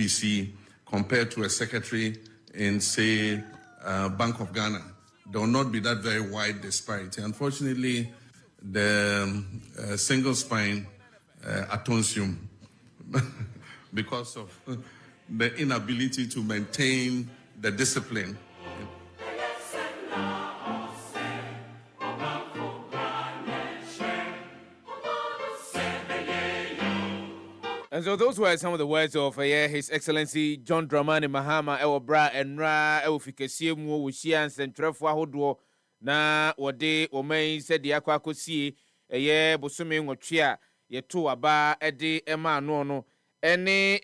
BBC compared to a secretary in, say, Bank of Ghana. There will not be that very wide disparity. Unfortunately, the single spine atonsum, because of the inability to maintain the discipline. And so those were some of the words of His Excellency John Dramani Mahama Bra and Ra Fikasimu Wushian Centrefwa Hodwo na wode omei said the akwakosi bosumi nwotwe ye to aba ede ema no ene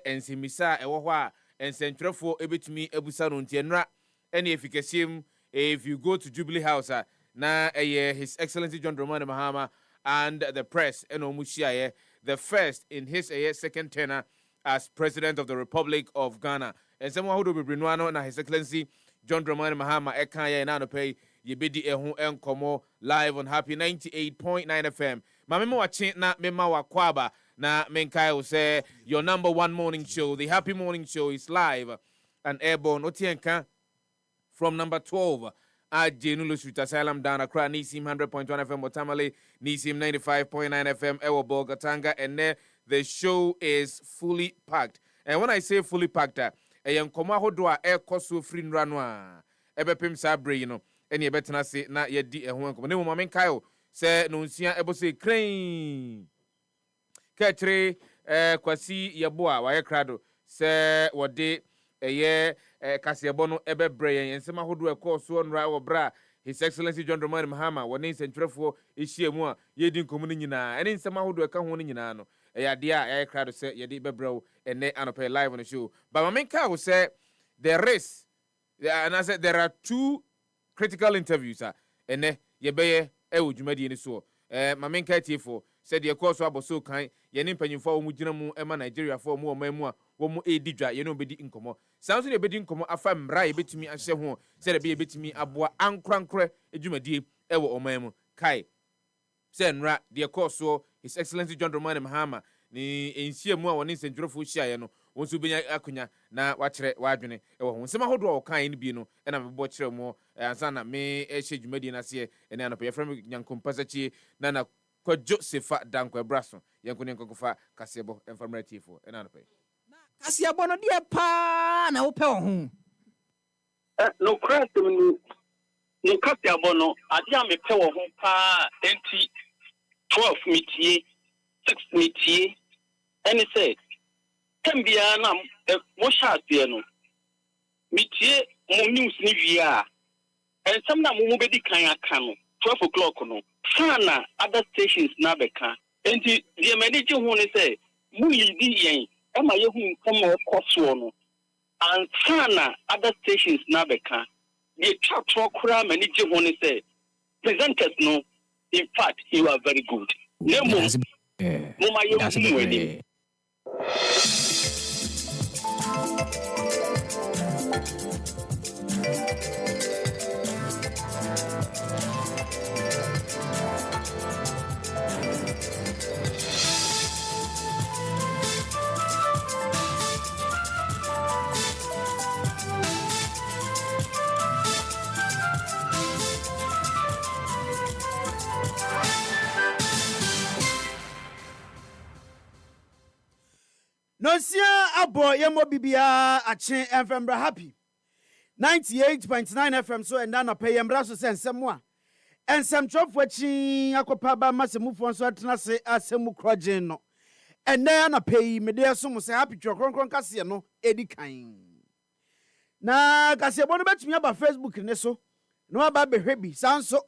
ensimisa ewo ho a ensentwerefo ebetumi ebusa no ntienra ene efikasim if you go to Jubilee House na His Excellency John Dramani Mahama and the press eno muhia the first in his second tenure as President of the Republic of Ghana. And someone who will be na His Excellency John Dramani Mahama Ekanya na no pay yebedi ehu enkomo live on Happy 98.9 FM. Mamemo wachi na mema wakwaba na menkai will say your number one morning show, the Happy Morning Show, is live and airborne. Otienka from number 12. Jenulu Street Asylum down Accra, Nisim 100.1 FM, Otamale, Nisim 95.9 FM, Ewo Bogatanga, and there the show is fully packed. And when I say fully packed, young Komahodwa air kosu free ranwa, Ebepim Sabre, you know, any better say not yet di a one. No moment, Kyle say no, ebo say crane. Katre, Kwasi Yaboa, wire crado, say what day a year. Kasiabono ebe brain and sema hodu ekoso onra obra His Excellency John Dramani Mahama woni sentrefo ehyiemu a yedin komuni nyina ene sema hodu eka ho nyina no ya dia crowd say yedi bebro ene anope live on the show but mamenka will say there is and I said there are two critical interviews ene yebeye ewudwumadi ni so mamenka tiefo said the course aboso kan ye ne mpanyimfo mu gina mu ema Nigeria fo mu omamu a wo mu edidwa ye no bedi nkomo sanso ne bedi nkomo afa mra ye betimi ahye ho said be ye betimi aboa ankrankre edwumadie ewo omamu kai said nra the course His Excellency John Dramani Mahama ni ensiemu a woni sentwerefo hia ye no wonso benya akunya na wachire wadwene ewo ho sema hodo kan ni bi no na mebɔ kyerɛ mo ansa na me ehye dwumadie na se ene anope ye frem nyankompasachi na Kwadwo Sefah-Danquah braso yanko ne nkokofa kasebo informative ena no pay kasebo no de pa na wo pɛ wo ho no craft no kasebo no ade a me pɛ wo ho pa enti 12 metie 6 metie any say tambia na mo shaase no metie mo news ni wia ensam na mo bedi kan aka no 12 o'clock no sana other stations na beka enti the manager who say mu yidi yen e ma ye hu nkomo koso no and sana other stations na beka the chat kura manager who say presenters no in fact you are very good nemo mo ma ye hu weni No sia abo yemo bibia ache FM bra happy 98.9 FM so enda na pay yembra so sensem a ensem trofo achi akopa ba masemufo so atena se asemu krogen no enda na pay mede so mo se happy twokronkron kase no edi kan na kase bo no betumi aba Facebook ne so no aba behwebi sanso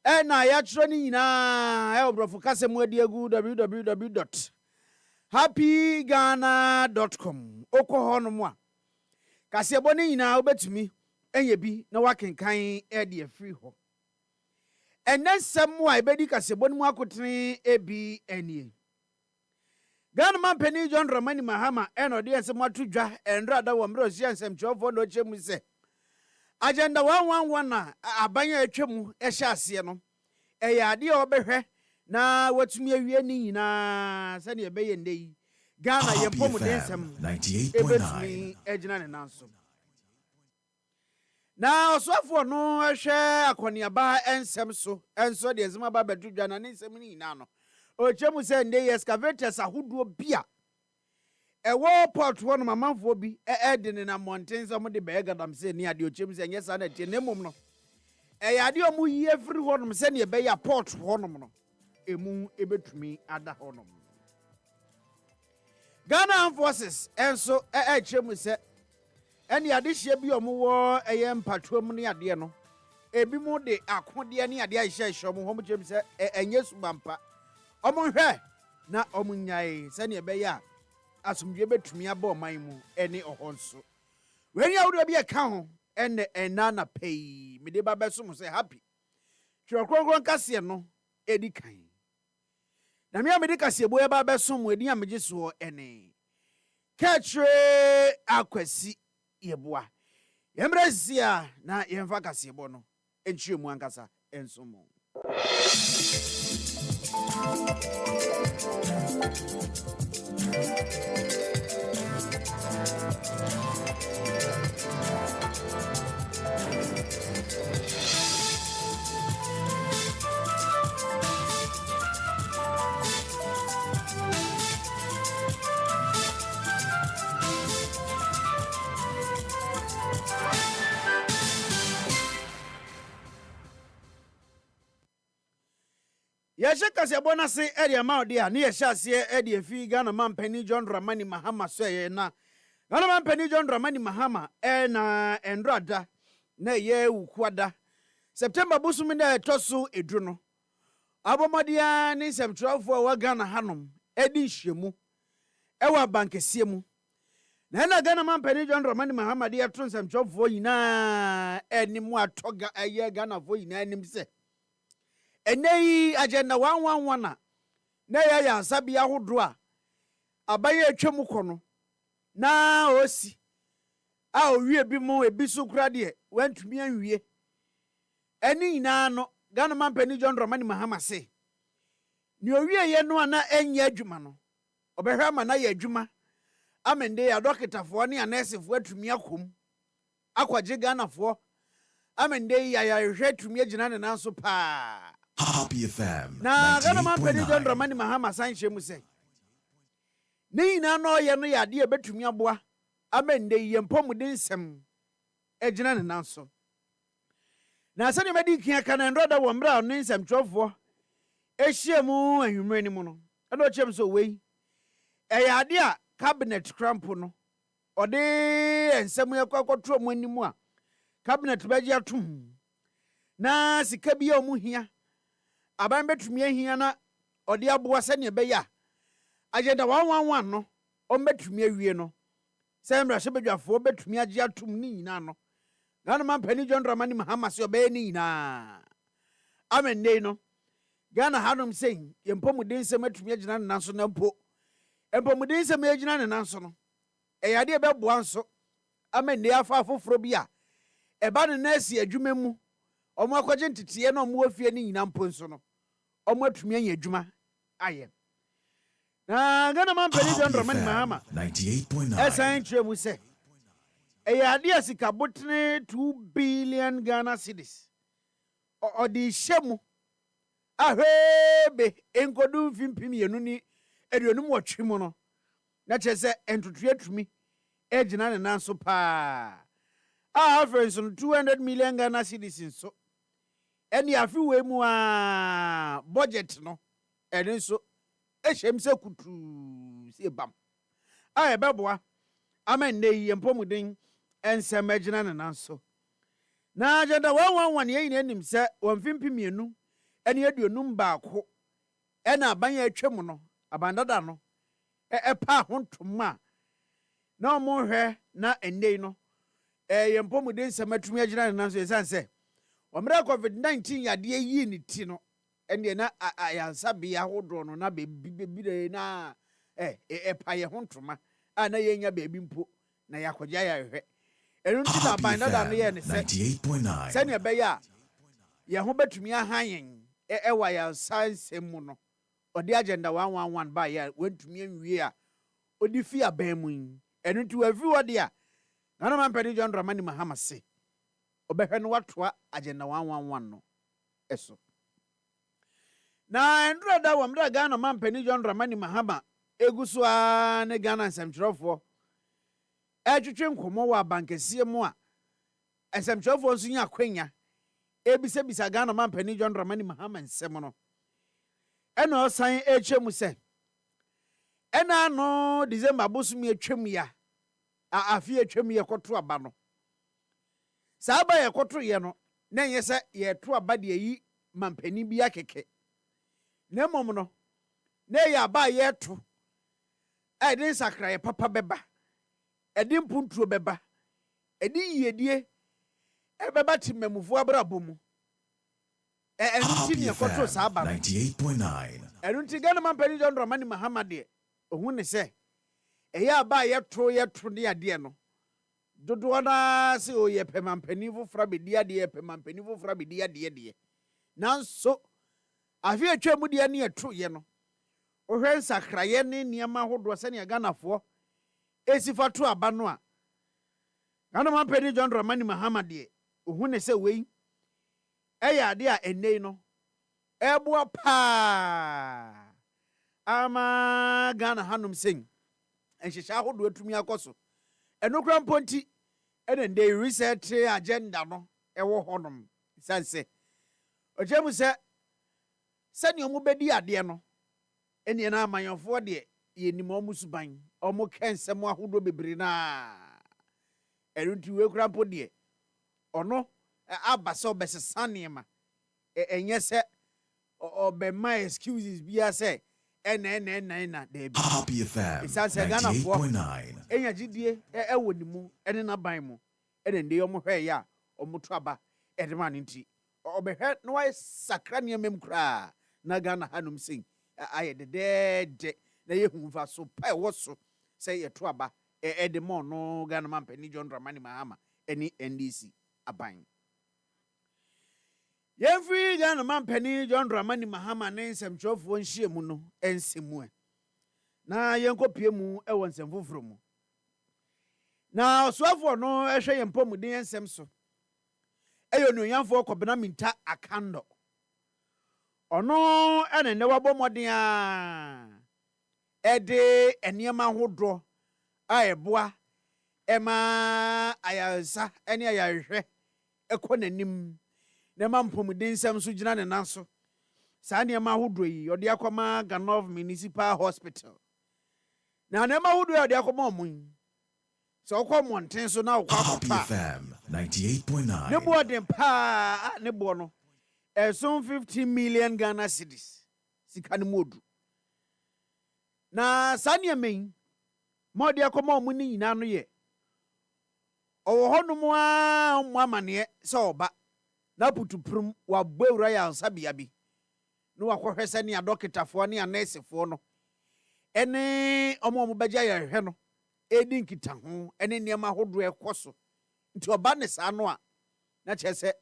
na ya tro ni nyina obrofo kase mu adi agu www.happyghana.com oko no mo a kasebo ne nyina obetumi enye bi na wakenkan de free ho enensem a ebedi kasebo ne mu akotene ebi anie Ghana man Penny John Dramani Mahama eno de ensem atudwa enra da wo mro sia ensem chofo no chemu se agenda 111 na abanya atwemu ehye ase no eye ade obehwe na watumi awie ni nyina se ne ebeye ndei Ghana yempomu densem 98.9 ejina ne nanso. Na osofo no hwe akoniaba ensem so enso de ezima ba bedu dwana ne nsem ni na no. Ochemu se nde excavators ahodo bia. Ewo port wo no mamanfo bi de ne na mountain so mo de be gadam se ni ade ochemu se nyesa na tie nemom no. Ade omu yi every ho no se ne be ya port ho no no. Emu ebetumi ada ho no. Ghana forces enso chemu se ene ade hye bi omuwo mpatwam ne ade no ebi mu de akode ne ade ahye hye omu hom chemu se enye subampa omu hwe na omu nyae se ne be ya asumdwe betumi aba oman mu ene ohonso weni awudo bi eka ho ene enana pei me de ba beso mu se happy twekronkron kase no edi kan na me amedi kase bo eba beso mu edi amege so ene katre akwasi yeboa yemresia na yemfa kase bo no enchiemu ankasa ensomo. Yeshe kase bonase area maudi a ne yeshe ase area fi Ghana mampani John Dramani Mahama so ye na Ghana mampani John Dramani Mahama na endrada na ye ukwada September busumi na etoso edru no abomodia ni semtrafo wa Ghana hanom edi hwemu ewa bankesie mu na Ghana mampani John Dramani Mahama de etron semtrafo yina enimu atoga eye Ghana fo yina enim se enei agenda 111 na ya sabia hodo a abaye atwam kono na osi a owie bi mu ebisu kura de wantumi anwie eni na no Ghana mampani John Dramani Mahama se ni owie ye no ana enye adwuma no obehwa ma na ye adwuma amende ya dokitafo ne anesefo atumi akom akwaje Ghana fo amende ya hwe atumi agina ne nanso pa Happy FM. Na Ghana mampani John Dramani Mahama sanhye mu se ni na no ye no yade e betumi aboa amende yempomuden nsem agina ne nanso na sane medi kia kana ndoda wo mbra no nsem twofo ehie mu ahumre ni mu no e no chem so wei yade a cabinet cramp no ode ensem yakwakwotro mu animu a cabinet baji atum na sika bi a mu hia aban betumi ahia na ode aboa sane be ya agenda 111 no ombetumi awie no sembra hye bedwafo betumi age atum ni nyina no Ghana mampani John Dramani Mahama se obe ni nyina amende no Ghana hanom sei yempomuden nsem atumi agina ne nanso na mpo empomuden nsem agina ne nanso no eyade e beboa nso amende afa afoforo bi a eba ne nasi adwuma mu omo akwaje ntitiye na omo afie ni nyina mpo nso no omo atumi anya adwuma aye na Ghana mampani John Dramani Mahama 98.9 esan twemu se eyade asika botne 2 billion Ghana cedis odi hyemu ahwebe enkodu mfimpim yenu ni eduonum wotwe mu no na chese entutu atumi egina ne nanso pa friends no 200 million Ghana cedis so eni afi we mu a budget no eni so ehiem se kutu se bam ebeboa amenne yempomuden ensem agina ne nanso na agenda 111 ye yin anim se wonfimpimienu eni aduonum baako ena abanya atwam no abandada no pa hontoma na omo hwe na endei no yempomuden ensem atumi agina ne nanso esanse omra COVID-19 yade yi ni ti no ene na ayansa bia hodo no na bebi na pa ye hontoma ana yenya bebi mpo na yakogya ya hwe enu ti na bandada no ye ne se 98.9 se ne be ya ye ho betumi ahanyen wa ya sansem mu no odi agenda 111 ba ya wantumi anwie a odi fi aban mu yi enu tu everybody a Ghana man pedi John Dramani Mahama se obehwe no watoa agenda 111 no eso na ndro da wo mra Ghana man pedi John Dramani Mahama eguso a ne Ghana nsemtwerefo etwetwe nkomo wa bankesie mu a nsemtwerefo nso nya kwanya ebisa Ghana man pedi John Dramani Mahama nsem no ena osan echemu se ena no December bosumi etwem ya afi etwem ye koto aba no saaba ye koto ye no na ye se ye to aba de yi mampani bi akeke na mom no na ye aba ye to edin sakra ye papa beba edin puntuo beba edin yedie ebeba timamufo abrabom enti ne koto saaba 98.9 enti Ghana mampani John Dramani Mahama de ohun ne se eya ba yetro ne ade no dodo na se o ye pemampani fofra bedi ade pemampani fofra bedi ade de nanso afi atwam de ne yetro ye no ohwe nsakraye ne niam ahodo se ne Ghanafo esifato aba no a Ghana mampani John Dramani Mahama de ohun ne se wei eya ade a enei no ebo pa ama Ghana hanum sing enhyehyɛ ahodo atumi akɔso enokra mponti ene dey research agenda no ɛwɔ hɔnom sanse ɔgyemu sɛ ne ɔmo bedi ade no ene na amanyɔfo de yenim ɔmo suban ɔmo kɛnsɛm ahodo bebre na ɛrunti we kra mpo de ɔno aba sɛ ɔbɛsesa nneɛma ɛnyɛ sɛ ɔbɛma excuses bia sɛ na debi Happy FM 98.9 enya gidie ewo ni mu ene na ban mu ene nde yo mo hwe ya omoto aba edema ne nti obehwe no wai sakra ne mem kra na Ghana hanum sing aye de na ye humfa so pa wo so se ye to aba edemo no Ghana man pani John Dramani Mahama eni NDC aban Yefri Ghana man pani John Dramani Mahama ne nsemtwofo nhie mu no ensemu na yenkopie mu ewo nsem foforo mu na osoafo no ehwe yempomuden ensem so eyo nuyanfo kobena minta akando ono ene ne wabomodin a ede eniema hodo a eboa ema ayansa ene ayahwe ekonanim ne mampomuden nsem so gina ne nanso saa ne ma hodo yi ode akoma Ghana Municipal Hospital na ne ma hodo ode akoma omun so okwa monten so na okwa Happy FM 98.9 ne bo den pa ne bo no some 50 million Ghana cedis sika ne modu na saa ne men ma ode akoma omun ni nyina no ye owo honom a omu amane se oba na putuprum wa bwewura ya nsabia bi no wakohwese ne adokitafo ne anesefo no ene omo begya ya hwe no edi nkita ho ene niam ahodo ekoso nti oba ne saa no a na chese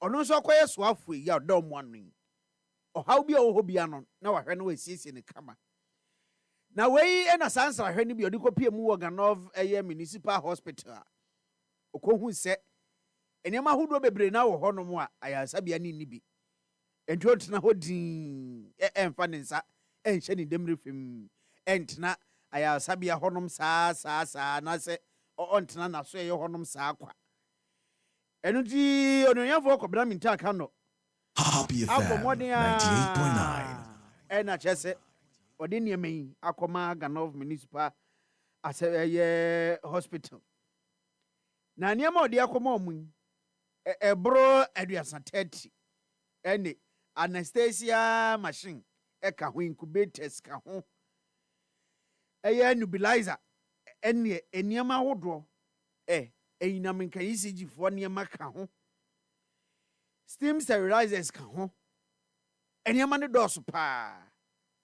ono nso akoye so afo ya oda omo anu ohaw bi oho bia no na wahwe no wasiesie ne kama na wei ena sansara hwe ne bi odikopie mu wo Ghana Municipal Hospital okohu se enema hodo bebre na wo honom a ayansabia ni nibi ento tena hodin emfa ne nsa enhye ne demre fem entena ayansabia honom saa na se ontena na so ye honom saa kwa enuti ononyafo kobra minta aka no Happy FM 98.9 ena chese ode niamai akoma Ghana Municipal aseye hospital na niam ode akoma omun ebro aduasa 30 ene anesthesia machine eka ho incubators ka ho eye nebulizer ene eniam ahodo eyinam nka ECG fo niam ka ho steam sterilizers ka ho eniam ne doso pa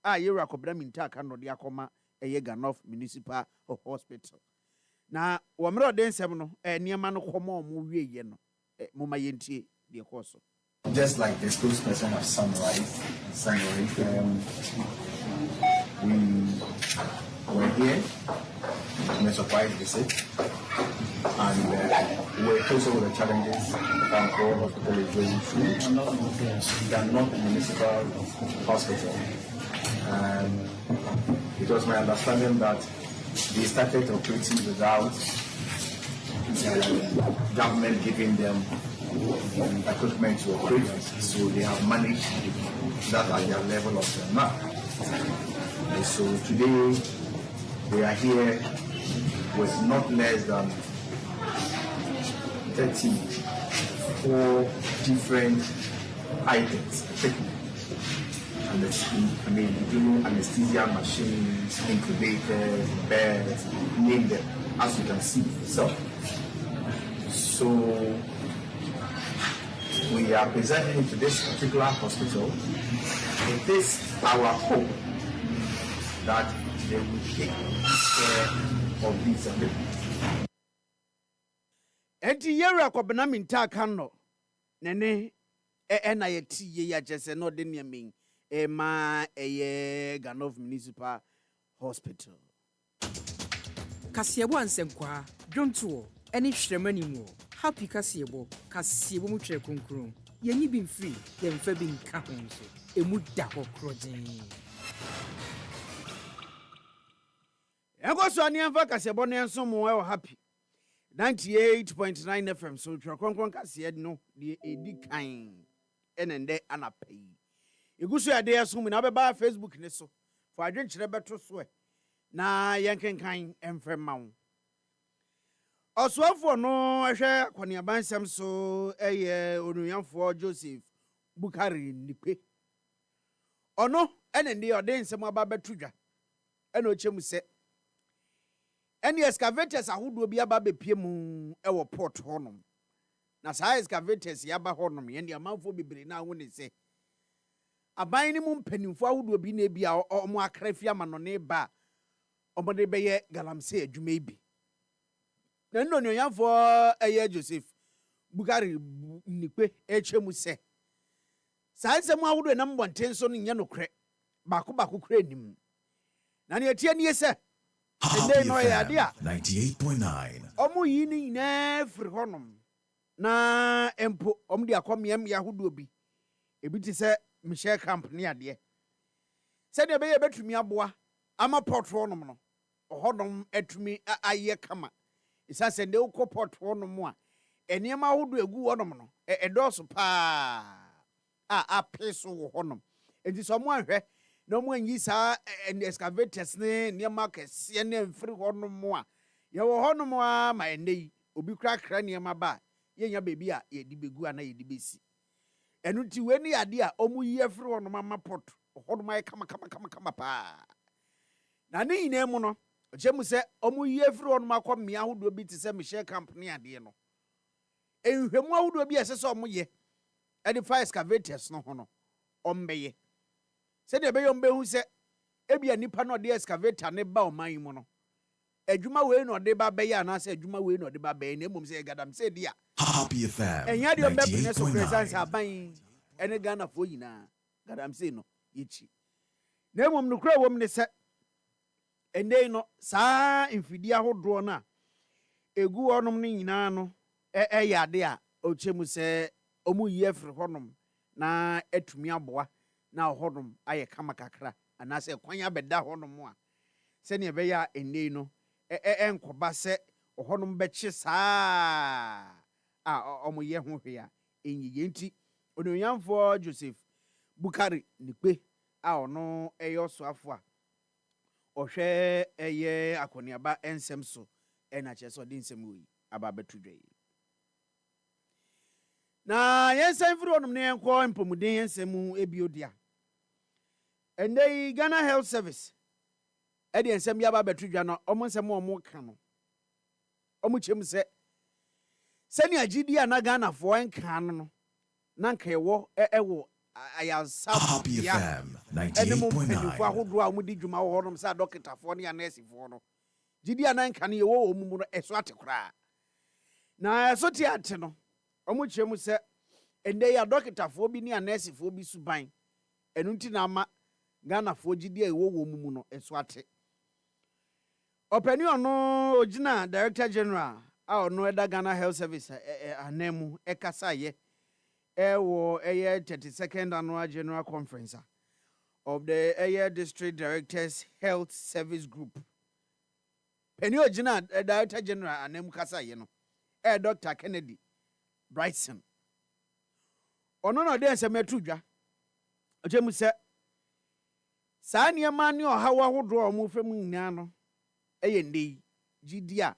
a yera kobra minta ka no de akoma eye Ghana Municipal Hospital na wo mero de nsem no eniam no komo mo wieye no mama yentie de koso. Just like the spokesperson of Sunrise, we We're here on a surprise visit, and we're faced with the challenges that Kwadwo Hospital is going through. They are not a municipal hospital. And it was my understanding that they started operating without government giving them equipment to operate, so they have managed that at their level of now. And so today we are here with not less than 34 different items, including anesthesia machines, incubators, beds, name them, as you can see. So we are presenting to this particular hospital. It is our hope that they will take care of these people. Enti yera kwabena minta kanno nene na yeti ye ya jese no de niamin ma Ganov Municipal Hospital. Kasiebo ansenkwa dwonto eni hwremani mu happy kasiebo mu twere konkron yenyi bi mfiri ye mfa bi nka ho nso emu da ho krojen. Ego so ani amfa kasiebo ne nso mo e happy 98.9 FM so twere konkron kasiye no de edi kan enende anapai. Igusu ya de so mu na beba Facebook ne so fo adwen kire beto so na yenkenkan emfrem ma wo. Oswafo no ehwe kwaniabansam so onuyamfo Joseph Bukari Nikwe. Ono enende ode nsem aba betudwa. Ena ochemu se eni excavators ahodo bi aba bepie mu ewo port honom. Na sa excavators yaba honom ye ndia manfo bebre na wo ne se aban ni mu mpanimfo ahodo bi na bia omo akrafia ma no ne ba omode beye galamse adwuma ibi. Na ndo nyamfo Joseph Bukari Nikwe echemu se sa nsem ahodo na mbonten so no nya nokre bako kure nim. Na ne atie ne se ende no ya dia 98.9 omo yi ni na firi honom na empo omde akomyam ya ahodo bi ebi ti se Michelle Camp ne ade se de be ye betumi aboa ama port honom no ohodom atumi aye kama isa se de ukọ port honom a eniema ahodo egu honom no edoso pa apeso wo honom enti so mo ahwe na mo anyi sa excavators ne niema kese ne mfiri honom a ye wo honom a ma enei obi krakra niema ba yenya bebi a ye di begu ana ye di besi enu ti we ni ade a omu yi afiri honom ama port honom ay kama pa na ne ine mu no ochemu se omu yi afiri honom akom me ahodo bi ti se Michelle Camp ne ade no enhwemu ahodo bi ese se omu ye edi fire excavators no ho no ombeye se de be yom be hu se ebia nipa no de excavator ne ba oman mu no adwuma we no de ba be ya na se adwuma we no de ba be na emom se gadam se dia Happy FM enya de be ne so presence 98.9 aban ene Ghana fo yina gadam se no yichi na emom no kura wom ne se ende no saa infidi ahodo na egu onom ne nyina no yade a ochemu se omu yefre honom na atumi aboa na hodom aye kama kakra anase kwan abeda honom a se ne be ya ende no enkoba se honom beche saa omu ye ho hwe a enyiye nti ononyamfo Joseph Bukari Nikwe a ono eyosoafo a ohwe eye akoniaba ensem so ena cheso di nsem wi aba betudwe na yensen firi onum ne enko mpomuden yensem ebiodia endei Ghana Health Service edi ensem ya aba betudwa no omonsem omo ka no omo chem se sani agidi na Ghana fo enka no na nka ewo ewo ayansa Happy ya FM enemu mpanyinfo 98.9 ahodo a mudi dwuma wo honom sa dokitafo ne anesifo no gidi na nka ne wo omumu no eso atekura na eso ti ate no omu kyeremu se ende ya dokitafo bi ne anesifo bi suban enu nti na ama Ghana fo gidi a wo omumu no eso ate Openi ono ojina Director General a ono eda Ghana Health Service anemu ekasaye wo 32nd annual general conference of the District Directors Health Service Group. Penny ojina Director General anemu kasaye no Dr. Kennedy Bryson. Ono no de se metudwa. Ochemu se saa nneɛma ne ɔhaw ahodoɔ a ɔmo fam nyinaa no ndei gidi a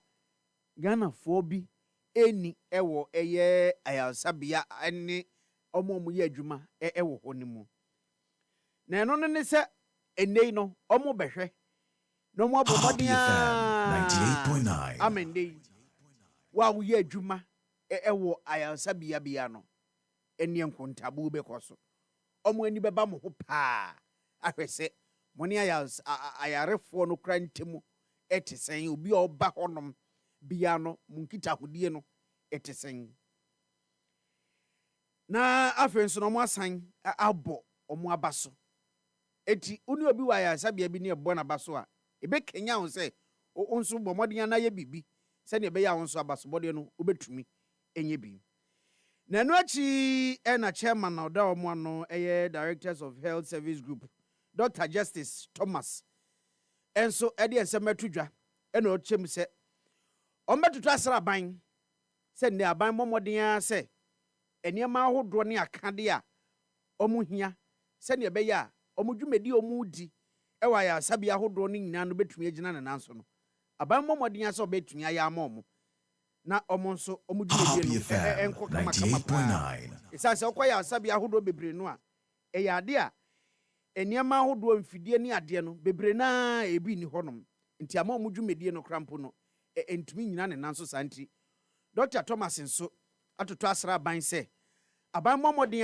Ghanafoɔ bi eni ɛwɔ ayalsabea ne ɔmo yɛ adwuma ɛwɔ hɔ ne mu. Na ɛno ne sɛ ndei no ɔmo bɛhwɛ na ɔmo abɔ mmɔden ama ndei wa wo yɛ adwuma ɛwɔ ayalsabea bia no ɛne nkontabo bɛkɔ so. Ɔmo ani bɛba mo ho paa ahwɛ sɛ mo ne ayarefoɔ no kra ntemu ɛte sɛn obi a ɔba hɔnom bia no mo nkita hodie no ɛte sɛn. Na afei nso no mo asan abɔ ɔmo aba so eti oni obi wa ayasabea bi ne ɛbɔ na aba so a ɛbɛkenya ho sɛ o nso bɔ mmɔden na yɛ bibi sɛ ne ɛbɛyɛ ho nso aba so bɔde no obɛtumi enye bi. Na no achi na chairman na oda omo ano Directors of Health Service Group Dr. Justice Thomas enso ede ensematudwa na ochem se ombetutu asraban se ne aban momoden se eniema ahodo ne akade a omu hia se ne ebe ya omu dwumedi omu di ewa ya sabi ahodo ne nyina no betumi agina ne nanso no aban momoden se obetumi aya ama na omo nso omu dwumedi enko kama isa se okoya asabi ahodo bebre no a eyade a eniema ahodo mfidie ne ade no bebre na ebi ni honom nti ama omu dwumedi no krampo no entumi nyina ne nanso santi Dr. Thomas nso atoto asra ban se aban momoden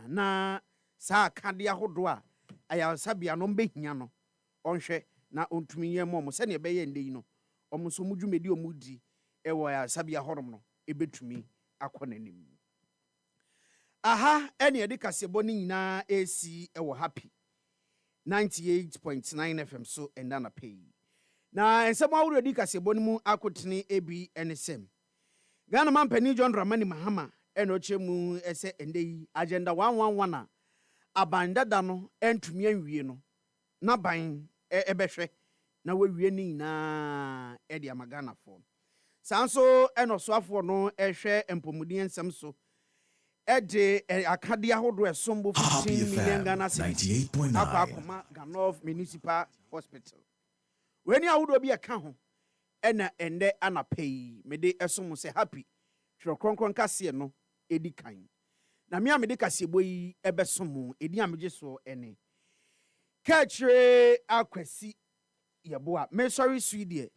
na saa kade ahodo a ayasabia no mbehia no onhwe na ontumi ye mom se ne beye ndei no omo nso mu dwumedi omu di ewo ayasabia horom no ebetumi akonanim. Aha ene edi kasebo ni nyina AC ewo happy 98.9 FM so enda na pay. Na ensemo awuro edi kasebo ni mu akotene ebi enesem. Ghana Mampani John Dramani Mahama eno chemu ese endei agenda 111 na abandada no entumi anwie no na ban ebehwe na wawie ni nyina edi amagana fo. Sanso eno soafo no ehwe empomudien ensem so ede akade ahodo esombo 15 million Ghana cedis akwa Ganov Municipal Hospital. Weni ahodo bi eka ho ena ende anapei mede esom se happy tro kronkron kase no edi kan. Na me amede kase boyi ebesom edi ameje so ene kachre akwasi yeboa me sorry Sweden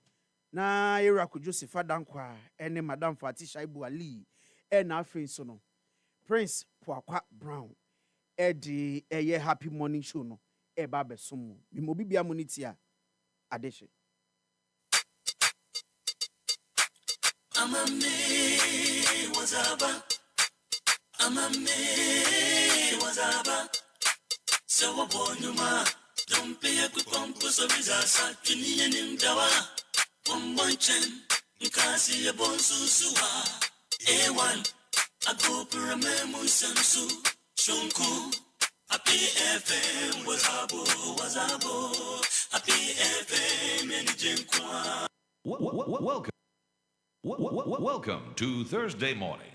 na Kwadwo Sefah-Danquah ene Madam Fatisha Ibu Ali ena afei so no Prince Poakwa Brown edi happy morning show no eba besom mi mo bibia monitia adeshe amame wazaba so bonuma dompe ya kupompo so bizasa kiniye nimdawa bombonchen nkasi ya bonsusuwa A1 agopurame musamsu shonku Happy FM wazabo Happy FM enijenkwa. Welcome to Thursday morning.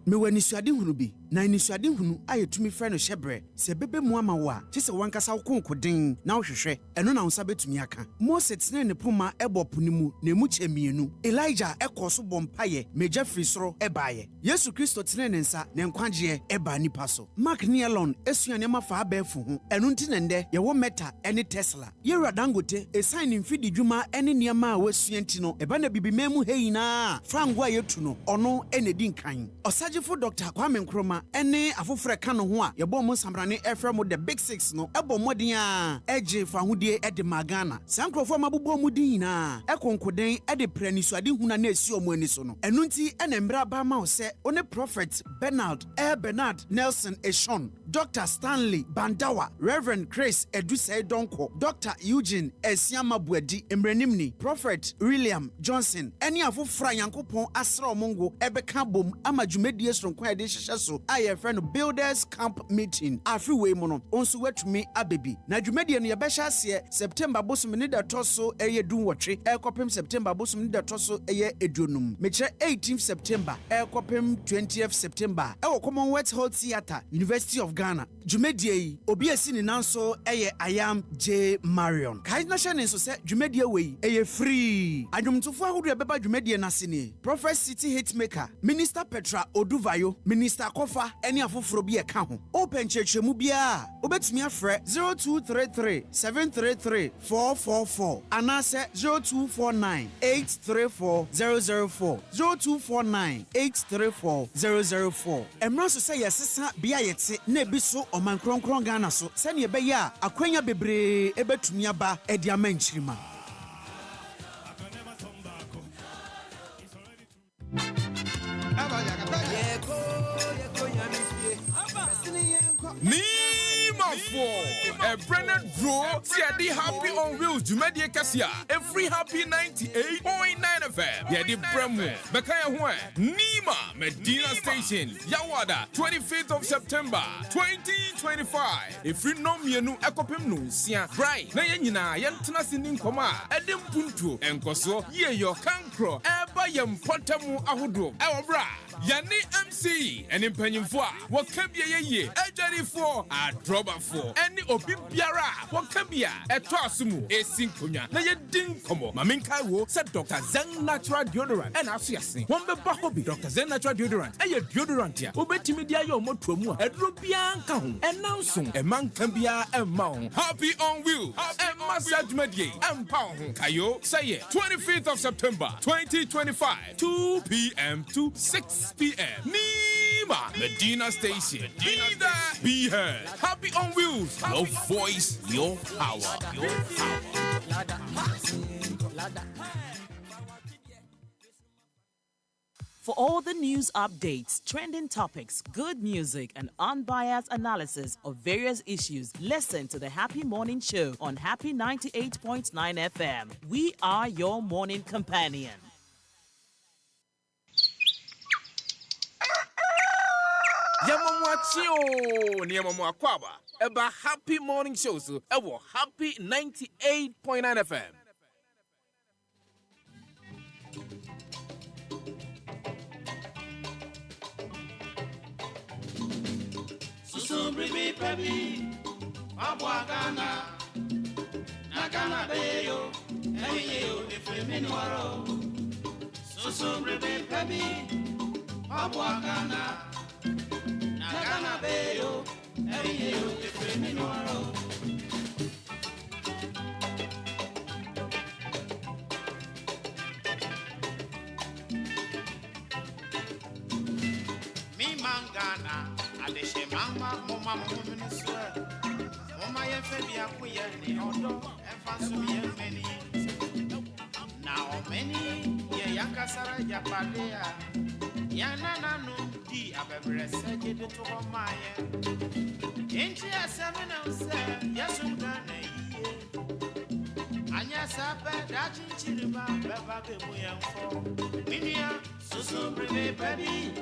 Me wani suade hunu bi na ni suade hunu ayetumi frɛ no hyebrɛ se bebe mu ama wo a kyese wankasa wo konkoden na wo hwehwɛ ɛno na wo nsa betumi aka. Mose tene ne poma ɛbɔ po ne mu na emu kyemienu. Elijah ɛkɔ so bɔ mpaye megya firi soro ɛbaaye. Yesu Kristo tene ne nsa ne nkwagye ɛba nipa so. Mark ne Elon esua ne mafa abɛɛfo ho ɛno nti ne ndɛ yɛwɔ Meta ɛne Tesla. Yewura Dangote esan ne mfidi dwuma ɛne nneɛma a wasua nti no ɛba na bibimam mu hei na frango a yetu no ɔno ɛna di nkan. Osagefo Dr. Kwame Nkrumah ene afofre ka no ho a yebo mo samrane efre mo the big 6 no ebo modin a eje fa hodie ede magana sankrofo mabubo mu din na ekonkoden ede pranisuade huna na esi omo ani so no enu nti ene mbra ba ma wo se one prophet Bernard Nelson Eshon, Dr. Stanley Bandawa, Reverend Chris Sefah-Danquah, Dr. Eugene Esiamabuedi Emrenimni, Prophet William Johnson, any afofra Yankopon Asra Mongo Ebeka bom ama dwumedie sonkwa ede hyehye so aye friend Builders Camp Meeting afriwe mono onso watumi abebi na dwumedie no yebehya ase September bosom ne da toso eye dunwotwe ekopem September bosom ne da toso eye edunum mekire 18th September ekopem 20th September ewo Commonwealth Hall Theatre University of Ghana dwumedie yi obi esi ni nanso eye Ayam J Marion kai na hye ne so se dwumedie wei eye free adwumtofo ahodo ebeba dwumedie na sene Prophet City Hitmaker Minister Petra Oduvayo Minister Kofa eni afoforo bi eka ho open chechemu bia obetumi afre 0233 733 444 anase 0249 834 004 0249 834 004 emra so say yesesa bia yete na ebiso oman kronkron Ghana so se ne be ya akwanya bebre ebetumi aba edi amanchirima a branded draw, see happy on wheels, Jumedia Cassia, a free happy 98.9 FM. Yeah, the Bremo, Bakaya Hua, Nima, Medina Station, Yawada, 25th of September, 2025. If you know me, no Ekopim no, Sia, Bright, Nayana, Yantana Sinding Koma, Adam Puntu, and Koso, ye your cancro, Eba Yam Potamu Ahudu, our bra, Yani MC, and Impenium Four, what can be a year, Ejari 4, a drop for any Obibiara, what can be a Trasumu, a Sinkunya, Nayadin Komo, Maminkai said Dr. Zen Natural Deodorant, and Asiasi, one Bahobi, Dr. Zen Natural Deodorant, and your deodorant here, Obetimedia yo Motumu, a Rubian Kahun, and now soon, a man can be a mount. Happy on wheels, and massage medie, and pound Kayo, say it, 25th of September, 2025, 2 p.m. to 6 p.m. Nima, Medina Station, be there, be heard. Happy on wheels, your voice, your power, your power. For all the news updates, trending topics, good music, and unbiased analysis of various issues, listen to the Happy Morning Show on Happy 98.9 FM. We are your morning companion. Yamamwachio, Niamamwakwaba, about Happy Morning Show, so ever Happy 98.9 FM. Susumbribi pebi, Abwagana, Nagana beyo, Eyo, Efeminwaro. Susumbribi pebi, Abwagana, Nagana beyo, Eyo, Efeminwaro. Mangana, Adeshe Mama, Mama Munisua, Mama Yefebia Kuyani, Odo, and Fansumi many. Now many, Yankasara Yapadea, Yanana no di Abebre said it to Maya. Ain't you a 7 said, yes, I'm gonna Anya Sapa, Dachin Chiliba, Baba Buyan for Minia, Susu Breve Baby.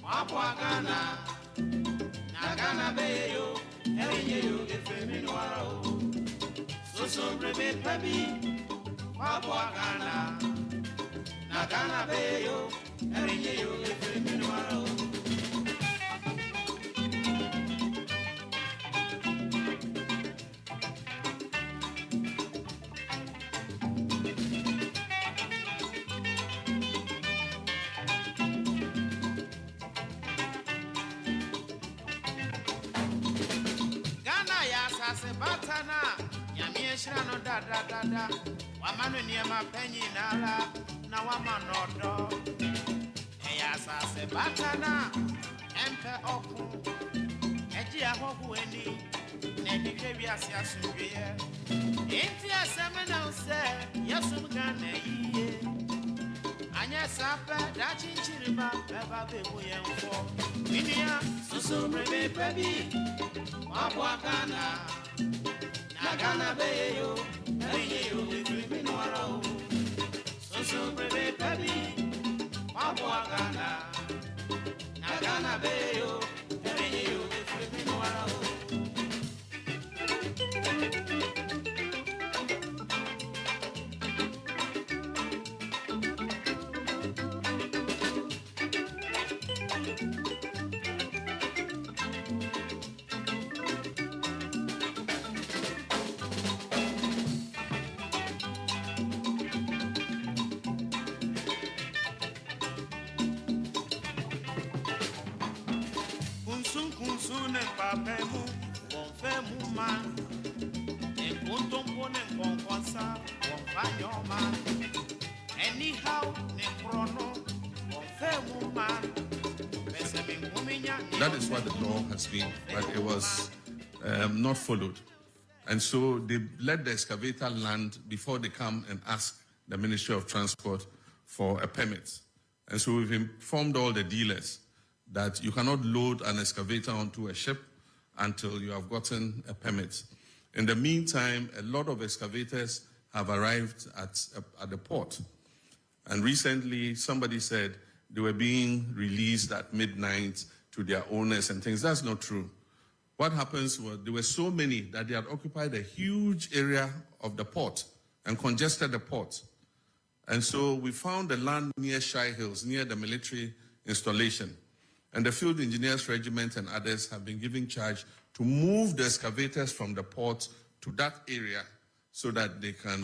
Abwagana, Nagana beyo, Eyo, Efeminwaro. Susu Breve Baby, Abwagana, Nagana beyo, Eyo, Efeminwaro. Batana, Yamieshano da da da da, Wamanu Niama Penny Nala, Nawama Nodo. Eyasa se Batana, Emperor Oku, Egia Hokueni, Nebby Assunvia. Intia Seminole said, Yasum Gane. Anya Sapa, Dachin Chiriba, Baba Bebuyan for Minia, Susu Rebe Baby, Wabwagana, Nagana Bayo, Bayo, Criminal, Susu Rebe Baby, Wabwagana, Nagana Bayo, Bayo, Criminal. Kunsun en papemu, on fait mouma. En kuntumpo en konkonsa, on fanyoma. Anyhow, ne chrono, on fait mouma. That is what the law has been, but it was not followed. And so they let the excavator land before they come and ask the Ministry of Transport for a permit. And so we've informed all the dealers that you cannot load an excavator onto a ship until you have gotten a permit. In the meantime, a lot of excavators have arrived at the port. And recently, somebody said they were being released at midnight to their owners and things. That's not true. What happens was there were so many that they had occupied a huge area of the port and congested the port. And so we found the land near Shy Hills, near the military installation. And the Field Engineers Regiment and others have been given charge to move the excavators from the port to that area so that they can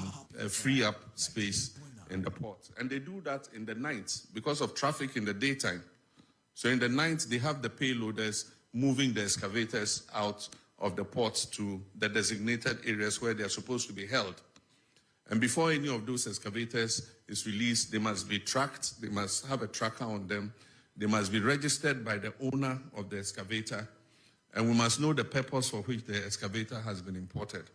free up space in the port. And they do that in the night because of traffic in the daytime. So in the night, they have the payloaders moving the excavators out of the port to the designated areas where they are supposed to be held. And before any of those excavators is released, they must be tracked. They must have a tracker on them. They must be registered by the owner of the excavator. And we must know the purpose for which the excavator has been imported.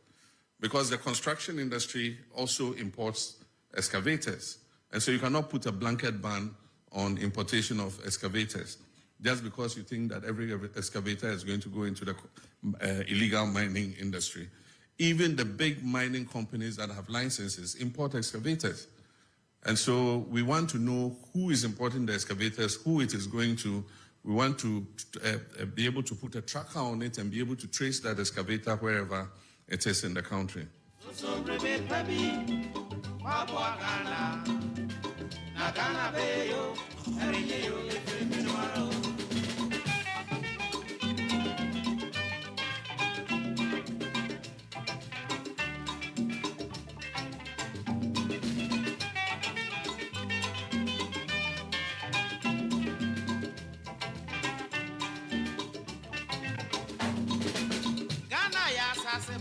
Because the construction industry also imports excavators. And so you cannot put a blanket ban on importation of excavators just because you think that every excavator is going to go into the illegal mining industry. Even the big mining companies that have licenses import excavators. And so we want to know who is importing the excavators, who it is going to. We want to be able to put a tracker on it and be able to trace that excavator wherever it is in the country.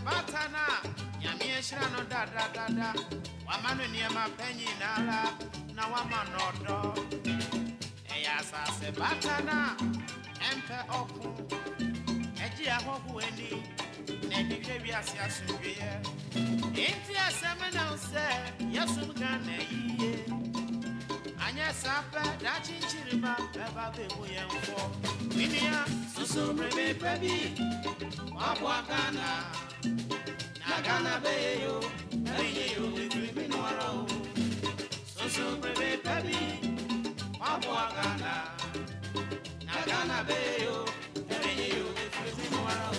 Batana, Yamieshano da da da da, Wamanu near my penny nala, Nawamanodo. Eyasa Sebatana, Emperor Oku, Egia Hokueni, Nebby Assunvia. Intia Seminole said, Yasum Gane. Anya Sapa, Dachin Chiriba, Baba Bebuyan for Minia, Susu Rebe Baby, Wabwagana, Nagana Bayo, Bayo, Criminal, Susu Rebe Baby, Wabwagana, Nagana Bayo, Bayo, Criminal.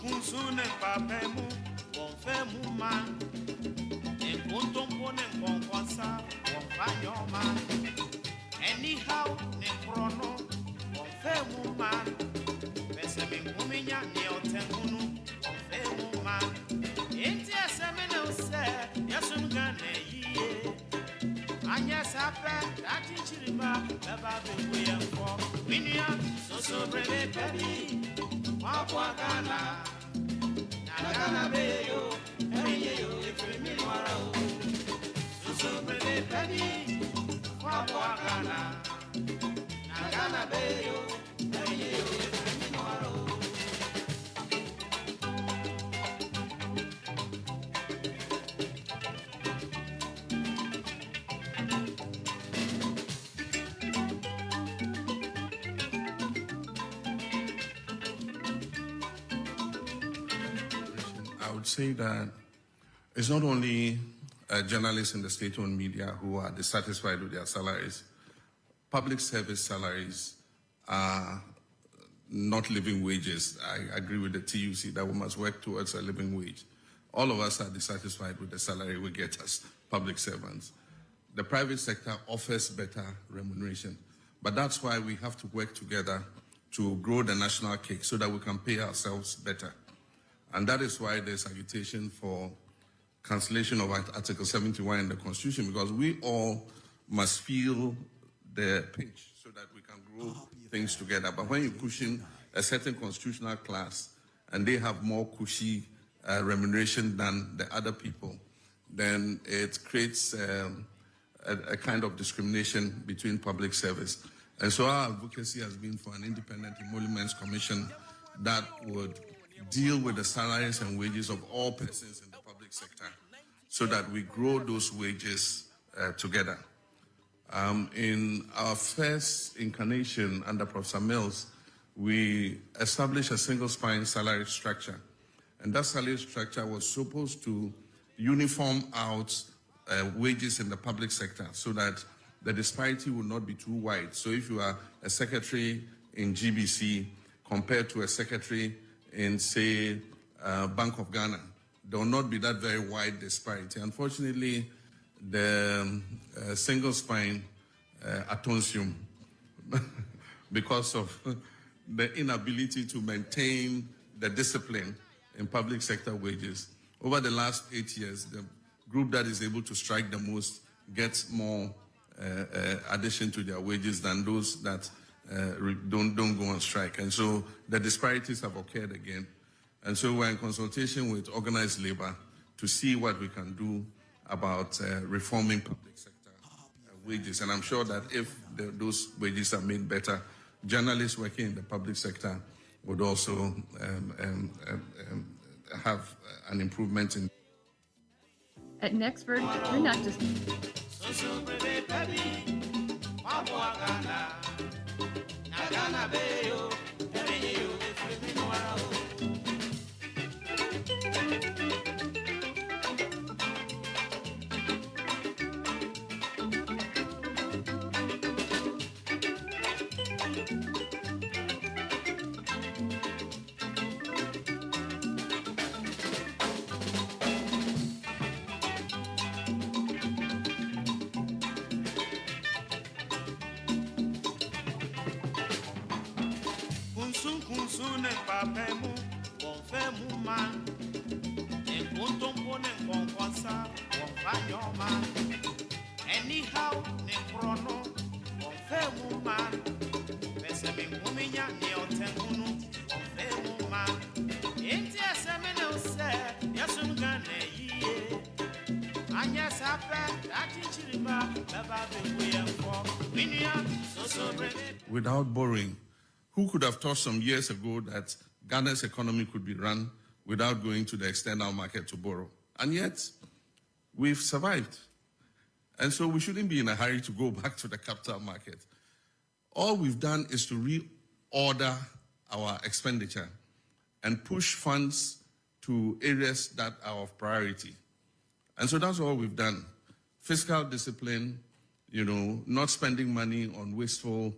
Kunsun en papemu, on fait mouma. En kuntumpo en konkonsa, on fanyoma. Anyhow, ne chrono, on fait mouma. Pese min kuminya I would say that it's not only journalists in the state-owned media who are dissatisfied with their salaries. Public service salaries are not living wages. I agree with the TUC that we must work towards a living wage. All of us are dissatisfied with the salary we get as public servants. The private sector offers better remuneration, but that's why we have to work together to grow the national cake so that we can pay ourselves better. And that is why there's agitation for cancellation of Article 71 in the Constitution, because we all must feel the pinch so that we can grow things together. But when you push in a certain constitutional class and they have more cushy remuneration than the other people, then it creates a kind of discrimination between public service. And so our advocacy has been for an independent emoluments commission that would deal with the salaries and wages of all persons in the public sector so that we grow those wages together. In our first incarnation under Professor Mills, we established a single spine salary structure. And that salary structure was supposed to uniform out wages in the public sector so that the disparity would not be too wide. So if you are a secretary in GBC compared to a secretary in, say, Bank of Ghana, there will not be that very wide disparity. Unfortunately, the single spine atonsium, because of the inability to maintain the discipline in public sector wages. Over the last 8 years, the group that is able to strike the most gets more addition to their wages than those that don't go on strike. And so the disparities have occurred again. And so we're in consultation with organized labor to see what we can do about reforming public sector wages. And I'm sure that if those wages are made better, journalists working in the public sector would also have an improvement in. At Nextford, we're not just. Without borrowing, who could have thought some years ago that Ghana's economy could be run without going to the external market to borrow? And yet, we've survived. And so we shouldn't be in a hurry to go back to the capital market. All we've done is to reorder our expenditure and push funds to areas that are of priority. And so that's all we've done. Fiscal discipline, not spending money on wasteful,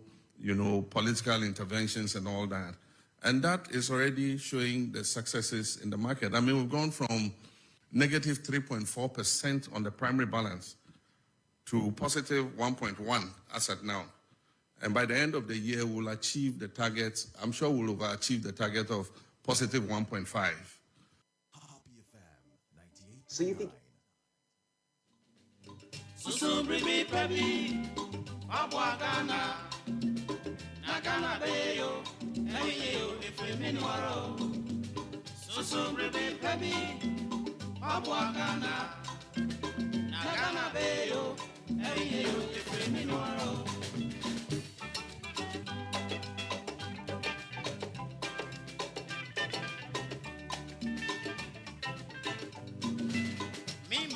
political interventions and all that. And that is already showing the successes in the market. I mean, we've gone from negative 3.4% on the primary balance to positive 1.1 as at now. And by the end of the year, we'll achieve the target. I'm sure we'll overachieve the target of positive 1.5. So you think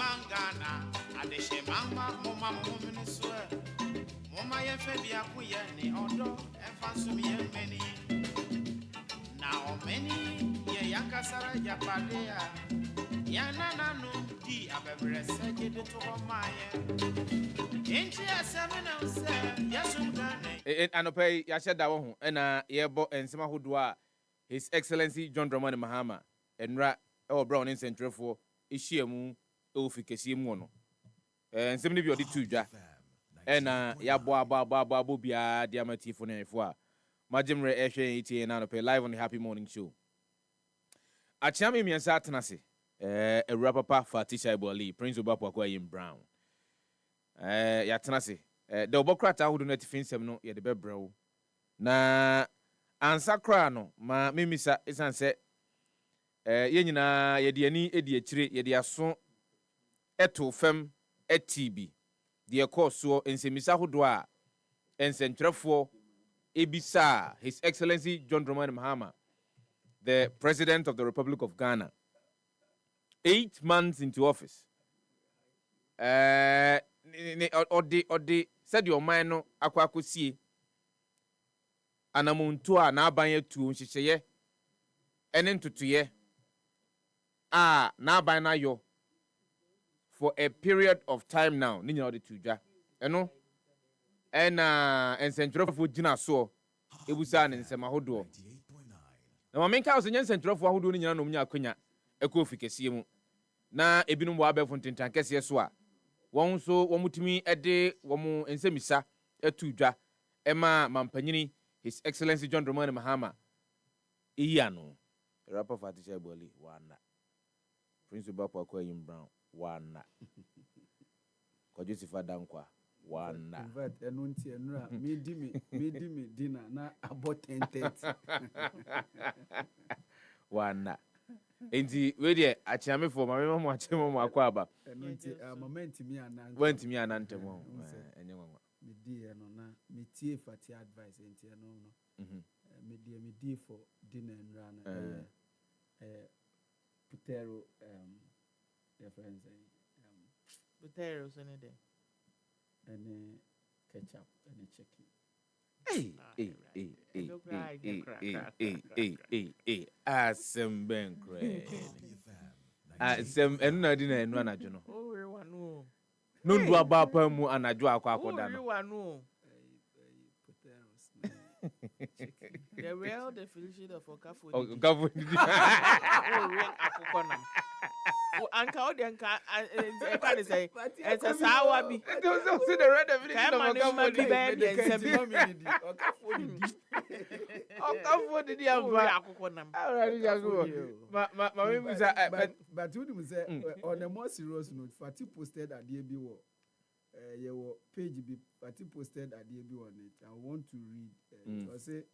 Mangana, Adeshe Mama, Mama Muminisua, Mama Yefebia Kuya, the Odo, and Fansumi many. Now many, Yankasara Yapadea, Yanana no, D. Abebre said it to Maya. Ain't you a 7 yes, and pay Yasha Dawo, and Yebo and Sama Hudwa, His Excellency John Dramani Mahama, and Ra or Brown in Central for Ishiamu. Ofikesi mu no nsem ne bi odi tuja ya bo bia diamati fo ne fo a majemre ehwe eti na no pay live on the Happy Morning Show achiame miensa atenase ewura papa Fatisha Iboli Prince Obapo Akwa Yim Brown ya tenase de obokrata hudu no tifin no ye de bebrew na ansakra no ma memisa isanse ye nyina ye de ani edi akire ye de aso eto fam etb de course ensemisa hodo a ensentwerefo ebisa His Excellency John Dramani Mahama, the President of the Republic of Ghana, 8 months into office. Odi said your mind no akwakosie anamuntu a na abanye tu nhyehyeye ene ntotoye na aban na yo for a period of time now ni nyina odi tuja eno ensentwerefo gina so ebusa ne nsema hodo na mamenka osenye nsentwerefo ahodo ni nyina no mnya akonya ekofikese mu na ebinum bo abefo ntentan kese so a won so womutumi ede womu ensemisa etudwa ema mampanyini His Excellency John Dramani Mahama iyano rapper Fatisha Iboli wana Prince Obapo Akwa Yim Brown wana Kwadwo Sefah-Danquah wana convert enunti enura me dinner na about 10:30 wana enti we de achiame for mama mo achemo mo akwa aba enunti moment mi anan went me anante mo enye nwa me di eno na me tie Fati advice enti eno no me di for dinner enura na Putero their friends Putero so ne de and ketchup and chicken. Asem benkre asem enu na di na enu anajo no o we wanu no ndu aba pa mu anajo akwa akoda no o we wanu the real definition of okafo akokonam anka o de anka e kwa de say it's sawa bi don't see the red definition of okafo di amba akokonam already jago ma me bisa but you know say on a more serious note Fati posted ade bi wo your page be Fati posted ade bi on it. I want to read I say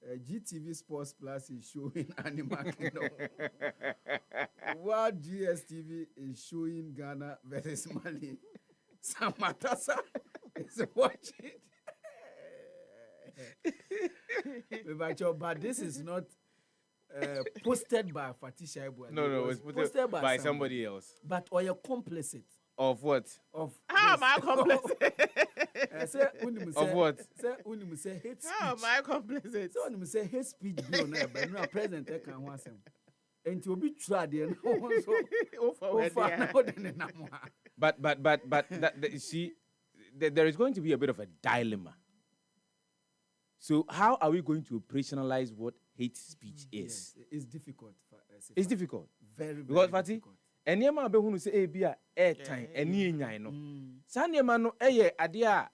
GTV Sports Plus is showing Animal Kingdom while GSTV is showing Ghana versus Mali. Samatasa is watching but this is not posted by Fatisha Iboli. No, it's posted by somebody else. But are you complicit? Of what? Of how am I complicit? Of what? Say hate speech. How am I complicit? So when say hate speech bill na but no president can wan sem. Enti obi try there no But that, see, there is going to be a bit of a dilemma. So how are we going to operationalize what hate speech is? Yes, it's difficult. It's difficult. Very because difficult. Eniema be hunu say bia airtime eni enyan no. Sa niema no eye ade a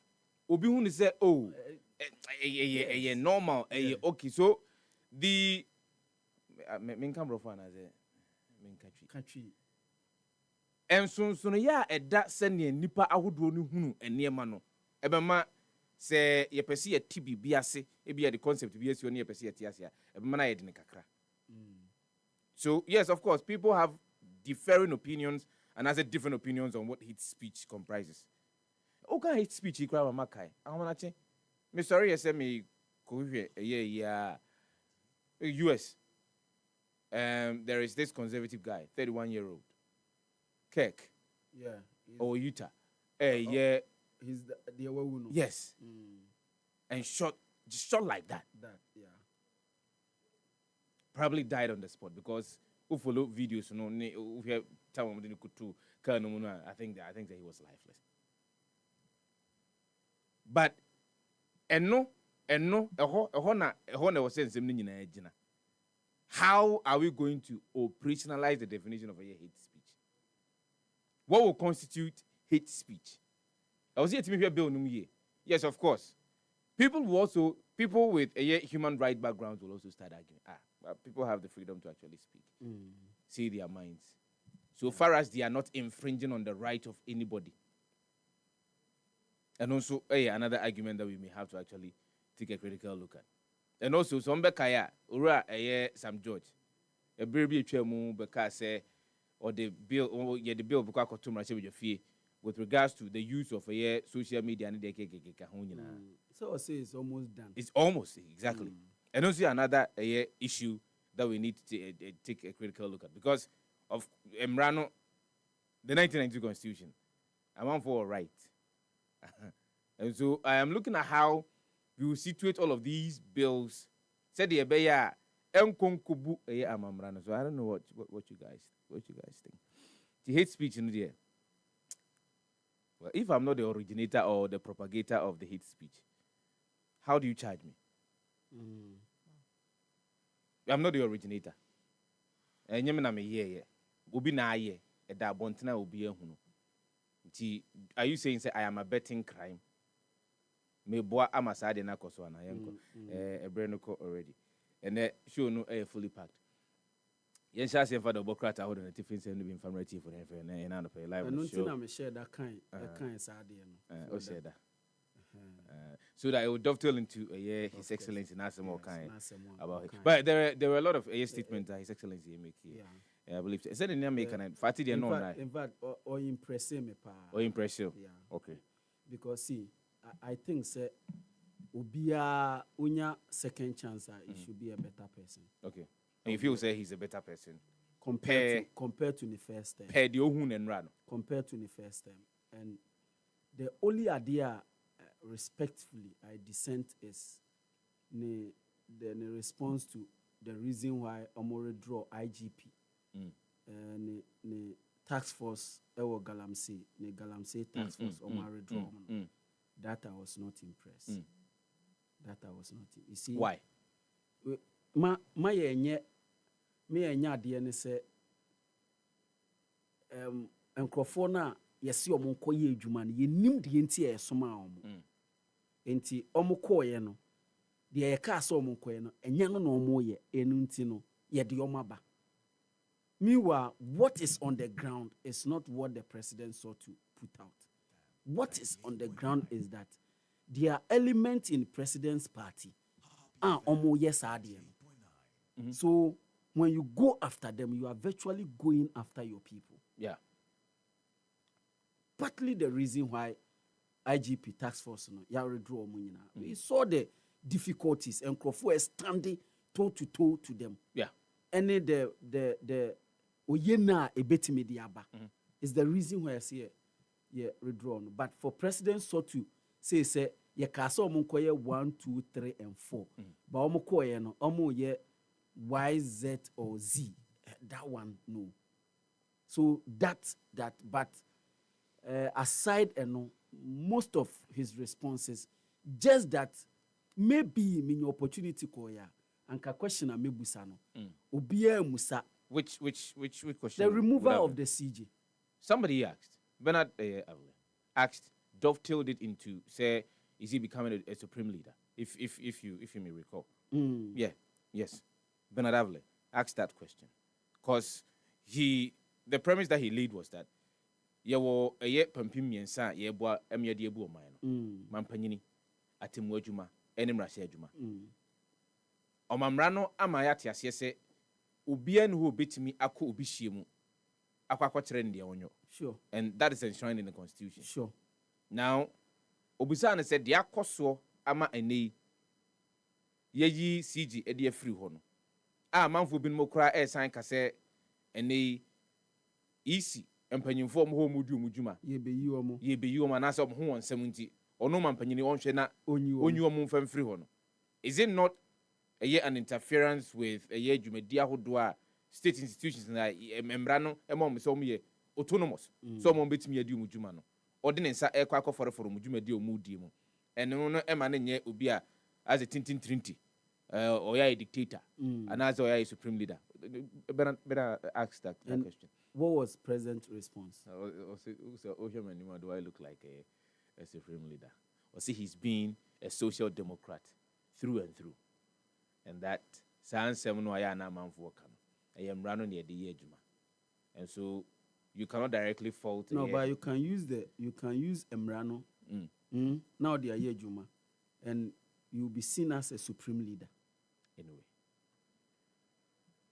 obi hunu say normal okay. So the menka brofo na ze menka twi Country. ensonsono ya eda sene nipa ahodo no hunu enema no ebema se yepese ye tibi biase ebi the concept biase oni yepese ye tiase ebema na ye de ne kakra. So yes, of course, people have differing opinions and has different opinions on what hate speech comprises. Okay, hate speech ikra mama kai. Ahomanache. Me sorry you say me ko hwe US. There is this conservative guy, 31-year-old. Kirk. Yeah. Or Utah. Yeah. He's the Awawuno. Yes. And shot like that. That, yeah. Probably died on the spot because who follow videos, you know, who have time when could to I think that he was lifeless. But no, was saying something in how are we going to operationalize the definition of a hate speech? What will constitute hate speech? I was here to make a bill. Yes, of course. People with a human rights backgrounds will also start arguing. People have the freedom to actually speak, say their minds, so far as they are not infringing on the right of anybody. And also, another argument that we may have to actually take a critical look at. And also, some bekaya, ura Sam George, a baby chemu beka say, or the bill, the bill beka kotumra with your fee with regards to the use of social media and the So I say it's almost done. It's almost exactly. And also another issue that we need to take a critical look at because of Emrano, the 1992 Constitution. I'm on for a right. And so I am looking at how we will situate all of these bills. Said the Ebeya Enkonkubu Amamrano. So I don't know what you guys think. The hate speech in there. Well, if I'm not the originator or the propagator of the hate speech, how do you charge me? I'm not the originator. And you mean here, Ubi na ye, a da bontina will be a huno. Are you saying I am abetting crime? Me boa amasade na koso na yenko a brenoko already. And that show no fully packed. Yen sha say for the Bokrat hold on the tiffin say no be informative for them and and pay live show. show. I don't share that kind sad no. Say that. So that it would dovetail into His Excellency Nasimo kind about it. But there were a lot of statements that His Excellency make here. Yeah, I believe. Is that the name make and Fatty they know in fact or impress me pa. Or impress you. Yeah. Okay. Because see, I think say Ubia unya second chance it should be a better person. Okay. And if you say he's a better person compared to the first time. Compared to the first time. And the only idea respectfully I dissent is the response to the reason why Amore draw IGP and the task force Galamsey task force Omare draw that I was not impressed. That I was not. You see why? My anya say enkrofona yesi omonkoye adwuma no yenim de enti esoma omo enti omokoye no de ye ka so omonkoye no enya no omoye enu enti no ye de omaba. Meanwhile, what is on the ground is not what the president sought to put out. What is on the ground is that there are elements in president's party omo yes ade no. So when you go after them, you are virtually going after your people. Yeah. Partly the reason why IGP task force withdraw money. We saw the difficulties and Crawford is standing toe to toe to them. Yeah. And the oyena ebeti mediaba is the reason why I say withdrawn. But for president so to say ye kasa omunkoye 1, 2, 3, and 4. But omukoye no omu ye Y, Z, or Z. That one, no. So but aside most of his responses, just that maybe min opportunity koya and ka question a mebusano. Obiya musa. Which question? The removal of the CJ. Somebody asked. Bernard asked, dovetailed it into say, is he becoming a supreme leader? If you may recall. Mm. Yeah. Yes. Bernard Avle ask that question. Because the premise that he laid was that yewo eye pampim miensa yeboa emyede ebu oman no mampanyini atemu adwuma ene mrahye adwuma omamra no ama ya tiase se obia ne ho obetimi akọ obi hie mu akwa kyere ne onyo sure, and that is enshrined in the constitution. sure. Now obisa ne said de akoso ama enei yeyi CG ede afiri ho no manfo binmo kra sign kase enei easy empanyimfo mo ho mudu mudwuma yebeyi omo na se omo ho wonsem nti ono mampanyini onhwe na onyi omo mfamfiri ho no. Is it not an interference with dwumadi ahodo a state institutions na membra no emom so omo ye autonomous so omo betimi adi mudwuma no ordinance ekwa akoforo mudwumadi omudi mu eno no ema na nye obi a as a tintin oya a dictator and as oya a supreme leader. Better ask that question. What was President's response? Do I look like a supreme leader? Or see, he's been a social democrat through and through, and that sans seminary na man for work. I am running near the ejuma, and so you cannot directly fault. No, but you can use Emrano. Now they are ejuma, and you'll be seen as a supreme leader.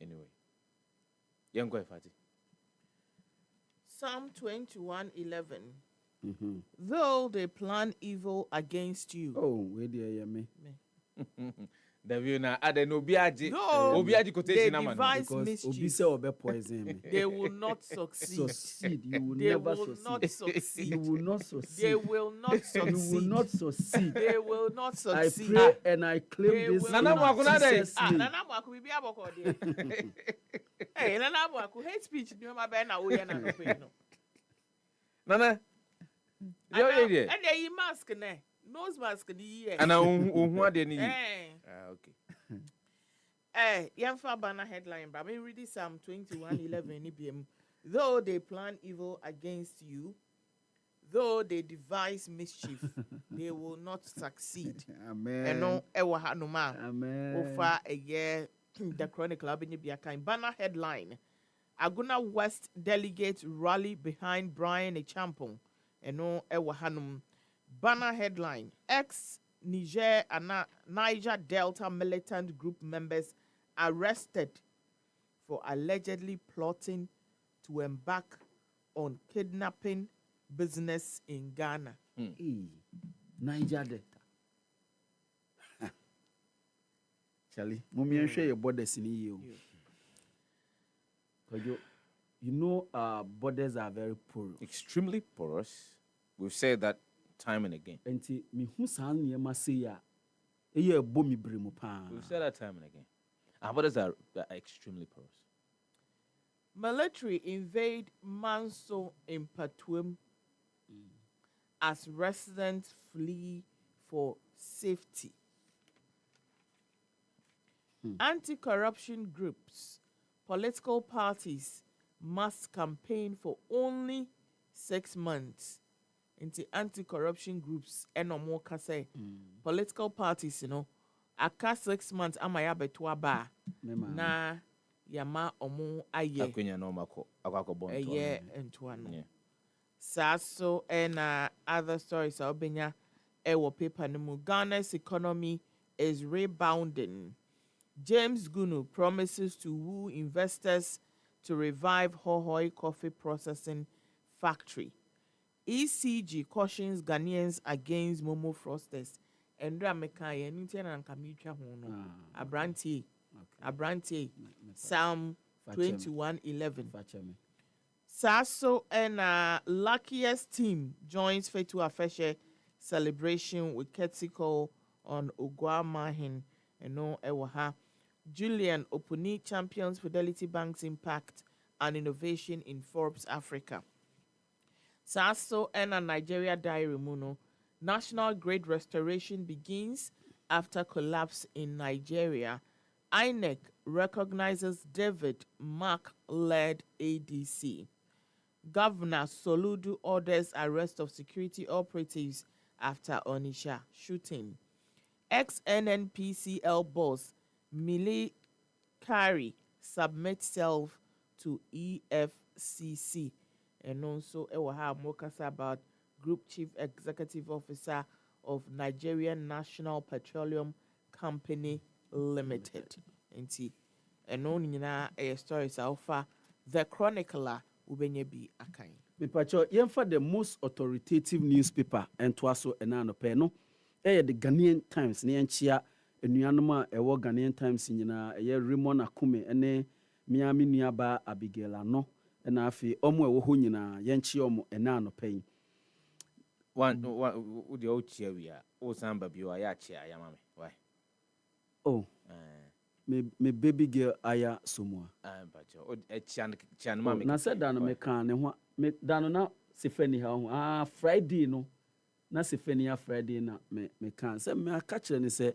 Anyway, young guy, Fatty. Psalm 21:11. Though they plan evil against you. Oh, where do you me? They will not succeed. You will never succeed. You will not succeed. They will not succeed. You will not succeed. They will not succeed. I pray and I claim this. Nana Jesus' name. Nana Mwaku be able. Hey, Nana Mwaku hate speech. You ma be na we na no. Nana. And they mask ne. Nose mask the year. And who they need? Okay. Yamfa banner headline, but me read Psalm 21:11. Though they plan evil against you, though they devise mischief, they will not succeed. Amen. And no ewa hanuma. Amen. Over a year, the Chronicle Abinibiaka banner headline. Aguna West delegates rally behind Brian Echampong. And no ewa hanum. Banner headline: Ex-Niger and Niger Delta militant group members arrested for allegedly plotting to embark on kidnapping business in Ghana. Niger Delta. Charlie, mommy and share your borders in you. You know, our borders are very porous. Extremely porous. We've said that time and again. Enti mi hu san niema se ya eye bo mi bremu pa. We've said that time and again. Our borders are extremely porous. Military invade Manso in Patuim as residents flee for safety. Anti-corruption groups, political parties must campaign for only 6 months. Into anti-corruption groups and no more say political parties, aka 6 months amaya betwa ba na yama omo aye akwenya no mako akwakobo nto aye nto no saso and other stories obenya ewo paper no mu. Ghana's economy is rebounding. James Gunu promises to woo investors to revive Hohoi coffee processing factory. ECG cautions Ghanaians against Momo fraudsters. Endra mekaya nintena nkamitra hono. Abranti. Psalm 21:11. Saso and luckiest team joins Fetu Afeshe celebration with Ketsiko on Oguamahin and no Ewaha. Julian Opuni champions Fidelity Bank's impact and innovation in Forbes Africa. Saso and a Nigeria diary muno. National Grid restoration begins after collapse in Nigeria. INEC recognizes David Mark-led ADC. Governor Soludo orders arrest of security operatives after Onisha shooting. Ex-NNPCL boss Millie Kari submit self to EFCC. And also, we have more about Group Chief Executive Officer of Nigerian National Petroleum Company Limited. And only a story so far. The Chronicler ubenye bi akan. Mepacho yemfa the most authoritative newspaper and twaso enano pe no. The Ghanaian Times ne enchia enuanoma ewo Ghanaian Times nyina Raymond Akume ene Miami nuaba Abigail ano na afi omo ewo ho nyina yenchia omo enano pe. One the old chair we are. O samba bi o ya chair ayamame. Why? Oh. Me baby girl aya somua. Pacho. O chan mama. Na said dan me kan ne ho me dan na Sefani ha ho. Friday no. Na Sefani ya Friday na me kan say me aka kire ne say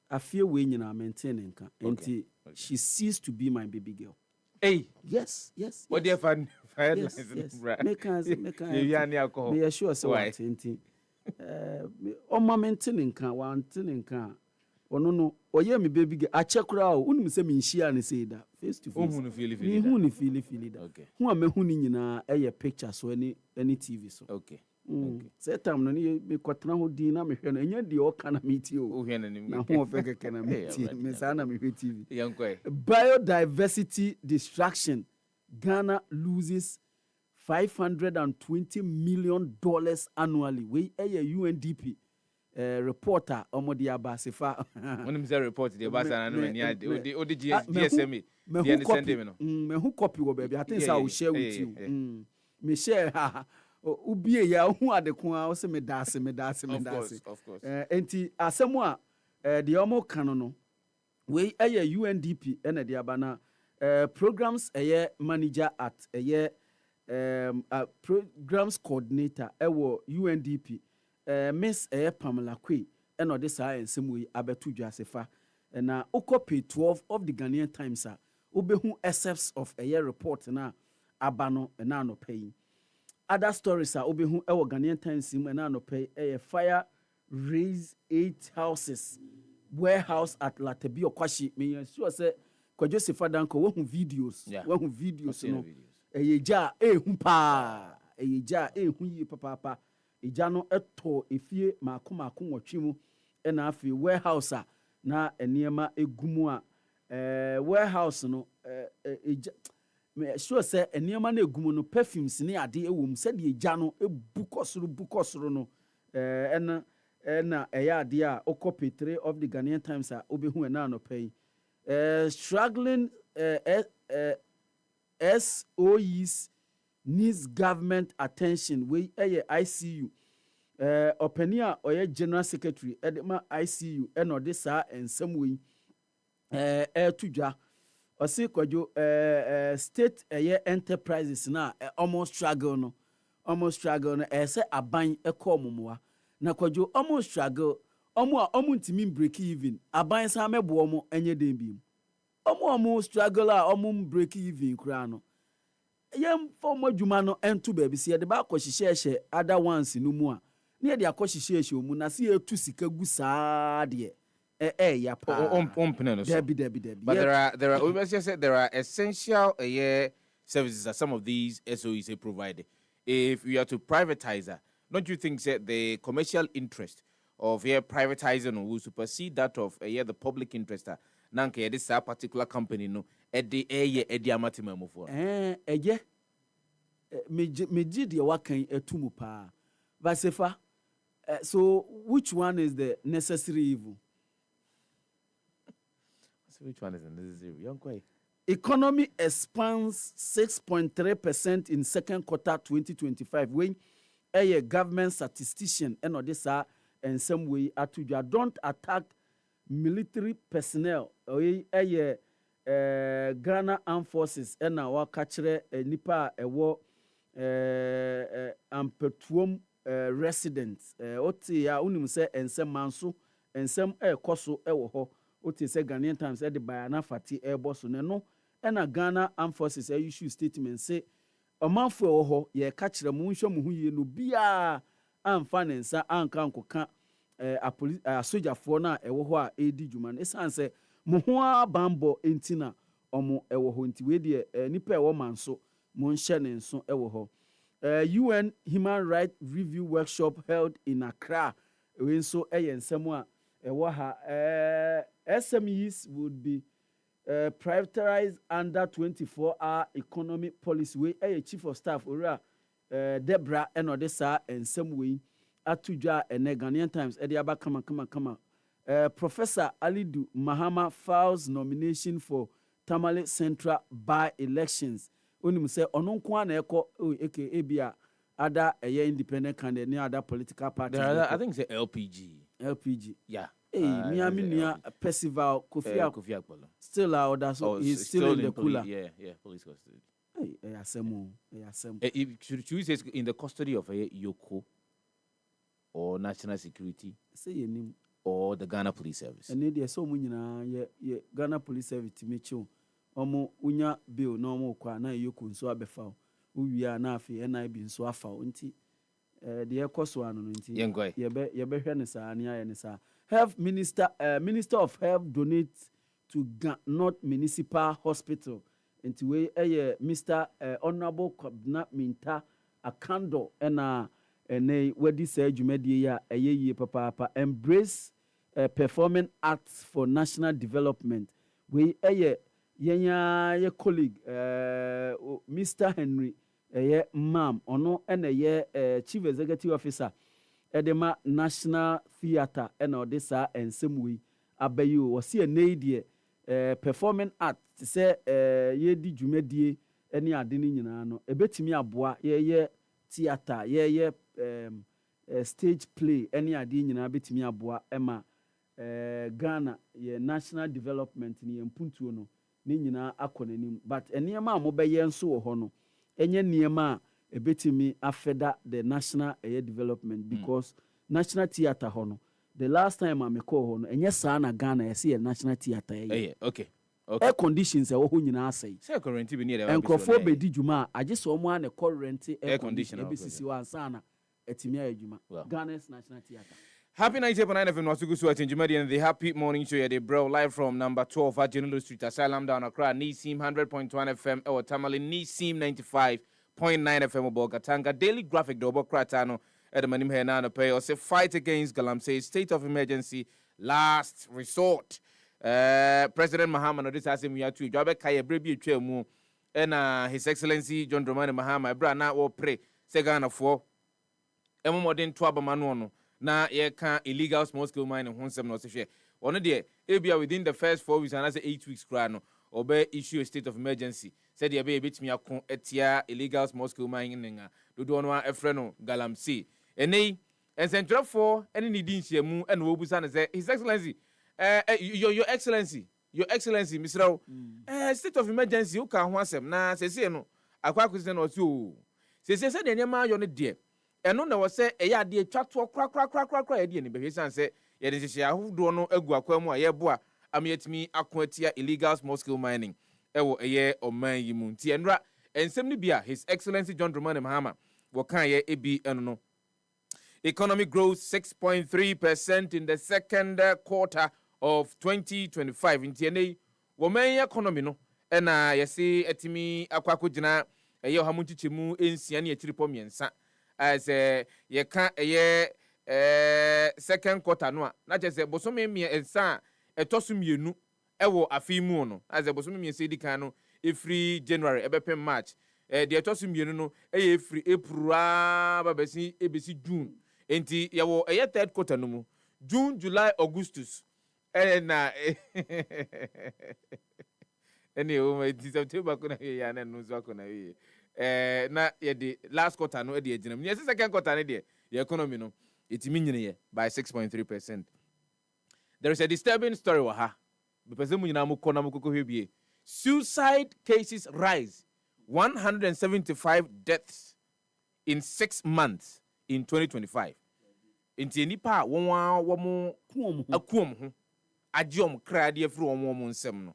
afie we nyina maintain nka. Enti she ceased to be my baby girl. Hey, yes. What do fan yes. Me kan you are near alcohol. Me sure say what enti. O ma maintain nka, wa maintain nka. Ono no oye me baby girl achekura o unim se me nhia ne say da face to face. Hu no feel me feel da. Okay. Hu a me hu ni nyina eye picture so any TV so. Okay. Say time no ni me kwatena ho din na me hwe no enya de o kana me ti o. O hwe na nim. Na ho feke kana me ti. Me sa na me hwe TV. Yankoi. Biodiversity destruction. Ghana loses $520 million annually. We UNDP reporter omodi abasifa. When him say report the abasa na me nia o the GSMA. Me who copy wo baby. I think I will share with you. Me share ubie ya hu adekun a o se me dase. Of course. Enti asemu a the omo kan no we UNDP ene de abana programs manager at programs coordinator UNDP Miss Pamela Kwe eno de sa ensem we abetu dwasefa na okope 12 of the Ghanaian Times a obehu excerpts of report na abano na no pay. Other stories are obehu Ghanaian Times na no pay fire raise 8 houses warehouse at Latebi Okwashi me sure say Kwadwo Sefah-Danquah wo hu videos no eyeja ehun pa eyeja ehun yi papa eja no eto efie maako nwotwe mu na afi warehouse a na eniema egumu a warehouse no eja me sure say eniema na egumu no perfumes ne ade ewom se de eja no bukosoro no na eya ade a okope 3 of the Ghanaian Times a obehu na no pay struggling SOEs needs government attention we ICU openia oye general secretary edema ICU eno de sa ensem we tudwa osi Kwadwo state enterprises na almost struggle no ese aban ekomomoa na Kwadwo almost struggle omo ntimi break even aban sa mebo omo enye dem bi omo struggle a omo break even kura no yem for adwuma no ento ba bi se de ba akɔhyehyɛ other ones no mu a ne de akɔhyehyɛ omu na se etu sika gu saa de ya pa debi but there are we say there are essential services that some of these SOEs they provide. If we are to privatize that, don't you think that the commercial interest of privatizing will supersede that of the public interest? Nanke this particular company no edi amatima mo for me de wakan etumu pa Vasefa. So which one is the necessary evil? So which one is the necessary evil? Economy expands 6.3% in second quarter 2025 when a government statistician and this in some way atudwa don't attack military personnel Ghana Armed Forces and our catcher nipa ewo ampetuom residents oti ya unim se ensem manso ensem koso ewo ho oti se Ghanaian Times e de bayana fati boso ne no na Ghana Armed Forces issue statement say omanfo ewo ho ye catcher mu nhwe mu hu ye no bia amfa ne nsa anka nkoka a soldier for na ewo ho a edi dwuma no esan se mo ho abambo entina ɔmo ɛwɔ hɔ nti we deɛ nipa ɛwɔ man so mo nhyɛ ne nso ɛwɔ hɔ. UN Human Rights Review Workshop held in Accra. We nso ɛyɛ nsɛm a ɛwɔ ha. SMEs would be privatized under 24-hour economic policy. We chief of staff ora Debra ɔde saa nsɛm wei ato dwa ɛnɛ Ghanaian Times ɛde aba kama. Professor Alidu Mahama files nomination for Tamale Central by-elections. Onim say ɔno nko a na ɛkɔ aka bia other independent candidate ne other political parties. I think it's LPG. Yeah. Hey, Miami Percival Kofi Akpolo. Still out there, so he's still in the cooler. Yeah, police custody. Hey, Asemo. Should you say in the custody of Yoko or National Security? Say your name. Or the Ghana Police Service. And there so many Ghana Police Service to meet you. Omo unya bill no mo kwa na Yoko nso abefa. Uwia na afi NIB nso afa nti the ekoso ano nti ye be ne saa ne aye ne saa. Health Minister Minister of Health donates to North Municipal Hospital. Nti we Mr. Honorable Kwabna Minta Akando ena ene wedi say dwumadie ya yie papa embrace performing arts for national development. We ye colleague Mr. Henry Mam ono ene chief executive officer edema National Theatre ena odisa ensemwe abayo wose ene performing art say ye di dwumadie ene ade ni nyina no ebetimi aboa ye theatre ye stage play ene ade nyina betimi aboa ema Ghana ye national development ni mpuntuo no ni nyina akonanim but enema mo be ye nso wo ho no enye niema ebetimi afeda the national development because national theatre ho no the last time I call ho no enye saa na Ghana ye see national theatre okay air conditions e wo ho nyina asai say current bi ni there enkofo be di dwuma age so mo an current air condition e be sisi wan sana etimi ayadwuma Ghana's national theatre. Happy 98.9 FM Wasugu Swati Jumadi and the Happy Morning Show the bro live from number 12 at General Street Asylum down Accra Nisim 100.1 FM or Tamale Nisim 95.9 FM Bogatanga Daily Graphic Dobo Kratano at the Manim Henana Pay or say fight against Galamsey state of emergency last resort. President Mahama no this has him to Jobe Kaya Brebi Chemu and His Excellency John Dramani Mahama Brana or pray Segana for Emo Modern Twaba Manono. Na ye can illegal small scale mining ho nsem no se hwe one de ebia within the first 4 weeks and as 8 weeks kra no obe issue a state of emergency said ye be betimi akon etia illegal small scale mining nga dodo no afre no Galamsey enei ensentrefo ene ni di nhyiamu ene obusa ne say His Excellency your excellency Mr. State of emergency u ka ho asem na sese no akwakwese no so sese se de nyama yo ne de eno na wo se eya ade twato krakrakrakrakra ye de ni behwe san se ye de hye ahodo no agu akwamu a ye boa amyetimi akoatia illegal small scale mining ewo eye oman yi mu nti enra ensem ni bia His Excellency John Dramani Mahama wo kan ye ebi eno no economic growth 6.3% in the second quarter of 2025 nti enei wo man economy no ena ye se etimi akwakogina eye ohamunchichemu ensia ne atiripo miensa as ye can second quarter no na je se bosome miensa etoso mienu ewo afimu no as bosome miensa di kan no every January ebepem March de etoso mienu no every April babesi ebesi June enti yawo third quarter no mu June, July, Augustus na ene o ma September ko na ya na no so ko na we na ye the last quarter no e de aginam ye second quarter ne de the economy no itimi nyine ye by 6.3%. There is a disturbing story wa ha be person mu nyina mu ko na mu kokko hwebie. Suicide cases rise 175 deaths in 6 months in 2025. Inti nipa wo akuom ho agiom krade afiri wo nsem no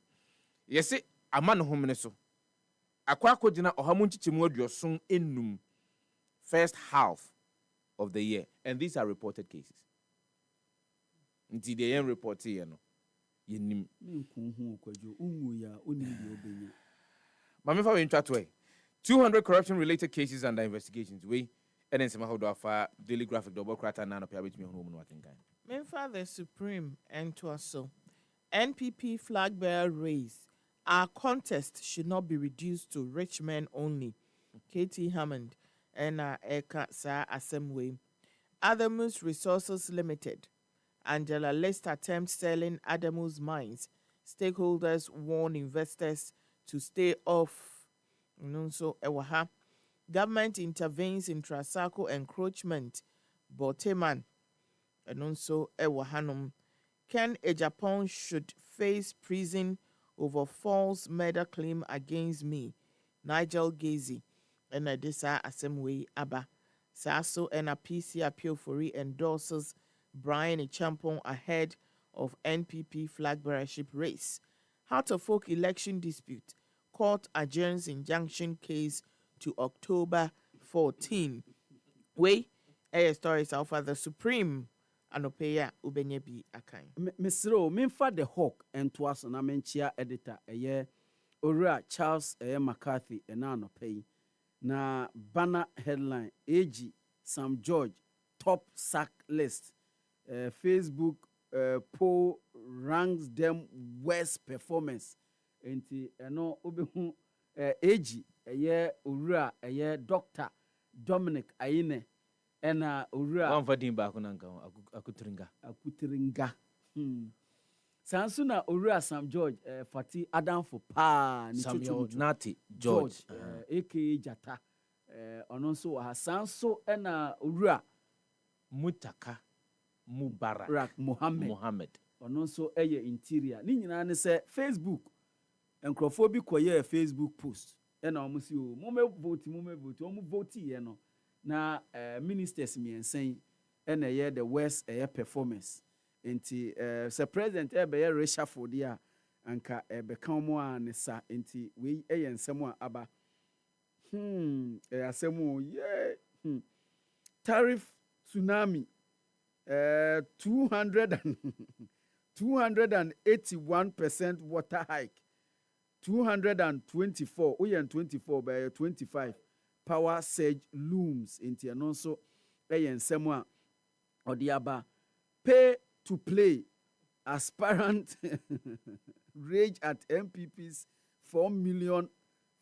yesi ama no homene so akwakogina ohamunchichemu aduoson enum first half of the year and these are reported cases. Inti the end report here no yenim nkunhu Kwadwo unwu ya onimbi obenya mame fa we ntwatwe 200 corruption related cases under investigations we and then somehow do afa daily graphic double crata na no pia betimi hono mu no akenkan Men Father Supreme and to us so. NPP flag bearer race. Our contest should not be reduced to rich men only. KT Hammond and Eka Sa Assembly. Adamus Resources Limited. Angela List attempts selling Adamus mines. Stakeholders warn investors to stay off. So Ewaha. Government intervenes in Trasaco encroachment. Boteman. And also Ewahanum. Ken Ejapon should face prison over false murder claim against me. Nigel Gazy. And Adisa Asemwe Abba. Saso and a PC appeal for endorses Brian Champon ahead of NPP flag bearership race. Heart of Folk election dispute. Court adjourns injunction case to October 14. We, stories of the Supreme. Anopeya ubenyebi akan. Misro, minfa the hawk and twas na menchia editor eye Ora Charles McCarthy anopeyi na banner headline AG Sam George top sack list. Facebook poll ranks them worst performance. Enti eno obehu AG eye Ora eye Dr. Dominic Ayine ena Ora one for dimba akutringa Sansuna Ora Sam George Fati Adam for pa Samuel Nati George aka Jata ononso wa Sanso ena Ora Mutaka Mubarak Mohammed ononso eye interior ni nyina ne se Facebook enkrofo bi koye Facebook post ena omusi o mo vote omu vote ye no na ministers miensen ena ye the worst performance enti se president be ye reshuffle dia anka be kan mo an sa enti we eye nsem a aba asemu ye tariff tsunami 281% water hike 224 24 by 25 power surge looms into and also nsem or the aba pay to play aspirant rage at MPP's 4 million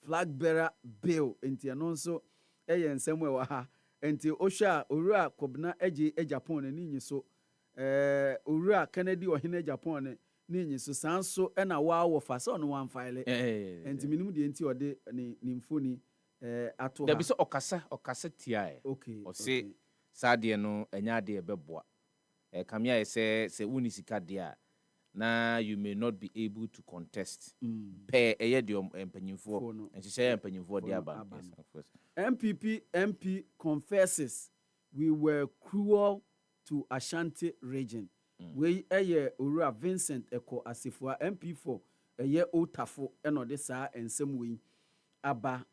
flag bearer bill into and also nsem wa ha enti osha Owura Kobna eje Japan ni nyi so Owura Kennedy ohene Japan ni nyi so sanso na wa wo fa so no wan file enti minimum de enti ode ni mfoni ato ha da bi so okasa tiae okay o se sade no enya de beboa kamia se woni sika de a na you may not be able to contest pe eye de empanyimfo enti say empanyimfo de aba yes of course MP confesses we were cruel to Ashanti region. We Owura Vincent Eko Asifua MP4 Otafo eno de sa ensem we aba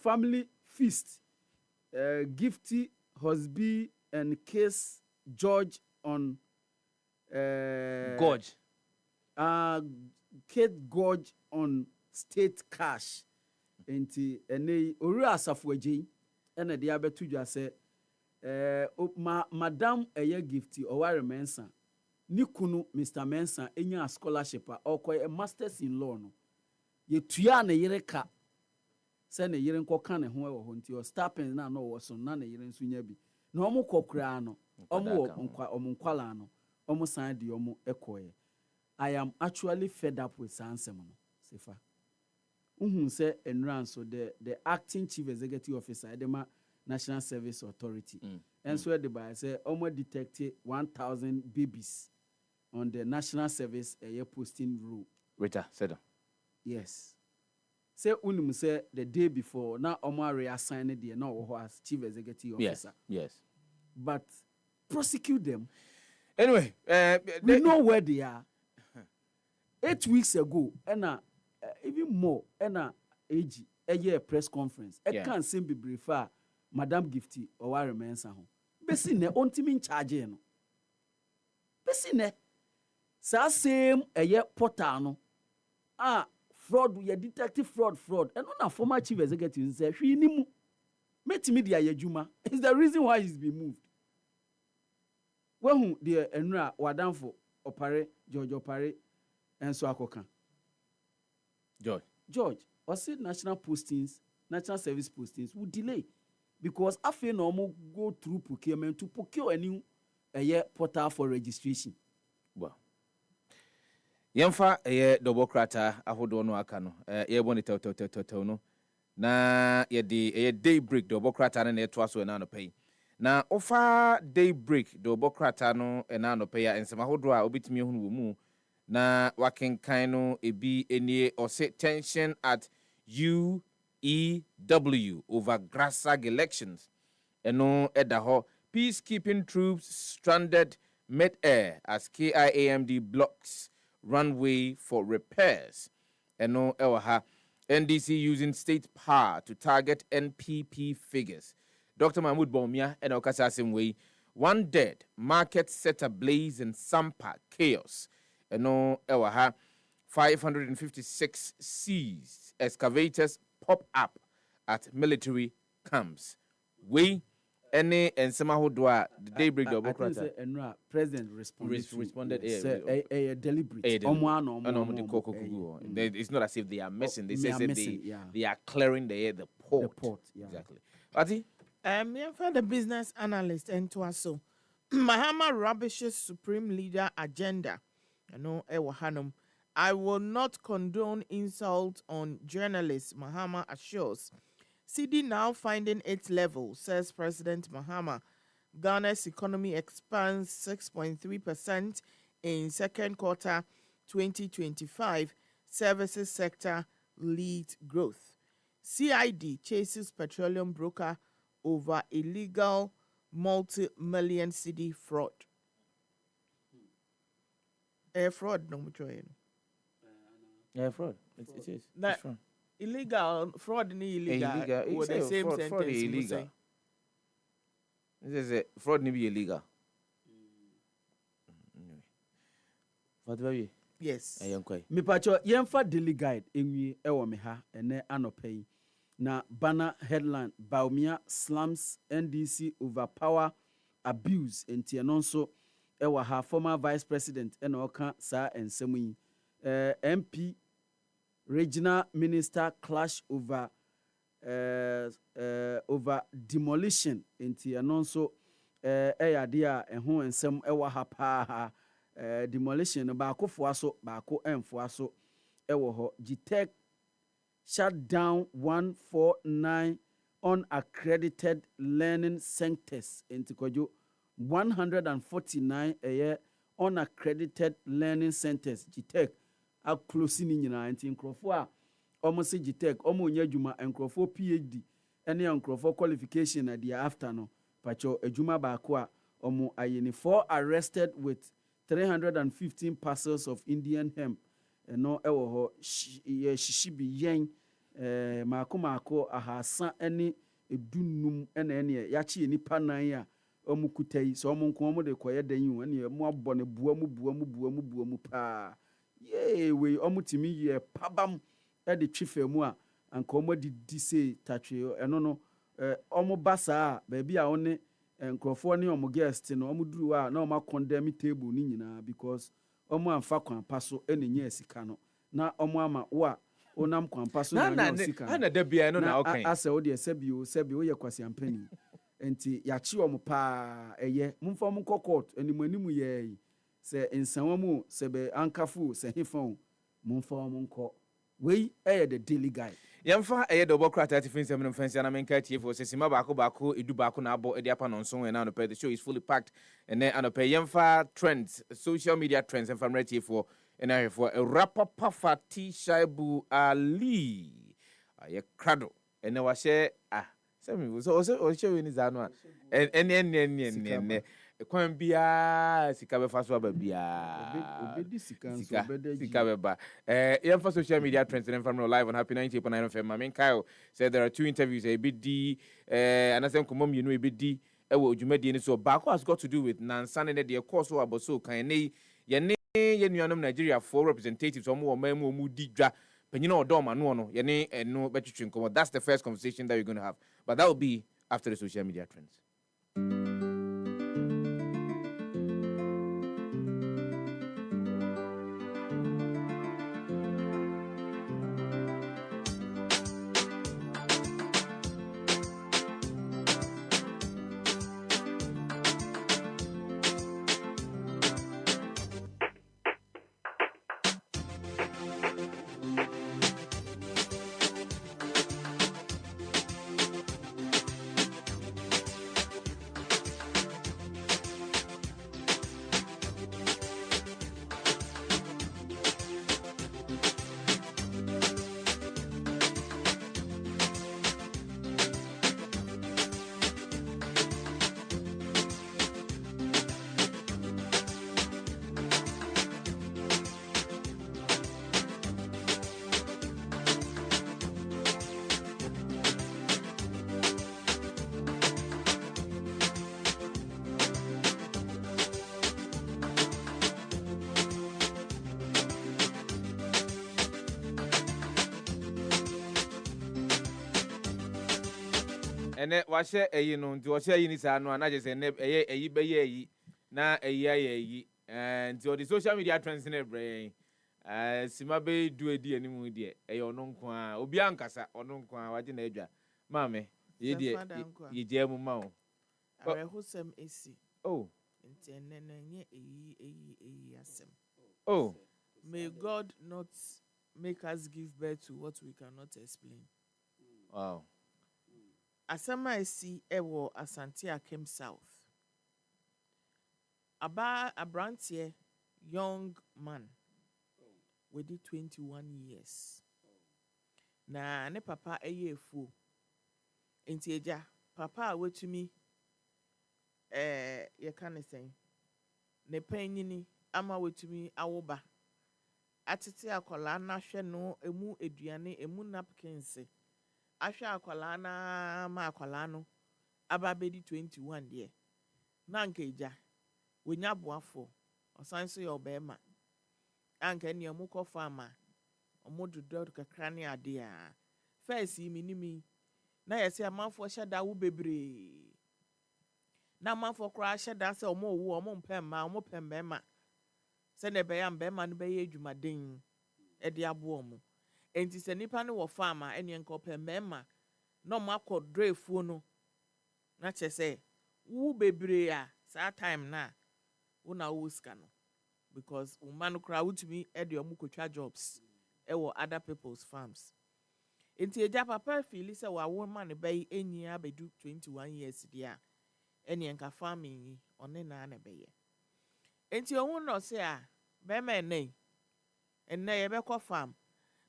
family feast Gifty Hosby and Case George on Gorge Kate Gorge on state cash. Enti ene Owura Asafo ene de abetu dwa se madam Gifty Oware Mensa ni kunu Mr Mensa enya scholarship a masters in law no ye tua na yere ka se na yere nkoka ne ho e wo nti o stipend na no wo so na yere nso nya bi na omo kokura no omo nkwala no omo san de omo ekoye. I am actually fed up with Sansem no Sefa say enran so the acting chief executive officer edema National Service Authority and so the by say almost detected 1,000 babies on the National Service posting rule. Rita said yes say unum say the day before now almost reassigned the no as chief executive officer yes but prosecute them anyway we know where they are 8 weeks ago and even more ena AG a press conference can't seem be briefer Madam Gifty Oware Mensa ho besi ne ontimi charge no besi ne Sa same portal no fraud ye detective fraud and na former chief executive say hwe ni mu metimi dia yadwuma is the reason why he's been moved. When the enra wadanfo opare George opare enso akoka George or said national service postings would delay because after normal go through procurement to procure a new portal for registration. Well, yɛmfa double crata ahodoɔ no aka no yɛbɔ ne tɛwtɛwtɛwtɛw no na yɛde daybreak double crata no na ɛtoa so ɛna anɔpɛ yi na ɔfa daybreak double crata no ɛna anɔpɛ yi a nsɛm ahodoɔ a wobɛtumi ahunu wɔ mu na wakenkan no ebi enie ɔse tension at UEW over Grassag elections ɛno ɛda hɔ peacekeeping troops stranded mid-air as KIAMD blocks runway for repairs. Eno ewaha. NDC using state power to target NPP figures. Dr. Mahmoud Bawumia and Okasa Simwe. One dead, market set ablaze in Sampa, chaos. Eno ewaha. 556 seized. Excavators pop up at military camps. Any and somehow do the daybreak double crata. President responded. A deliberate. It's not as if they are missing. They say they are clearing the port. The port, yeah. Exactly. Ati? The business analyst and to us so Mahama rubbishes supreme leader agenda. I will not condone insult on journalists, Mahama assures. CD now finding its level, says President Mahama. Ghana's economy expands 6.3% in second quarter 2025. Services sector leads growth. CID chases petroleum broker over illegal multi-million CD fraud. Fraud, no much. Fraud. It is. It's fraud. Illegal fraud ni illegal. With the same fraud, sentence. Fraud is illegal. This is fraud ni be illegal. What about you? Yes. Me pacho yemfa daily guide enwi ewo me ha ene anopay na banner headline Bawumia slums NDC overpower abuse enti eno nso ewo ha former vice president ene oka sa ensemu yi MP regional minister clash over demolition enti eno nso eyade a eho ensem ewo ha pa demolition no baako foa so baako emfoa so ewo ho GTech shut down 149 unaccredited learning centers enti Kwadwo 149 unaccredited learning centers GTech a close ni nyina enti nkrofo a omo se GTech omo nya adwuma nkrofo PhD ene nkrofo qualification na dia after no pacho adwuma baako a omo ayeni 4 arrested with 315 parcels of Indian hemp no ewo ho shishibi yen maako ahasa ene edunum ene yachi nipa nan a omo kutai so omo nko omo de koye dan yi ene mo abone buamu pa ye we omo timi ye pabam e de twefemu a anka omo di say tatwe eno no omo basa ba bia one nkrofo ne omo guest no omo duru a na omo condemn table ni nyina because omo amfa kwanpa so enye asika no na omo ama wo onam kwanpa so na asika na da bia no na okay asa wo de sebio ye kwasi ampani enti yachi omo pa eye mumfa omo court animanimu ye se ensanwa mu se be ankafu se hefon mumfa omo nko we the daily guide. Yamfa double crata tifin sem no fancy na menka tie for sesima baako edu baako na abo e apa no nso na no pay. The show is fully packed and then anope yamfa trends, social media trends and from ready for and I for a rapper puffer T Shaibu Ali aye crado and na wa share semi so show ni zano en kwan bia sika be faso aba bia obedi sika beba for social media trends and from live on Happy 90.9 FM. I mean Kyle said there are 2 interviews a bit d and I say komom you know a bit d e wo dwumadi ni so baako has got to do with Nansane de course so about so kan ne ye nuanom Nigeria for representatives omo memu omu di dwa panyina odoma no no ye ne eno betwetwe nkomo. That's the first conversation that we're going to have, but that will be after the social media trends. Ene wahye eyi no nti wahye eyi ni saa no anaje se ne eyi beye eyi na eyi ayi nti o the social media trends na brain sima be du edi animu de eyi ono nko a obi ankasa ono nko a waje na adwa maame ye de ye je mu ma o arehosem esi oh nti enene nye eyi asem oh may God not make us give birth to what we cannot explain. Wow. Asama esi ewo Asante Akem South. Abrantie young man with 21 years. Na ne papa eye efu. Enti eja papa wetumi ye kan say ne panyini ama wetumi awoba. Atete akola na hwe no emu eduane emu napkins. Ahwe akwala na ma akwala no aba bedi 21 de na nka eja wonya boafo osan so ye obema anka ne mu kɔ fama omododo kakra ne ade a first minimi na yesi amanfo hyeda wo bebre na amanfo kra hyeda se omo wo omo mpemma omo pembema se ne be ya mbema no be ye adwumaden e de abo omo. Enti se nipa ne wo fama ene nka opemema no makọ drefuo no na chese wu bebre a sa time na wo na wo ska no because woman kra wutumi e de omu kotwa jobs e wo other people's farms. Enti eja papa feel se wa wo man be enyi abedu 21 years dia ene nka farming one na na be ye. Enti ohun no se a be me enne ye be ko farm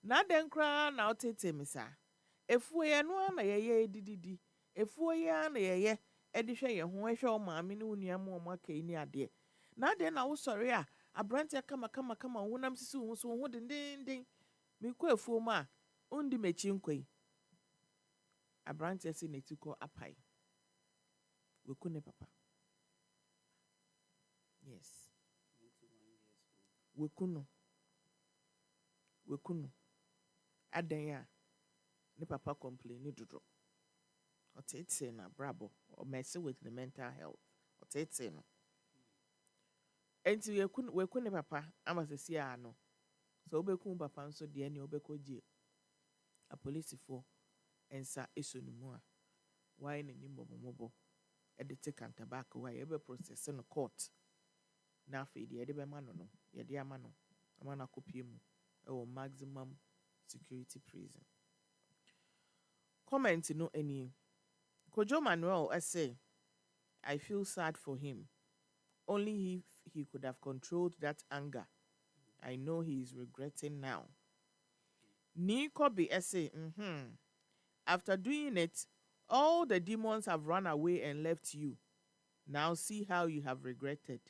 na den kra na otete misa efuo ye no na ye dididi efuo ye na ye edi hwe ye ho ehwe o maame ne unua mo makai ni ade na den na wo sori a abrante kama wonam sisi wo so ho dindindin me ko efuo ma undi mechi nkwai abrante si netiko apai we kune papa yes we kunu adan ya ne papa complain dodo otete na brabo or mess with the mental health otete no enti we kun ne papa amasesi ano so obekun papa nso de ne obekogie a police for ensa esonimu a why na ni mobomobo e de take and tobacco why e be process no court na afi de e de be ma no ye de ama no ama na kopie mu e wo maximum security prison. Comment no any. Kojo Manuel say, I feel sad for him. Only if he could have controlled that anger. I know he is regretting now. Ni Kobe say, after doing it, all the demons have run away and left you. Now see how you have regretted.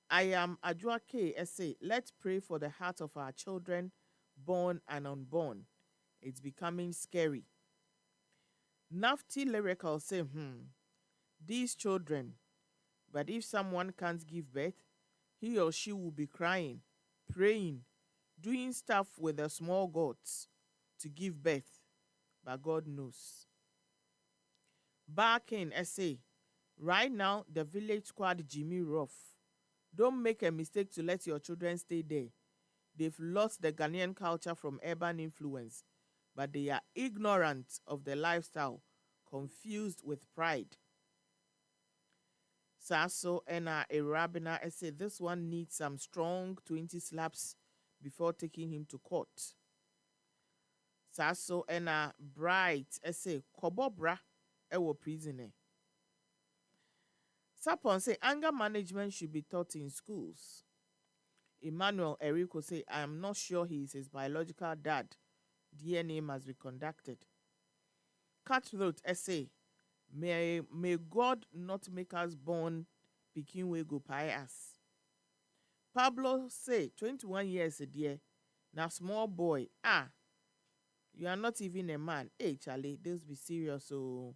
I am Ajuake say, let's pray for the heart of our children, born and unborn. It's becoming scary. Nafty Lyrical say, these children, but if someone can't give birth, he or she will be crying, praying, doing stuff with the small gods to give birth, but God knows. Back in essay, right now the village squad Jimmy rough. Don't make a mistake to let your children stay there. They've lost the Ghanaian culture from urban influence, but they are ignorant of the lifestyle, confused with pride. Sasso and a Rabina essay, this one needs some strong 20 slaps before taking him to court. Sasso and a bright essay, Kobobra, ewo prisoner. Sapon say anger management should be taught in schools. Emmanuel Eriko say, I am not sure he is his biological dad. DNA must be conducted. Cutthroat essay, may God not make us born pikin we go pie us. Pablo say, 21 years a dear, now small boy, you are not even a man. Hey Charlie, this be serious. So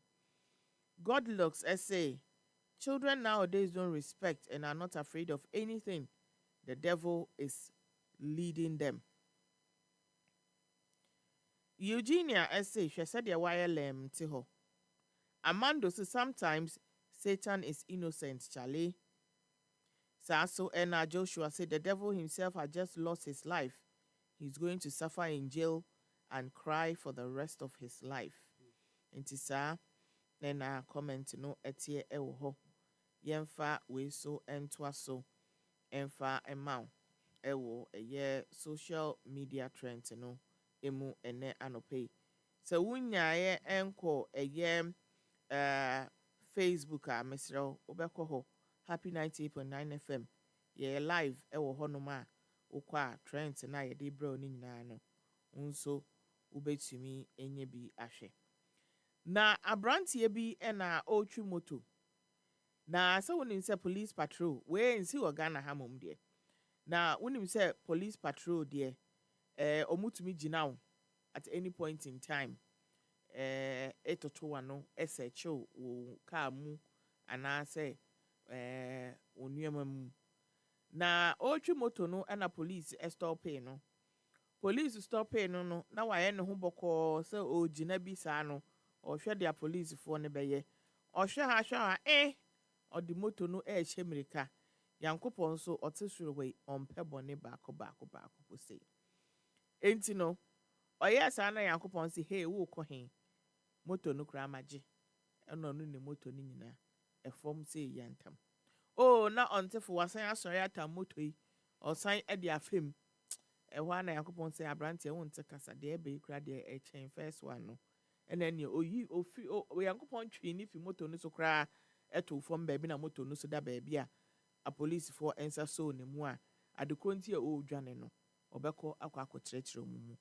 Godluck's essay, children nowadays don't respect and are not afraid of anything. The devil is leading them. Eugenia essay, she said the wire lem tiho. Amando says sometimes Satan is innocent, Charlie. Sasso and Joshua said the devil himself had just lost his life. He's going to suffer in jail and cry for the rest of his life. And Tisa, then comment no etie ewo. Yemfa we so entwaso. Emfa emau. Ewo ye social media trend no. Emu ene anope. So wunyaye enko Facebook a mesro obeko ho Happy 98.9 FM. Ye live ewo ho no ma ukwa trend na ye de bro ni nyina no. Unso ubetumi enye bi ahwe. Na abrantie bi na otwi moto. Na so wonim say police patrol we nsi Ghana ha mom de. Na wonim say police patrol de omutumi gina wo at any point in time. Etoto no esecho wo car mu ana say onuema mu. Na otwi moto no na police stop no. Police stop no na waye ne ho boko say o gina bi sa no o hwe dia police fo ne beye o hwe ha o di moto no hye mirika yankopon so otesuro we ompe bone baako po say enti no oye sa na yankopon say hey wo ko hen moto no kra maje eno no ne moto ni nyina efom say yantam na ontefo wasan asori atam moto yi osan e dia fam ehwa na yankopon say abrante won te kasa de be kra de echen first one no ene ne oyi ofi yankopon twi ni fi moto no so kra eto fom ba bi na moto no so da ba bi a police for ensa so ne mu a adekronti a o dwane no obekọ akwa kyerɛkyerɛ mu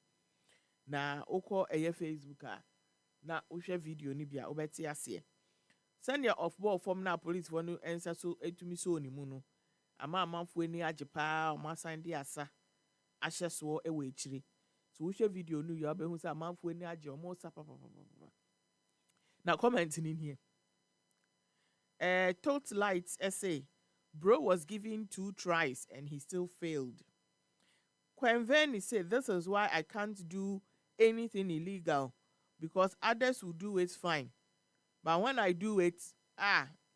na okọ eye Facebook a na wohwɛ video ni bia obeti ase send your off ball form na police for no ensa so etumi so ne mu no ama amanfo ani agepa o masan de asa ahye so e we ekyire so wohwɛ video no ya obehu say amanfo ani age o mo sa papa na comment in here Tot Lights essay, bro was given 2 tries and he still failed. Quenveni said, this is why I can't do anything illegal, because others will do it fine. But when I do it,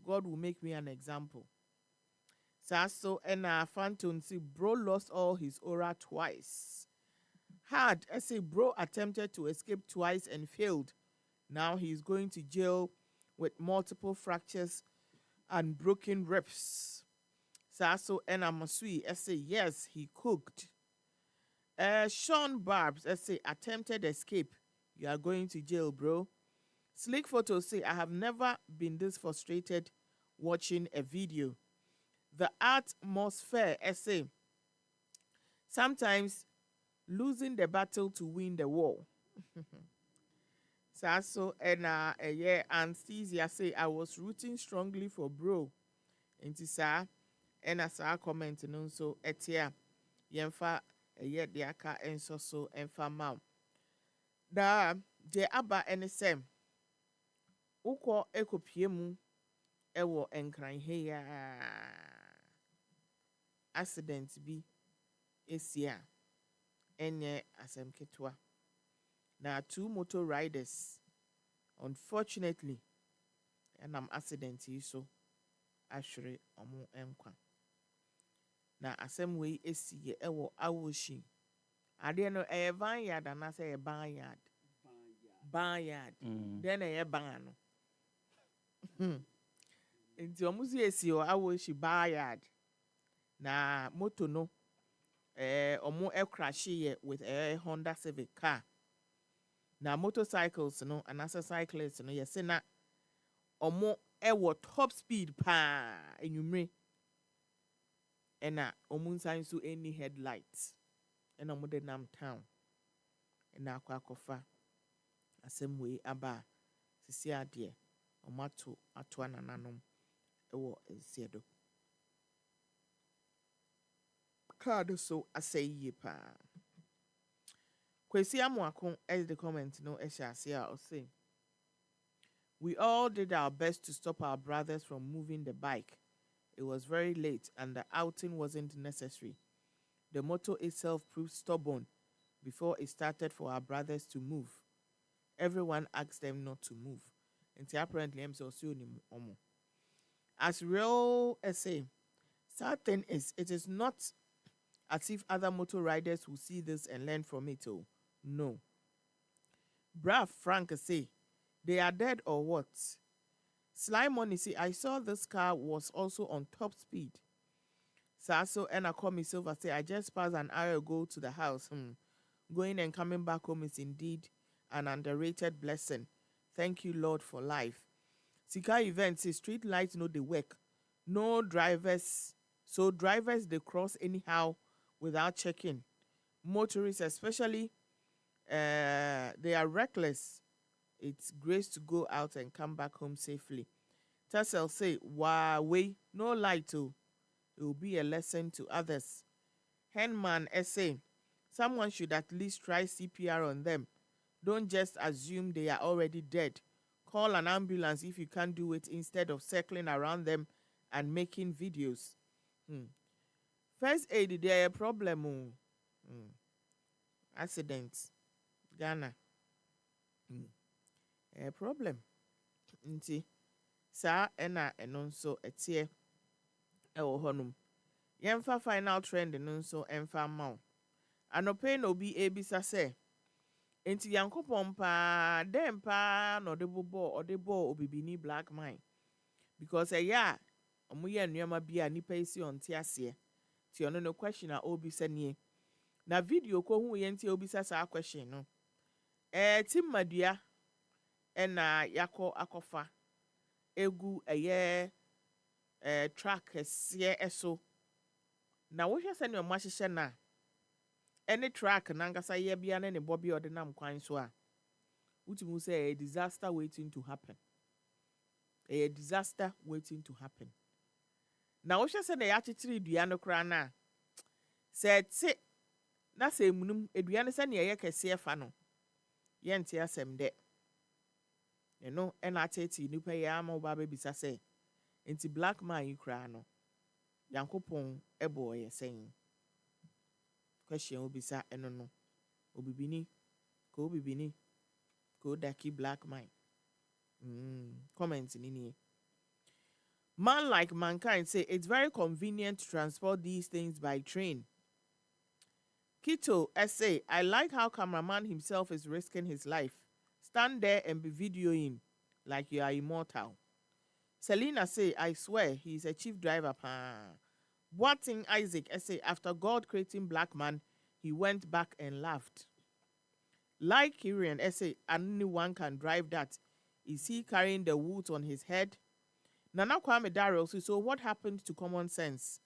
God will make me an example. Sasso and Phantom say, bro lost all his aura twice. Hard essay, bro attempted to escape twice and failed. Now he's going to jail with multiple fractures and broken ribs. Sasso and Amasui essay, yes, he cooked. Sean Barbs essay, attempted escape. You are going to jail, bro. Slick Photo say, I have never been this frustrated watching a video. The atmosphere essay, sometimes losing the battle to win the war. Sasso and anesthesia say I was rooting strongly for bro. Enti sa and sa comment no so etia yemfa de aka enso so emfa ma. Da de aba enesem. Ukọ ekopie mu ewo enkran he ya. accident bi esi a enye asem ketewa. Na two motor riders unfortunately enam accident yi so ahwere omo enkwa. Na asem wei esi ye ewo awoshi. Ade no vineyard and say a barnyard. Barnyard. Then a ban no. Nti omuzi esi o awoshi barnyard. Na moto no omo crash ye with a Honda Civic car. Na motorcycles no and as cyclists no yesi na omo ewo top speed pa enyumre. Ena omo nsan so any headlights. Ena omo de nam town. Ena akwa akofa asem wei aba sisi ade omo ato anananom ewo ensiedo. Card so asay pa. Kwesi Amuakon as the comment no eshasia or say. We all did our best to stop our brothers from moving the bike. It was very late and the outing wasn't necessary. The motor itself proved stubborn before it started for our brothers to move. Everyone asked them not to move. And apparently I'm so soon. As real essay, sad thing is it is not as if other motor riders will see this and learn from it. Oh, no. Brav Frank say, they are dead or what? Sly Money say, I saw this car was also on top speed. Sasso and Akomi Silver say, I just passed an hour ago to the house. Going and coming back home is indeed an underrated blessing. Thank you, Lord, for life. Sika events say street lights know the work. No drivers. So drivers, they cross anyhow without checking. Motorists especially, they are reckless. It's grace to go out and come back home safely. Tassel say, wow, no light too. It will be a lesson to others. Henman essay, someone should at least try CPR on them. Don't just assume they are already dead. Call an ambulance if you can't do it instead of circling around them and making videos. First aid, there a problem. Accidents. Ghana. A problem. Nti. Sa ena enonso etie. Ewo honum. Yemfa final trend enonso emfa mau. Anope no bi ebisa se. Enti yankopon pa dem pa no de bo obibini black mine. Because omuye nneema bia nipa isi onte ase. Ti ono no question a obi sanie. Na video ko hu ye nti obi sa question no. Tim madua na yako akofa egu track sie eso. Na wo hwe se ne omo ahyehye na any track nangasa ye bia ne bobi odinam kwan so a utimu say a disaster waiting to happen. A disaster waiting to happen. Na wo hwe se na ya chichiri dua no kra na se ti na se munum edua ne se na ye kese fa no ye nte asem de eno na ateti nipa ya ma oba bebisa se enti black man yi kra no yankopon ebo ye sen question obisa eno no obibini ko daki black man comment ni man like mankind say it's very convenient to transport these things by train. Kito essay, I like how cameraman himself is risking his life. Stand there and be videoing like you are immortal. Selena say, I swear he is a chief driver. Watting Isaac essay, after God creating black man, he went back and laughed. Like Kyrian essay, anyone can drive that. Is he carrying the wood on his head? Nana Kwame Darrell say, so what happened to common sense?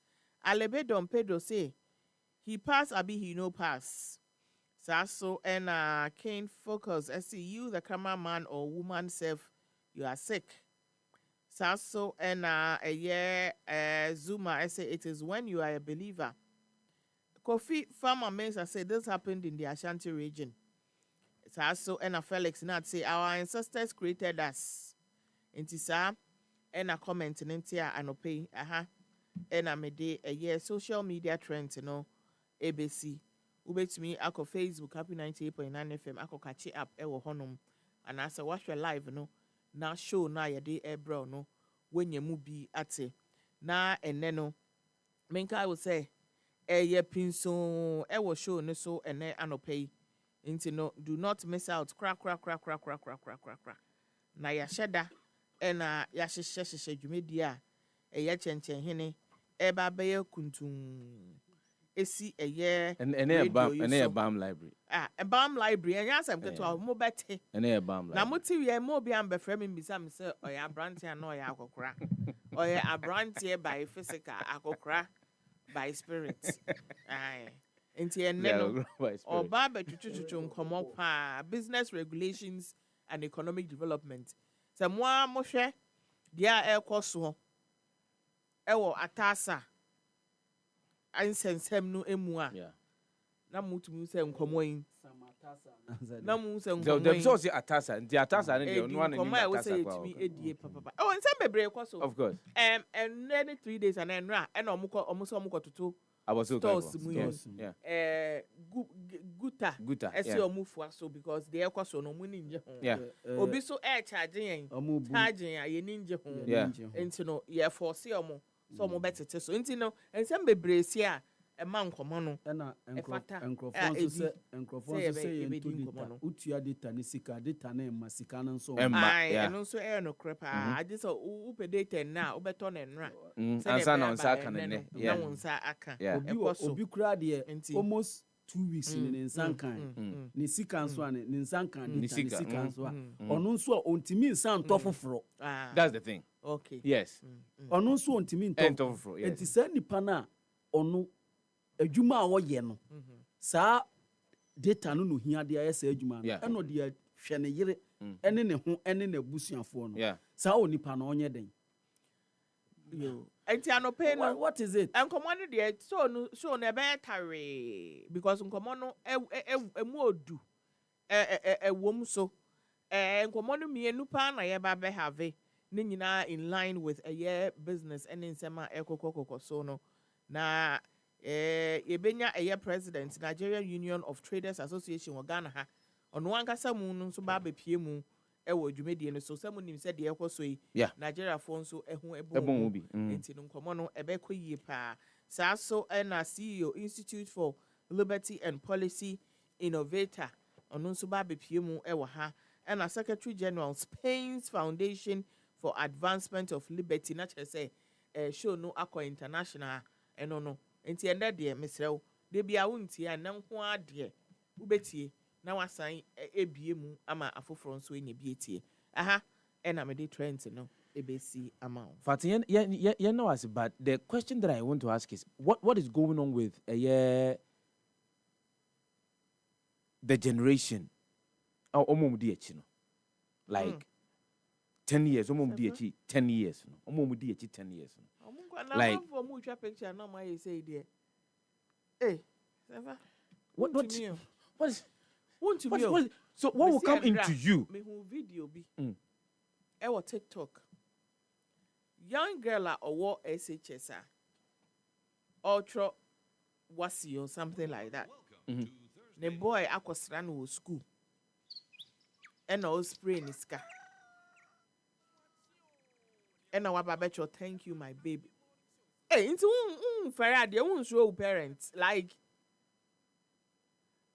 Alebe Don Pedro say, he pass abi he no pass. Sasso and Kane focus. I see you, the cameraman or woman self, you are sick. Sasso and Zuma. I say it is when you are a believer. Kofi Farmer Mesa say this happened in the Ashanti region. Sasso and Felix not say our ancestors created us. Intisa and a comment in Intia and pay ɛna mede ɛyɛ social media trends no ABC wobɛtumi akɔ Facebook Happy 98.9 FM akɔ catch up ɛwɔ hɔnom anaasɛ wahwɛ live no na show na yɛde ɛbrɛ no wonya mu bi ate na ɛnɛ no menka wo sɛ ɛyɛ pinso ɛwɔ show no so ɛnɛ anɔpɛ yi nti no do not miss out kra na yɛahyɛ da ɛna yɛahyehyɛ dwumadi a ɛyɛ kyɛnkyɛnhene ɛba bɛyɛ kuntum esi ɛyɛ ɛnɛ bam library bam library ɛnyɛ asɛm ketewa mo bɛte ɛnɛ bam library na mo ti wiɛ mo bi ambɛfrɛ me mbisa me sɛ ɔyɛ aberanteɛ na ɔyɛ akɔkora ɔyɛ aberanteɛ by physical akɔkora by spirit nti ɛnɛ no ɔba bɛtwitwitwitw nkɔmmɔ paa business regulations and economic development sɛ mo a mohwɛ deɛ a ɛrekɔ soɔ ɛwɔ atasa ansensɛm no emu a na mutumi sɛ nkɔmmɔ yi na mu sɛ nkɔmmɔ yi so say atasa nti atasa ne deɛ no one nkɔmmɔ a wɔsɛ yɛtumi edie papa ɛwɔ nsɛm bebree kɔ so of course ɛnɛ ne 3 days ana ɛnra ɛna ɔmo sɛ ɔmo kɔtoto stores mu yi guta ɛsɛ ɔmo fua so because deɛ ɛkɔ so no ɔmo ni ngye ho obi so charge yɛn charge yɛn a yɛn ni ngye ho nti no yɛ force ɔmo so ɔmo bɛtete so nti no nsɛm bebree si a ɛma nkɔmmɔ no ɛna nkrɔfoɔ nso sɛ yɛntɔ data wotua data ne sika data ne ɛma sika no nso ɛno nso ɛyɛ nokorɛ paa agye sɛ wopɛ data nnɛ a wobɛtɔ ne nnra ansa na wo nsa aka ne nnɛ na wo nsa aka obi koraa deɛ almost 2 weeks ne nsa nkan ne sika nso a ne nsa nkan data ne sika nso a ɔno nso a ɔntumi nsa ntɔ foforɔ that's the thing okay yes ɔno nso ɔntumi ntɔ foforɔ yes enti saa nipa no a ɔno adwuma a wɔyɛ no saa data no no hia de ayɛ saa adwuma no ɛno de hwɛ ne yere ɛne ne ho ɛne n'abusuafoɔ no saa onipa no ɔnyɛ den enti anɔpɛ no what is it nkɔmmɔ no deɛ show no ɛbɛyɛ tare because nkɔmmɔ no ɛmu odu ɛwom so nkɔmmɔ no mmienu paa na yɛba bɛhave ne nyinaa in line with ɛyɛ business ɛne nsɛm a ɛkɔkɔkɔkɔ so no na yɛbɛnya ɛyɛ president Nigerian Union of Traders Association wɔ Ghana ha ɔno ankasa mu no nso ba bɛpie mu ɛwɔ dwumadie no so sɛ mo nim sɛ deɛ ɛkɔ so yi Nigeriafoɔ nso ɛho ɛbɔ mu bi nti no nkɔmmɔ no ɛbɛkɔ yie paa saa so ɛna CEO Institute for Liberty and Policy Innovator ɔno nso ba bɛpie mu ɛwɔ ha ɛna Secretary General Spain's Foundation for Advancement of Liberty na kyerɛ sɛ show no akɔ international ɛno no nti ɛnɛ deɛ mesrɛw de bia wontie a nan ho adeɛ wobɛtie na wasan ebie mu ama afoforo nso enya bi etie aha ɛna me de trend no ebesi ama wo Fatin you know as but the question that I want to ask is what is going on with the generation omom di echi no like 10 years omom di echi 10 years no omom di echi 10 years no like for mu twa picture na my say there Sefah so what will come into you me who video bi e wo TikTok young girl a owo SHS a ultra wasi or something like that the boy akosra no school and all spray in his car and now Babacho, thank you, my baby. Hey, into Ferrari, you won't show parents like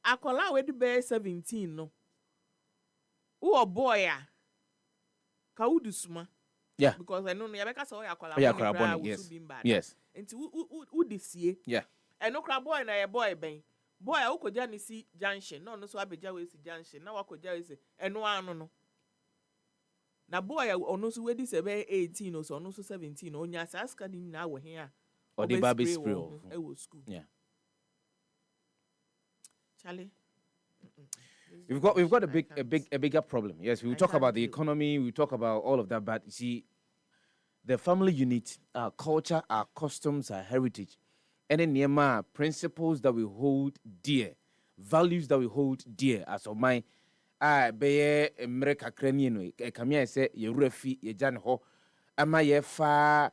I call out with the bear 17, no. Oh, boy, Kaudusma. Yeah. Because I know Yabeka saw Yakola. Yes. Yes. Into who this year? Yeah. And no crab boy, and a boy, bang. Boy, I could just see junction. No, so I be Jawis junction. Now I could just say, and no. Na boy ono so wedi se be 18 or so ono so 17 onya saska ni na wo here or the baby spray e wo school yeah Charlie we've got a bigger problem. Yes, we will talk about the economy, we talk about all of that, but you see the family unit, our culture, our customs, our heritage, and then Nema principles that we hold dear, values that we hold dear as of my beye America Kranian, Kamia say, ye refi, ye jan ho, ama ye fa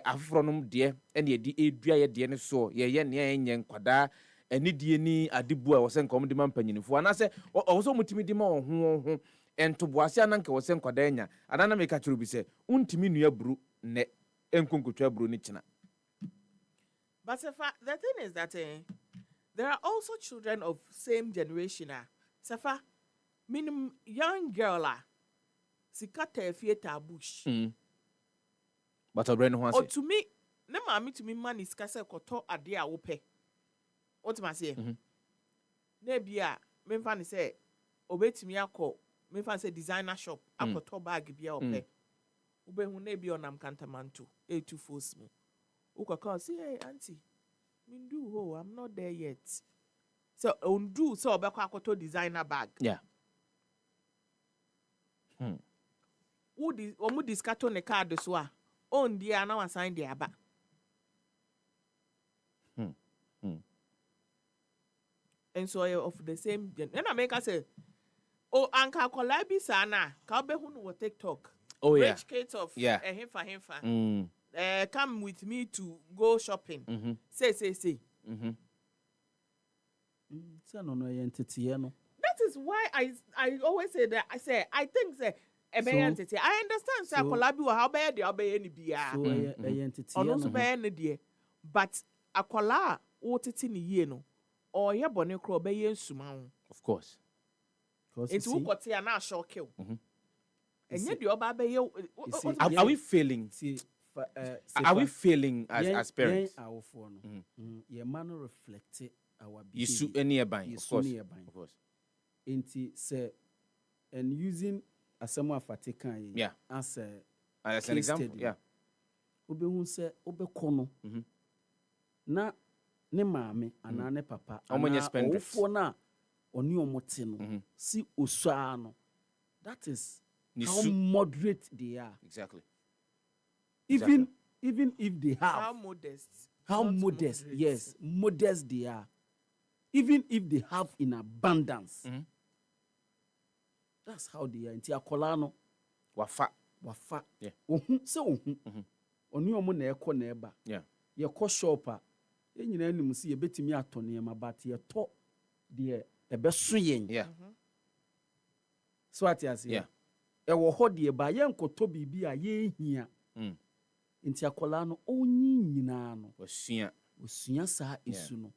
afoforo nom de ene edi edua ye de ne so ye ne enye nkwada eni die ni adebu a wo se nkom de mampanyinifo anase wo so mutimi di ma ho entoboase ananka wo se nkwada enya anana me ka churu bi se untimi nua buru ne enkonkotwa buru ni china. But Sefa, the thing is that there are also children of same generation. Sefa, minimum young girl sikata fieta bush. But I brain or to me, ne mami to me man is kasa koto ade a wope. What ma say? Ne bia me fan say obetimi akọ me fan say designer shop akoto bag bia ope. Ube hu ne bia onam kantamanto 824 mu. Ukaka say hey auntie, mindu ho I'm not there yet. So undo so obekọ akoto designer bag. Yeah. Omu discato ne card so a on dia na wasan dia ba. And so of the same gen. And I make us say, oh, Anka Kolabi sana, Kabe who TikTok. Oh yeah. Rich kids of himfa. Come with me to go shopping. Say. No. That is why I always say that I think say entity. I understand say Kolabi wa how be the obey any bia. So entity. Ono so be any die. But akola wo tete ni yie no. Or ye bone kro be ye nsuma. Of course. It's who got here now shock kill. And yet the oba be ye. Are we failing? Are we failing as parents? Our phone. Your man reflect our behavior. You sue any buying, of course. Inti say and using a someone fatikan as an example. Yeah. Obe hun say obe kono. Na ne maame ana ne papa ana ofo na oni omote no si osua no. That is how moderate they are. Exactly. Even if they have how modest yes, modest they are. Even if they have in abundance. That's how they are. Nti akola no wafa. Yeah. Ohun se ohun. Oni omo na ekọ na eba. Yeah. Ye kọ shop a enyina anim si ye betimi atọ ne ma but ye to de ebeso yen. Yeah. So ati ase. Yeah. E wo ho de ba ye nkoto bibi a ye hia. Nti akola no onyi nyina no. Osua sa esu no.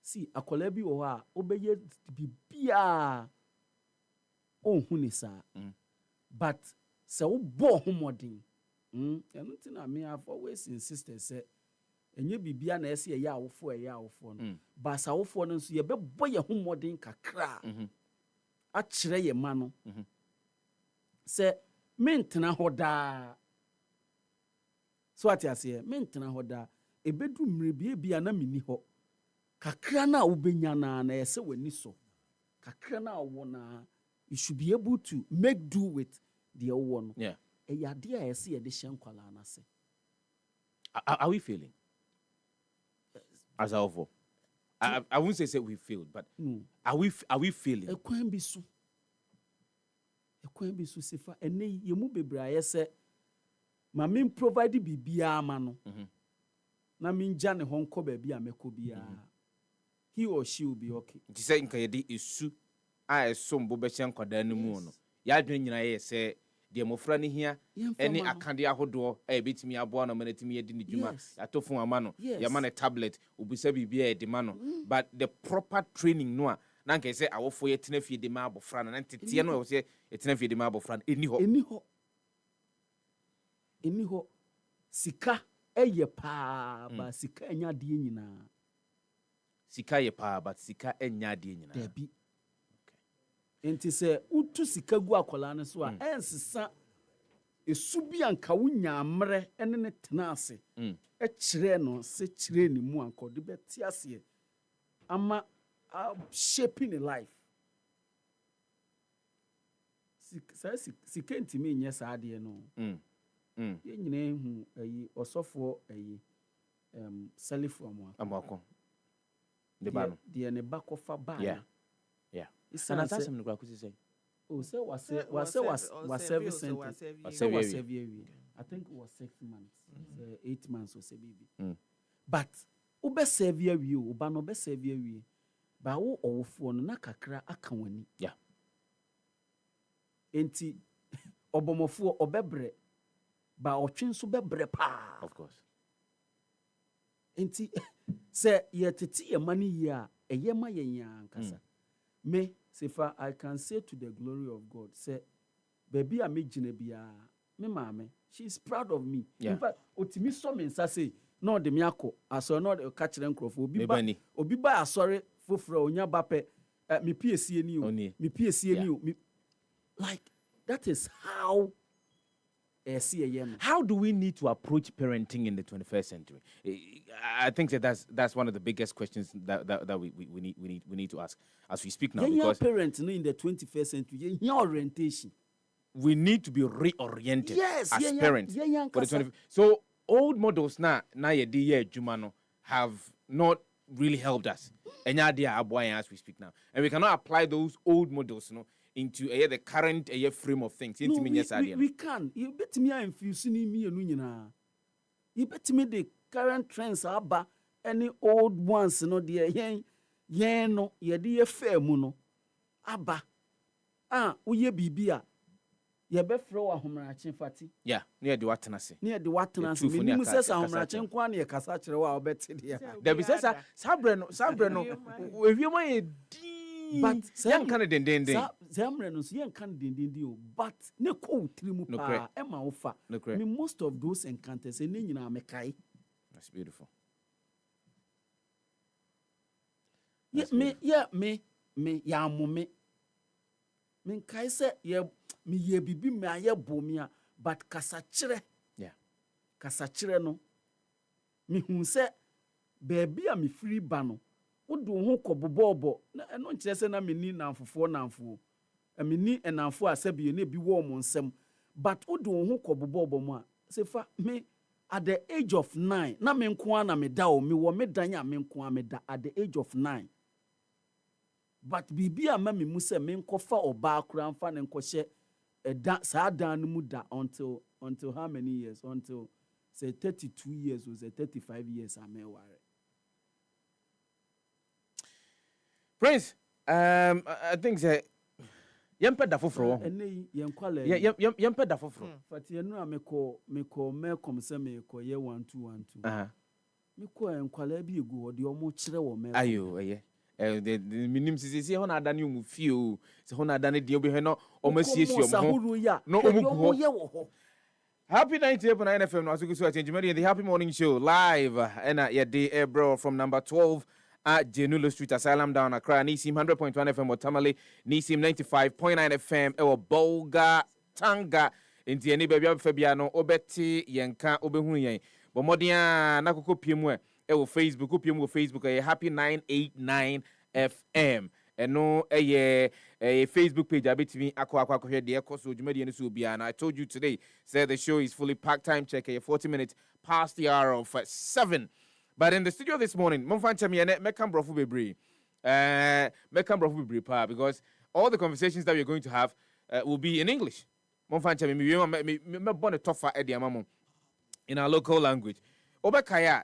Si akola bi wo ha obeye bibia onhu ni sa. But se wo bo homodin. Eno ti na me have always insisted say enye bibia na ese ye awofo no. But sa awofo no so ye bebo ye homodin kakra. A kire ye ma no. Se mentena hoda. So ati ase mentena hoda ebedu mre bia na mini ho. Kakra na ubenya na ese wani so. Kakra na wo na you should be able to make do with the one. Yeah. Are we failing? As a whole, I won't say we failed, but are we failing? A coin be so. Sefa and ye mu bebraye se ma min provide bibia ma no. Na min jane honko baby ameko bia. He or she will be okay. Ti say nka ye de esu a esom bo be hye nkwada no mu no. Ya dwen nyina ye se de mofra ne hia eni akande ahodo e betimi aboa no manatimi yedi ne djuma atofun ama no ya ma ne tablet obisa bibia e de ma no but the proper training no a na nka say awofo ye tena fie de ma abofra na ntete no se ye tena fie de ma abofra eni ho sika eye pa ba sika enya de nyina sika ye pa but sika enya de nyina dabi enti se utu sika gu akola ne so a ensesa esubi anka wunya amre ene ne tenase e kire no se kire ni mu anko de beti ase ama shaping a life sika ntimi nye saade no ye nyina hu ayi osofo ayi selifo amako de ba no de ne bakofa ba yeah. Sana tasa mnukura kusi say. Oh, say was service center. I think it was 6 months, 8 months or so baby. But ube serve you, uba no be serve you. Ba wo owofo no na kakra aka wani. Yeah. Enti obomofo obebre ba otwe so bebre pa. Of course. Enti se ye tete ye mani ye a eye ma ye yan kasa. Me Sefah, I can say to the glory of God, say baby a me gine bia me mama, she's proud of me. Yeah. In fact, otimi so me nsa say no de me akọ aso no de catch them crofo obi ba asore foforo onya bape me piesie ni o me piesie ni o like that is how how do we need to approach parenting in the 21st century? I think that's one of the biggest questions that we need to ask as we speak now. Because parenting in the 21st century, orientation. We need to be reoriented as parents for the 21st. So old models now Jumano have not really helped us. As we speak now, and we cannot apply those old models, into the current frame of things. No, we can. You bet me I'm infusing me and you bet me the current trends are any old ones, dear no, ye dear fair muno. Abba. Uye bibia. Ye be throw a homerachin fatty. Yeah, near the Watanasi. Near the Watanasi. Minimum says a homerachin quan, ye cassatra, or bet it. There be says Sabreno, if you may. But young Canadian Zamrenos, young Canadian, but no cold trimupa, Emma Ofa. Most of those encounters in Nina Mekai. That's beautiful. Me, ya mume. Min Kaisa, ye bibi me aye bomia, but Casachre. Yeah. Casachre no. Me who say, baby, I'm free bano. Udu ho kobobobo na eno nkyerese na meni namfofo namfo ameni enamfo asabi na bi wo mo nsem but udu ho kobobobo mu a Sefah me at the age of 9 na me nko na me da o me wo me dan a me nko me da at the age of 9 but bibi a ma me mu se me nkofa oba akura mfa ne nkohye da saa dan no mu da until how many years until say 32 years or say 35 years ameware. Prince, I think that yempe da foforo. Ene yenkwale. Yempe da foforo. Fati enu a meko me kom se meko ye 1212. Meko yenkwale bi egu odi omo kire wo me. Ayo, the minim sisi ho na ada ne mu fie o. Se ho na ada ne de obi he no omo siesie omo. No omo ye wo ho. Happy 98.9 FM no asuku so change the Happy Morning Show live and your day bro from number 12 at Jenulo Street Asylum down Accra. Nisim 100.1 FM or Tamale. Nisim 95.9 FM or Bolga Tanga. Inti any baby Fabiano Obeti Yanka Obehu Yen. But Modia Nakoko Pimwe Facebook Facebook a Happy 989 FM. And no a Facebook page a bit me aqua here the echo so Jumedi and Subiana. I told you today, said the show is fully packed. Time check 40 minutes past the hour of 7. But in the studio this morning, Mekam Brofu Bebre, because all the conversations that we're going to have will be in English. In our local language. Obekaya,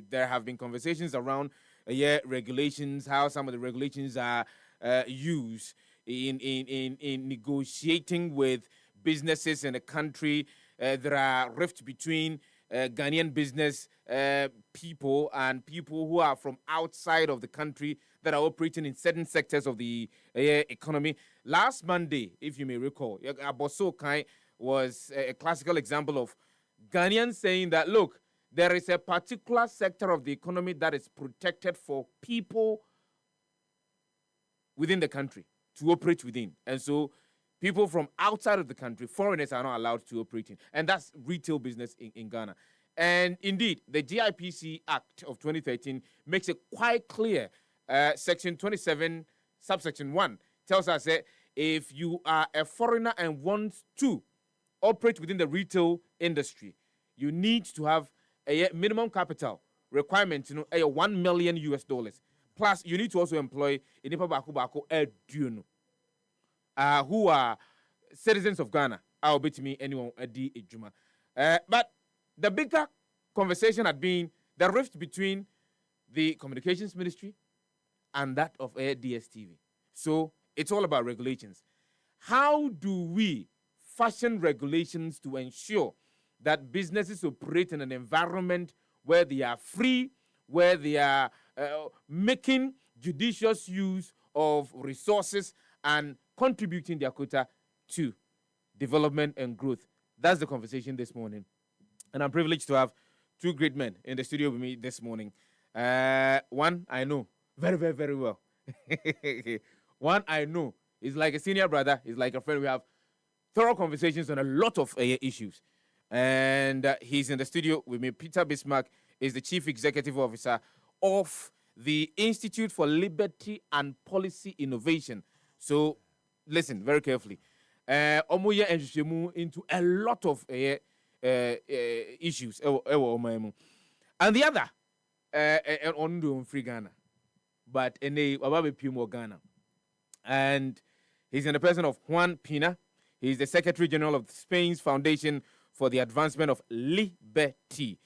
there have been conversations around regulations, how some of the regulations are used in negotiating with businesses in the country. There are rifts between Ghanaian business people and people who are from outside of the country that are operating in certain sectors of the economy. Last Monday, if you may recall, Aboso Kai was a classical example of Ghanaians saying that, look, there is a particular sector of the economy that is protected for people within the country to operate within. And so people from outside of the country, foreigners, are not allowed to operate in. And that's retail business in Ghana. And indeed, the GIPC Act of 2013 makes it quite clear. Section 27, subsection 1, tells us that if you are a foreigner and want to operate within the retail industry, you need to have a minimum capital requirement, $1 million US. Plus, you need to also employ who are citizens of Ghana. I'll bet me anyone adi ejuma. But the bigger conversation had been the rift between the communications ministry and that of DSTV. So it's all about regulations. How do we fashion regulations to ensure that businesses operate in an environment where they are free, where they are making judicious use of resources and contributing their quota to development and growth? That's the conversation this morning. And I'm privileged to have two great men in the studio with me this morning. One I know very, very, very well. One I know is like a senior brother, is like a friend. We have thorough conversations on a lot of issues. And he's in the studio with me. Peter Bismarck is the Chief Executive Officer of the Institute for Liberty and Policy Innovation. So listen very carefully. Omoye enjishemu into a lot of issues. And the other, on free Ghana, but in a Pimo Ghana. And he's in the person of Juan Pina. He's the Secretary General of Spain's Foundation for the Advancement of Liberty.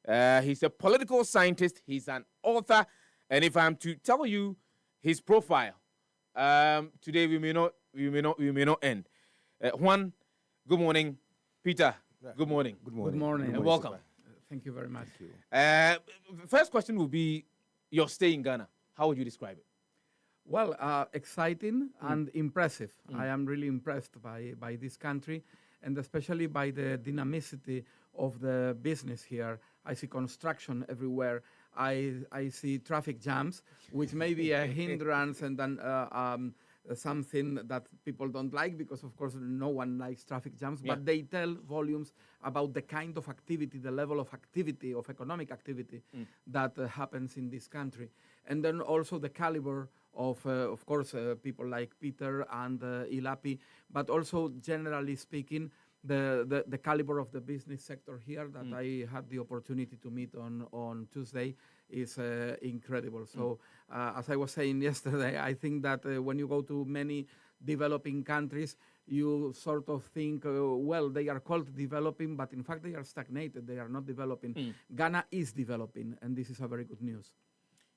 He's a political scientist. He's an author. And if I'm to tell you his profile, today we may not end. Juan, good morning. Peter, good morning. Good morning. Good morning. And welcome. Thank you very much. First question will be your stay in Ghana. How would you describe it? Well, exciting and impressive. I am really impressed by this country, and especially by the dynamicity of the business here. I see construction everywhere. I see traffic jams, which may be a hindrance and then something that people don't like, because of course no one likes traffic jams, but they tell volumes about the kind of activity, the level of activity, of economic activity that happens in this country. And then also the caliber of course, people like Peter and Ilapi, but also generally speaking, the caliber of the business sector here that I had the opportunity to meet on Tuesday is incredible. So as I was saying yesterday, I think that when you go to many developing countries, you sort of think, well, they are called developing, but in fact they are stagnated. They are not developing. Ghana is developing, and this is a very good news.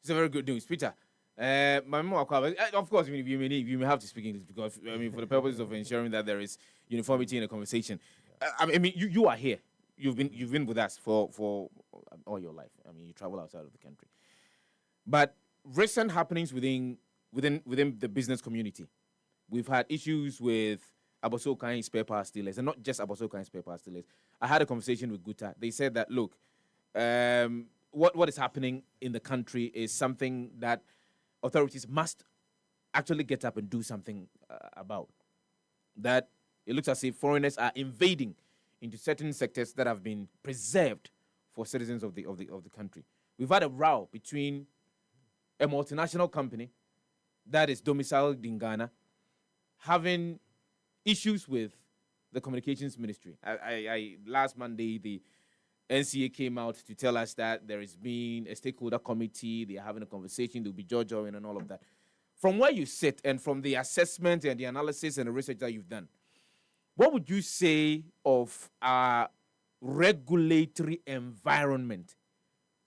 It's a very good news. Peter, of course, you may have to speak English because, for the purposes of ensuring that there is uniformity in the conversation. You are here. You've been with us for all your life. You travel outside of the country. But recent happenings within the business community, we've had issues with Abosokan spare parts dealers, and not just Abosokan spare parts dealers. I had a conversation with Guta. They said that, look, what is happening in the country is something that authorities must actually get up and do something about. That it looks as if foreigners are invading into certain sectors that have been preserved for citizens of the country. We've had a row between a multinational company that is domiciled in Ghana having issues with the communications ministry. Last Monday, the NCA came out to tell us that there has been a stakeholder committee. They are having a conversation. There'll be judging and all of that. From where you sit and from the assessment and the analysis and the research that you've done, what would you say of our regulatory environment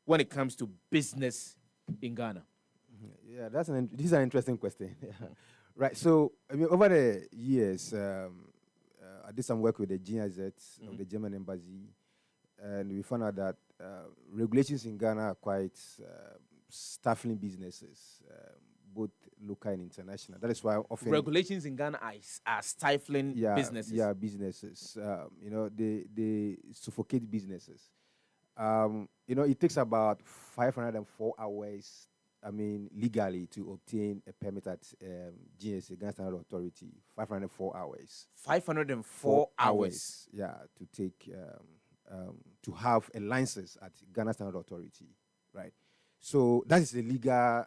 when it comes to business in Ghana? Yeah, this is an interesting question. Right. So, over the years, I did some work with the GIZ of the German embassy, and we found out that regulations in Ghana are quite stifling businesses, both local and international. That is why often regulations in Ghana are stifling businesses. Yeah, businesses. They suffocate businesses. It takes about 504 hours. Legally to obtain a permit at GSA, Ghana Standard Authority. 504 hours. 504 hours. Yeah, to take to have a license at Ghana Standard Authority, right? So that is the legal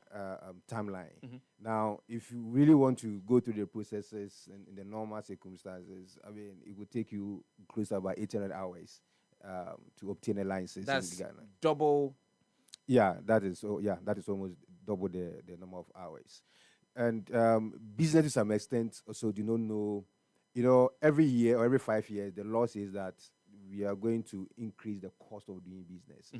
timeline. Now, if you really want to go through the processes in the normal circumstances, it would take you close to about 800 hours to obtain a license in Ghana. Double. Yeah, that is almost double the number of hours. And businesses to some extent also do not know, every year or every 5 years, the law says that we are going to increase the cost of doing business.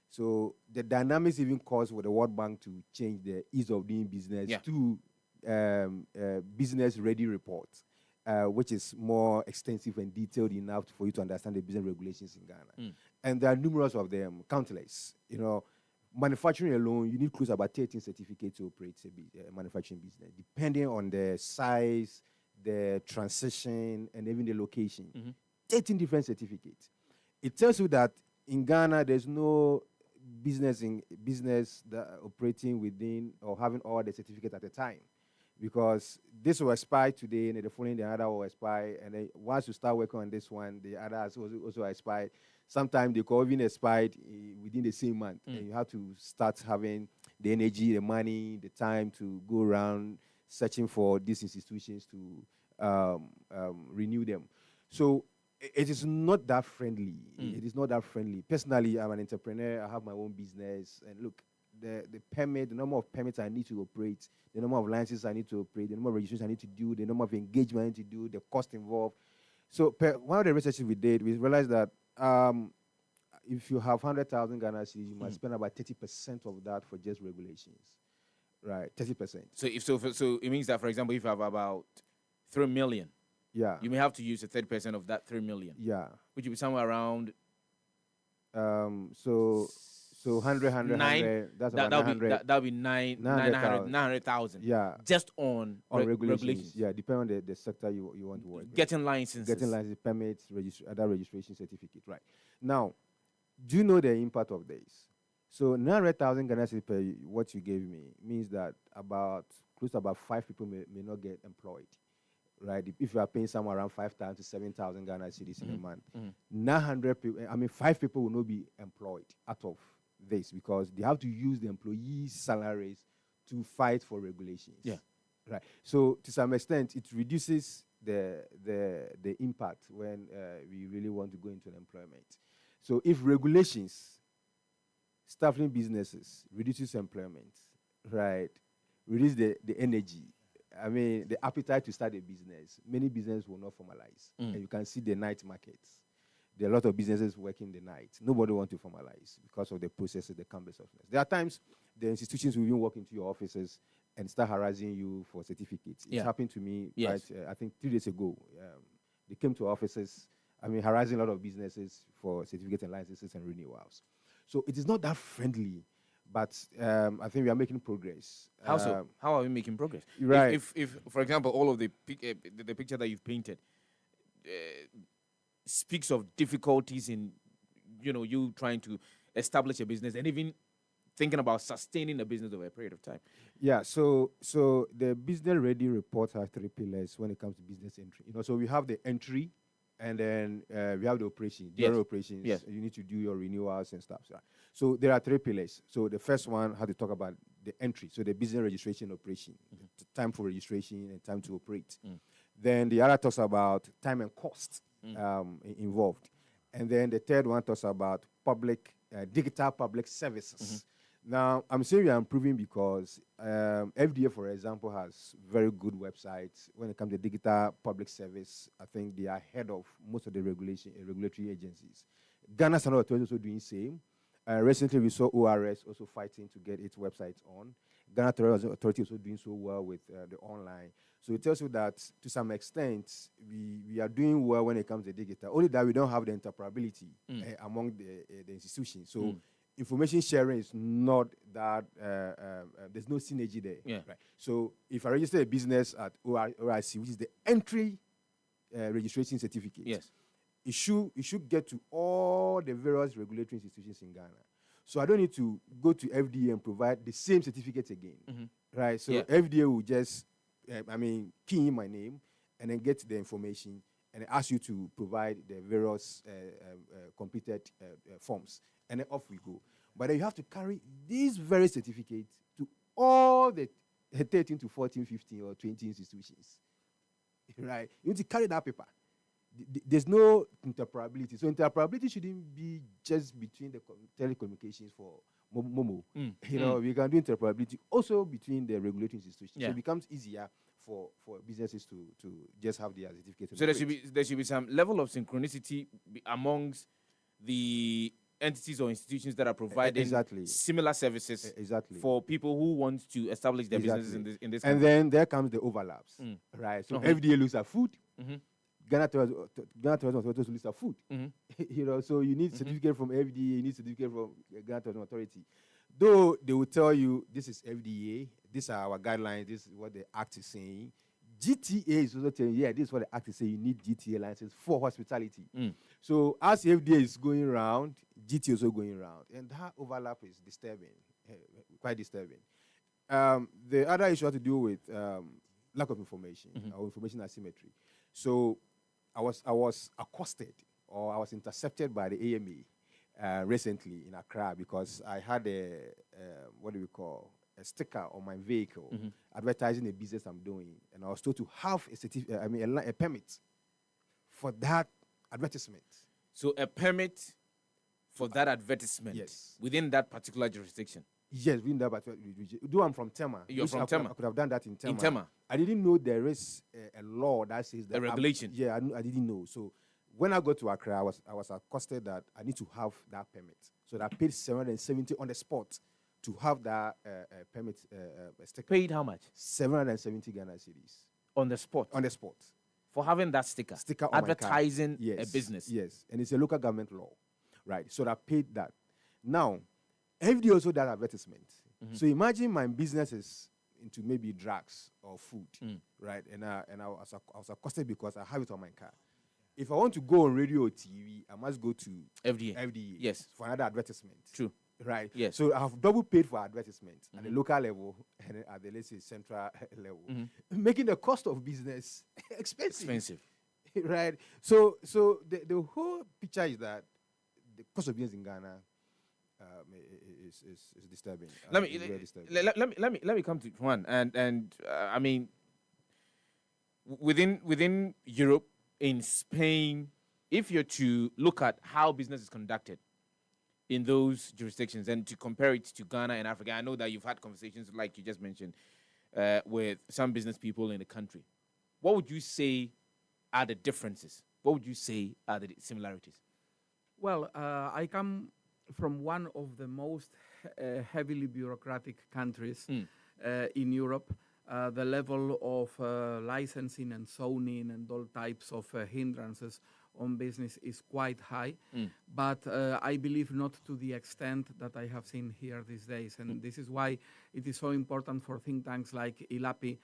So the dynamics even caused for the World Bank to change the ease of doing business to business ready report, which is more extensive and detailed enough for you to understand the business regulations in Ghana. And there are numerous of them, countless. Manufacturing alone, you need close to about 13 certificates to operate a manufacturing business, depending on the size, the transition, and even the location. 13 different certificates. It tells you that in Ghana, there's no business that operating within or having all the certificates at a time, because this will expire today, and the following the other will expire, and then once you start working on this one, the other has also expired. Sometimes they could even expired within the same month, and you have to start having the energy, the money, the time to go around searching for these institutions to renew them. So it is not that friendly. It is not that friendly. Personally, I'm an entrepreneur. I have my own business. And look, the permit, the number of permits I need to operate, the number of licenses I need to operate, the number of registrations I need to do, the number of engagement I need to do, the cost involved. So one of the researches we did, we realized that if you have 100,000 Ghana cedis, you must spend about 30% of that for just regulations. Right, 30%. So it means that, for example, if you have about 3 million, you may have to use 30% of that 3 million. Which will be somewhere around. So 100. That's about 900. That'll be 900,000. Just on regulations. Depending on the sector you want to work with. Getting licenses, permits, other registration certificate. Right. Now, do you know the impact of this? So 900,000 Ghana cedis per what you gave me means that close to about 5 people may not get employed. Right, if you are paying somewhere around 5,000 to 7,000 Ghana cedis in a month, 900 people, 5 people will not be employed out of this, because they have to use the employees' salaries to fight for regulations. Right. So to some extent, it reduces the impact when we really want to go into employment. So if regulations stifling businesses reduces employment, right, reduce the energy. The appetite to start a business, many businesses will not formalize. And you can see the night markets. There are a lot of businesses working the night. Nobody wants to formalize because of the processes, the cumbersomeness. There are times the institutions will even walk into your offices and start harassing you for certificates. It happened to me, I think 3 days ago. They came to offices, harassing a lot of businesses for certificates and licenses and renewals. So it is not that friendly. But I think we are making progress. How so? How are we making progress? Right. If for example, all of the picture that you've painted speaks of difficulties in, you trying to establish a business and even thinking about sustaining a business over a period of time. So the business ready report has 3 pillars when it comes to business entry. So we have the entry, and then we have the operation, general operations. You need to do your renewals and stuff. So there are 3 pillars. So the first one has to talk about the entry, so the business registration operation, the time for registration and time to operate. Then the other talks about time and cost involved. And then the third one talks about digital public services. Now, I'm saying we are improving because FDA, for example, has very good websites. When it comes to digital public service, I think they are ahead of most of the regulatory agencies. Ghana Standard Authority is also doing the same. Recently, we saw ORS also fighting to get its websites on. Ghana Standard Authority is also doing so well with the online. So it tells you that, to some extent, we are doing well when it comes to digital. Only that we don't have the interoperability among the institutions. So information sharing is not that, there's no synergy there. Right? So if I register a business at ORIC, which is the entry registration certificate, it should get to all the various regulatory institutions in Ghana. So I don't need to go to FDA and provide the same certificate again. Right? So FDA will just, key in my name and then get the information and ask you to provide the various completed forms. And then off we go. But then you have to carry these very certificates to all the 13 to 14, 15, or 20 institutions. Right? You need to carry that paper. There's no interoperability. So interoperability shouldn't be just between the telecommunications for MOMO. We can do interoperability also between the regulatory institutions. So it becomes easier for businesses to just have their certificate. So there should be some level of synchronicity amongst the entities or institutions that are providing similar services for people who want to establish their businesses in this country. And then there comes the overlaps, right? So FDA looks at food. Ghana Tourism Authority looks at food. You know, so you need certificate from FDA, you need certificate from Ghana Tourism Authority. Though they will tell you this is FDA, these are our guidelines, this is what the Act is saying. GTA is also telling you, this is what the Act is saying, you need GTA license for hospitality. So as FDA is going around, GTA is also going around. And that overlap is disturbing, quite disturbing. The other issue has to do with lack of information or information asymmetry. So I was accosted, or I was intercepted by the AMA recently in Accra because I had a sticker on my vehicle advertising a business I'm doing, and I was told to have a permit for that advertisement. So a permit for that advertisement within that particular jurisdiction? Yes, within that particular jurisdiction. Though I'm from Tema. You're from Tema? I could have done that in Tema. In Tema? I didn't know there is a law that says that. A regulation? I didn't know. So when I got to Accra, I was accosted that I need to have that permit. So I paid 770 on the spot to have that permit sticker. Paid how much? 770 Ghana cedis. On the spot? On the spot. For having that sticker? Sticker on advertising my car. a business? Yes, and it's a local government law, right? So I paid that. Now, FDA also does advertisement. So imagine my business is into maybe drugs or food, right? And I was accosted because I have it on my car. If I want to go on radio or TV, I must go to FDA. Yes. For another advertisement. True. Right. Yes. So I have double paid for advertisement at the local level and at the, let's say, central level, making the cost of business expensive. Right. So the whole picture is that the cost of business in Ghana is disturbing. Let me come to one and I mean, within Europe, in Spain, if you're to look at how business is conducted in those jurisdictions and to compare it to Ghana and Africa, I know that you've had conversations, like you just mentioned, with some business people in the country. What would you say are the differences? What would you say are the similarities? Well, I come from one of the most heavily bureaucratic countries in Europe. The level of licensing and zoning and all types of hindrances on business is quite high, but I believe not to the extent that I have seen here these days. And this is why it is so important for think tanks like ILAPI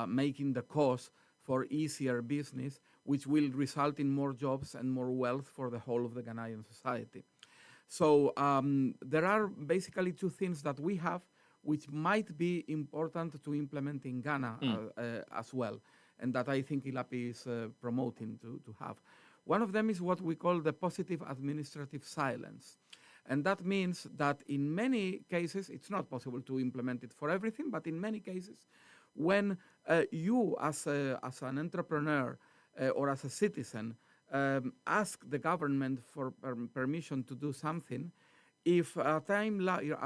making the cause for easier business, which will result in more jobs and more wealth for the whole of the Ghanaian society. So there are basically two things that we have which might be important to implement in Ghana as well, and that I think ILAPI is promoting to have. One of them is what we call the positive administrative silence. And that means that in many cases, it's not possible to implement it for everything, but in many cases, when you as an entrepreneur or as a citizen ask the government for permission to do something, if a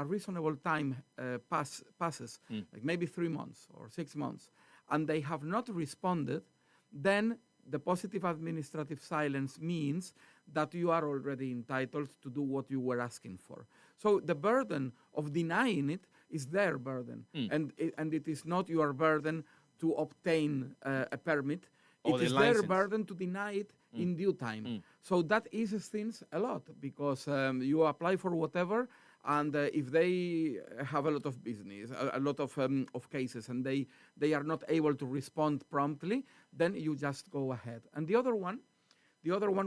reasonable time passes, like maybe 3 months or 6 months, and they have not responded, then the positive administrative silence means that you are already entitled to do what you were asking for. So the burden of denying it is their burden, and it is not your burden to obtain a permit. It is their burden to deny it in due time. So that eases things a lot, because you apply for whatever, and if they have a lot of business, a lot of cases, and they are not able to respond promptly, then you just go ahead. And the other one,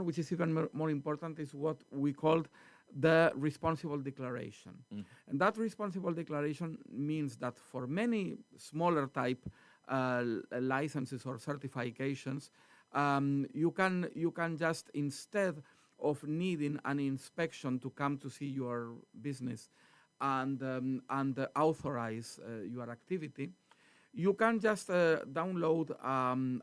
which is even more important, is what we called the responsible declaration. And that responsible declaration means that for many smaller type licenses or certifications, you can just, instead of needing an inspection to come to see your business and authorize your activity, you can just download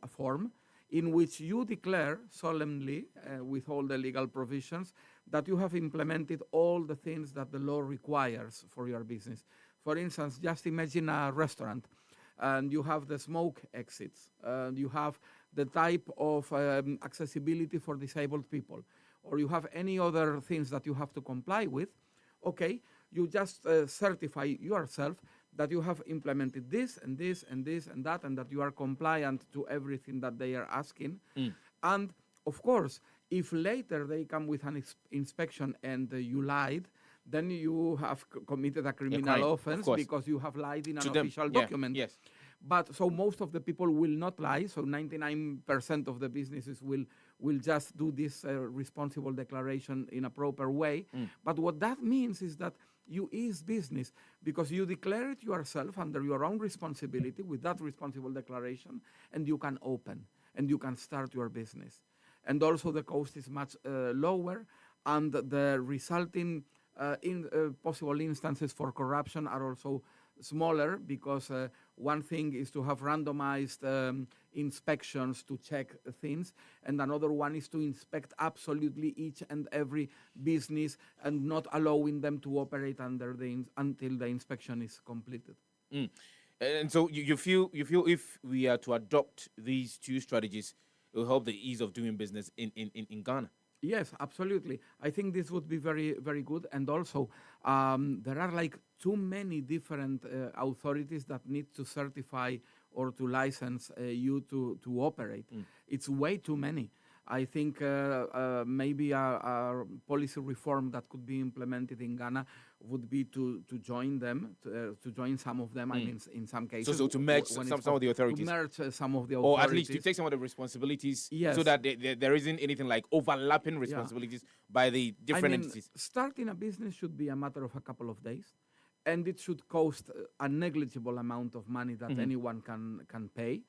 a form in which you declare solemnly, with all the legal provisions, that you have implemented all the things that the law requires for your business. For instance, just imagine a restaurant. and you have the smoke exits, you have the type of accessibility for disabled people, or you have any other things that you have to comply with, okay, you just certify yourself that you have implemented this and this and this and that, and that you are compliant to everything that they are asking. And of course, if later they come with an inspection and you lied, then you have committed a criminal offense because you have lied in an official document. Yes. But so most of the people will not lie. So 99% of the businesses will just do this responsible declaration in a proper way. But what that means is that you ease business because you declare it yourself under your own responsibility with that responsible declaration, and you can open and you can start your business. And also the cost is much lower, and the resulting possible instances for corruption are also smaller, because one thing is to have randomized inspections to check things, and another one is to inspect absolutely each and every business and not allowing them to operate until the inspection is completed. And so you feel if we are to adopt these two strategies, it will help the ease of doing business in Ghana? Yes, absolutely. I think this would be very, very good. And also, there are like too many different authorities that need to certify or to license you to operate. It's way too many. I think maybe a policy reform that could be implemented in Ghana would be to join them, to join some of them. I mean, in some cases. So to merge some of the authorities. To merge some of the authorities. Or at least to take some of the responsibilities, so that there isn't anything like overlapping responsibilities by the different entities. Starting a business should be a matter of a couple of days, and it should cost a negligible amount of money that anyone can pay.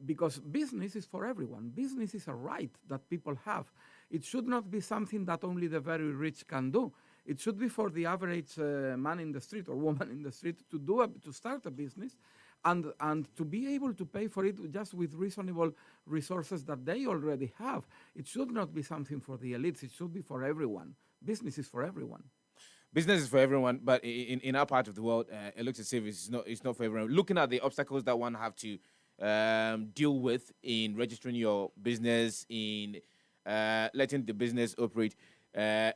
Because business is for everyone. Business is a right that people have. It should not be something that only the very rich can do. It should be for the average man in the street or woman in the street to start a business, and to be able to pay for it just with reasonable resources that they already have. It should not be something for the elites. It should be for everyone. Business is for everyone. Business is for everyone, but in our part of the world, it looks as if it's not for everyone. Looking at the obstacles that one have to deal with in registering your business, in letting the business operate,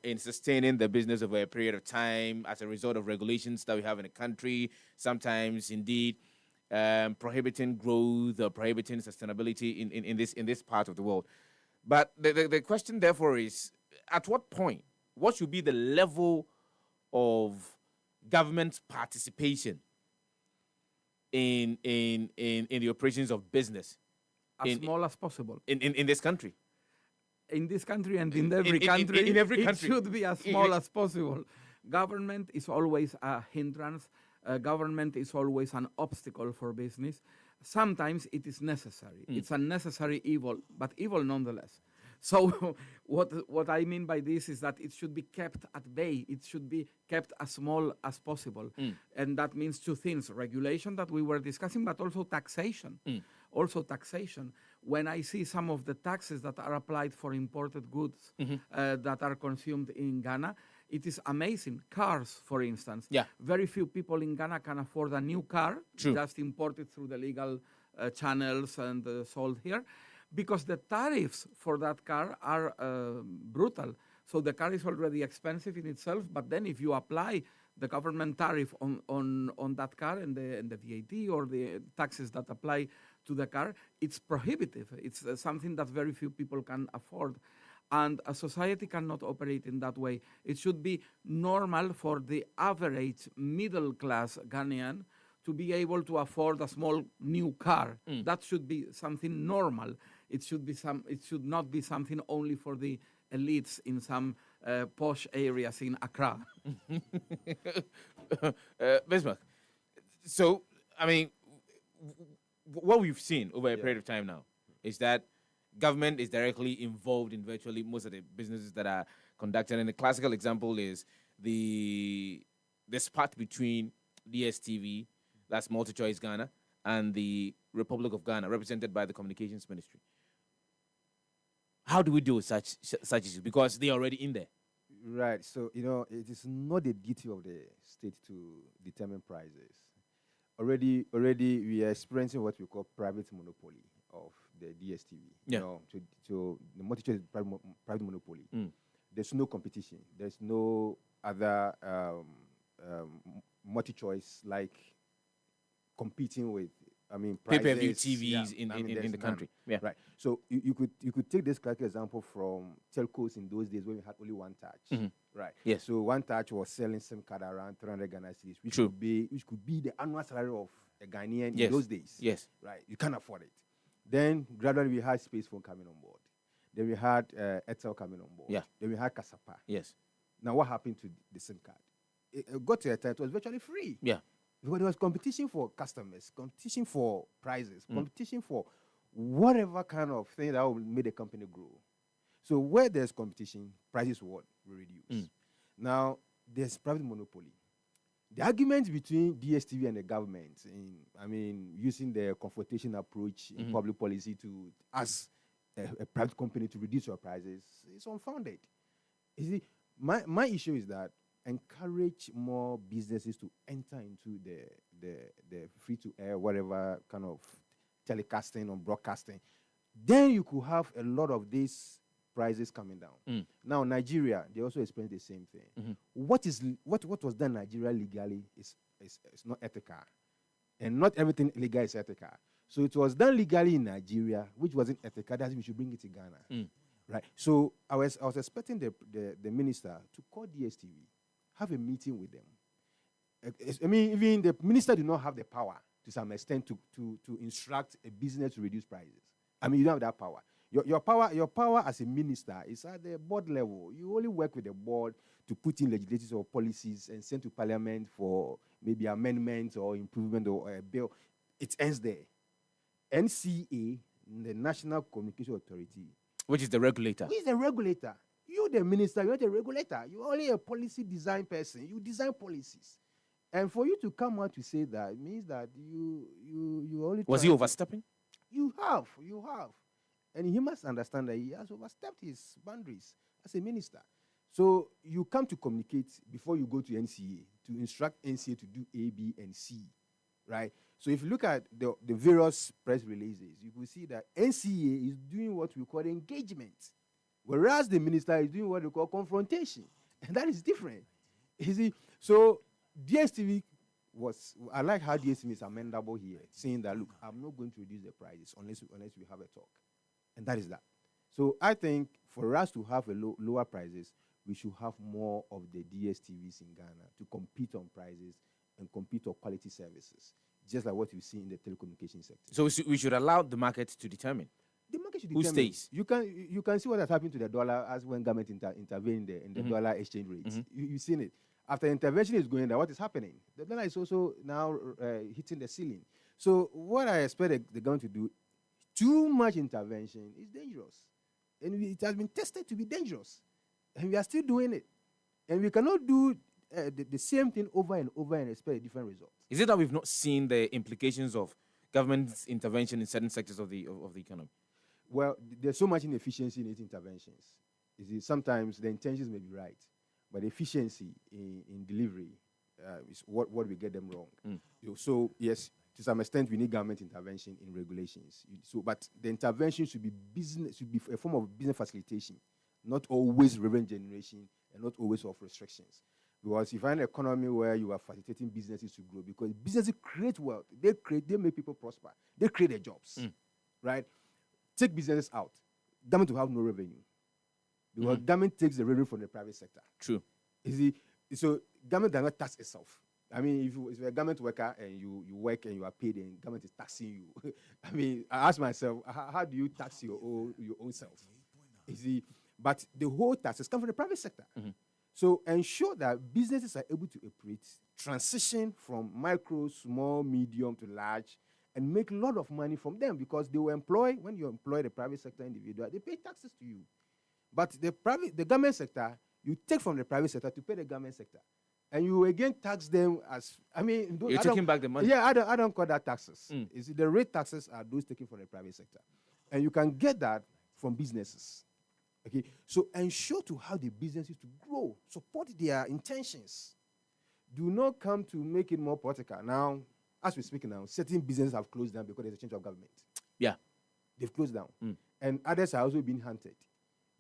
in sustaining the business over a period of time as a result of regulations that we have in the country, sometimes indeed prohibiting growth or prohibiting sustainability in this part of the world. But the question therefore is, at what point, what should be the level of government participation in the operations of business, as small as possible in this country? In this country and in every country, in every it country, should be as small as possible. Government is always a hindrance. Government is always an obstacle for business. Sometimes it is necessary. It's a necessary evil, but evil nonetheless. So what I mean by this is that it should be kept at bay. It should be kept as small as possible. And that means two things: regulation that we were discussing, but also taxation. Also taxation. When I see some of the taxes that are applied for imported goods that are consumed in Ghana, it is amazing. Cars, for instance. Yeah. Very few people in Ghana can afford a new car, just imported through the legal channels and sold here, because the tariffs for that car are brutal. So the car is already expensive in itself, but then if you apply the government tariff on that car and the VAT or the taxes that apply to the car, it's prohibitive. It's something that very few people can afford. And a society cannot operate in that way. It should be normal for the average middle-class Ghanaian to be able to afford a small new car. That should be something normal. It should not be something only for the elites in some posh areas in Accra. Bismarck, so, I mean, what we've seen over a period of time now is that government is directly involved in virtually most of the businesses that are conducted. And the classical example is the spat between DSTV, that's MultiChoice Ghana, and the Republic of Ghana, represented by the Communications Ministry. How do we deal with such issues? Because they're already in there. Right. So, it is not the duty of the state to determine prices. already we are experiencing what we call private monopoly of the DSTV. Yeah. You know, so the multi-choice is private monopoly. There's no competition. There's no other multi-choice like competing with. I mean, pay-per-view prices. TVs Yeah. in There's the none. country. Yeah. Right. So you could take this classic example from telcos in those days when we had only one touch. Right. Yes. So one touch was selling SIM card around 300 Ghana cedis, which True. could be the annual salary of a Ghanaian Yes. in those days. Yes. Right. You can't afford it. Then gradually we had Space Phone coming on board. Then we had Etel coming on board. Yeah. Then we had Kasapa. Yes. Now what happened to the SIM card? It got to a time it was virtually free. Yeah. Because there was competition for customers, competition for prices, competition for whatever kind of thing that will make the company grow. So where there's competition, prices will reduce. Now, there's private monopoly. The argument between DSTV and the government, using the confrontation approach in public policy to ask a private company to reduce your prices, is unfounded. You see, my issue is that encourage more businesses to enter into the free-to-air, whatever kind of telecasting or broadcasting. Then you could have a lot of these prices coming down. Now, Nigeria, they also experience the same thing. What was done in Nigeria legally is not ethical. And not everything legal is ethical. So it was done legally in Nigeria, which wasn't ethical. That's why we should bring it to Ghana. Right. So I was expecting the minister to call DSTV, have a meeting with them. Even the minister do not have the power to some extent to instruct a business to reduce prices. You don't have that power. Your power as a minister is at the board level. You only work with the board to put in legislative or policies and send to parliament for maybe amendments or improvement or a bill. It ends there. NCA, the National Communication Authority, which is the regulator. Who is the regulator? You, the minister, you're the regulator. You're only a policy design person. You design policies. And for you to come out to say that means that you only... Was he overstepping? You have. And he must understand that he has overstepped his boundaries as a minister. So you come to communicate before you go to NCA to instruct NCA to do A, B, and C, right? So if you look at the various press releases, you will see that NCA is doing what we call engagement, whereas the minister is doing what we call confrontation. And that is different. You see, so DSTV I like how DSTV is amendable here, saying that, look, I'm not going to reduce the prices unless we have a talk. And that is that. So I think for us to have lower prices, we should have more of the DSTVs in Ghana to compete on prices and compete on quality services, just like what you see in the telecommunication sector. So we should allow the market to determine. The market should who determine. Stays. You can see what has happened to the dollar as when government intervened in the dollar exchange rates. You've seen it. After intervention is going down, what is happening? The dollar is also now hitting the ceiling. So what I expect the government to do, too much intervention is dangerous. And it has been tested to be dangerous. And we are still doing it. And we cannot do the same thing over and over and expect a different result. Is it that we've not seen the implications of government's intervention in certain sectors of the economy? Well, there's so much inefficiency in its interventions. You see, sometimes the intentions may be right, but efficiency in delivery is what we get them wrong. So, yes, to some extent, we need government intervention in regulations. But the intervention should be a form of business facilitation, not always revenue generation and not always of restrictions. Because you find an economy where you are facilitating businesses to grow, because businesses create wealth, they make people prosper, they create their jobs, right? Take businesses out, government will have no revenue, because government takes the revenue from the private sector. True. You see, so government does not tax itself. If you're a government worker and you work and you are paid and government is taxing you, I ask myself, how do you tax your own self? You see, but the whole taxes come from the private sector. So ensure that businesses are able to operate, transition from micro, small, medium to large, and make a lot of money from them, because they will when you employ the private sector individual, they pay taxes to you. But the government sector, you take from the private sector to pay the government sector. And you again tax them as, you're taking back the money. Yeah, I don't call that taxes. You see, the rate taxes are those taken from the private sector. And you can get that from businesses. Okay, so ensure to have the businesses to grow, support their intentions. Do not come to make it more political. Now, as we speak now, certain businesses have closed down because there's a change of government. Yeah. They've closed down. And others are also being hunted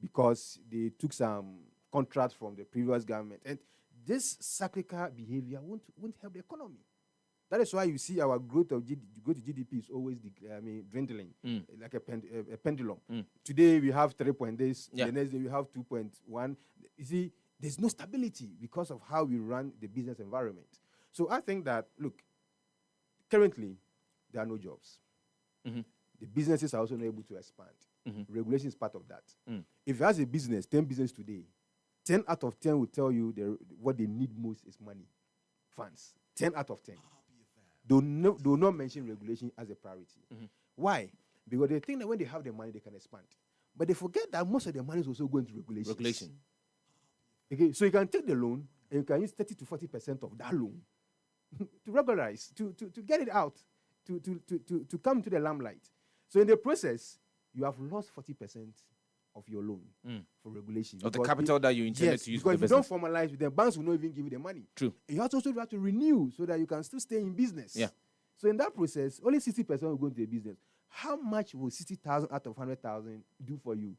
because they took some contracts from the previous government. And this cyclical behavior won't help the economy. That is why you see our growth of GDP is always dwindling, like a pendulum. Today we have 3 this, the next day we have 2.1. You see, there's no stability because of how we run the business environment. So I think that, look, currently there are no jobs. The businesses are also not able to expand. Regulation is part of that. If you have a business, 10 business today, 10 out of 10 will tell you what they need most is money, funds. 10 out of 10. Do not mention regulation as a priority. Why? Because they think that when they have the money, they can expand. But they forget that most of the money is also going to regulation. Okay, so you can take the loan and you can use 30 to 40% of that loan to regularize, to get it out, to come to the limelight. So in the process, you have lost 40% of your loan for regulation. Of the capital that you intended to use for the business. Because if you don't formalize, the banks will not even give you the money. True. You also have to renew so that you can still stay in business. Yeah. So in that process, only 60% will go into the business. How much will 60,000 out of 100,000 do for you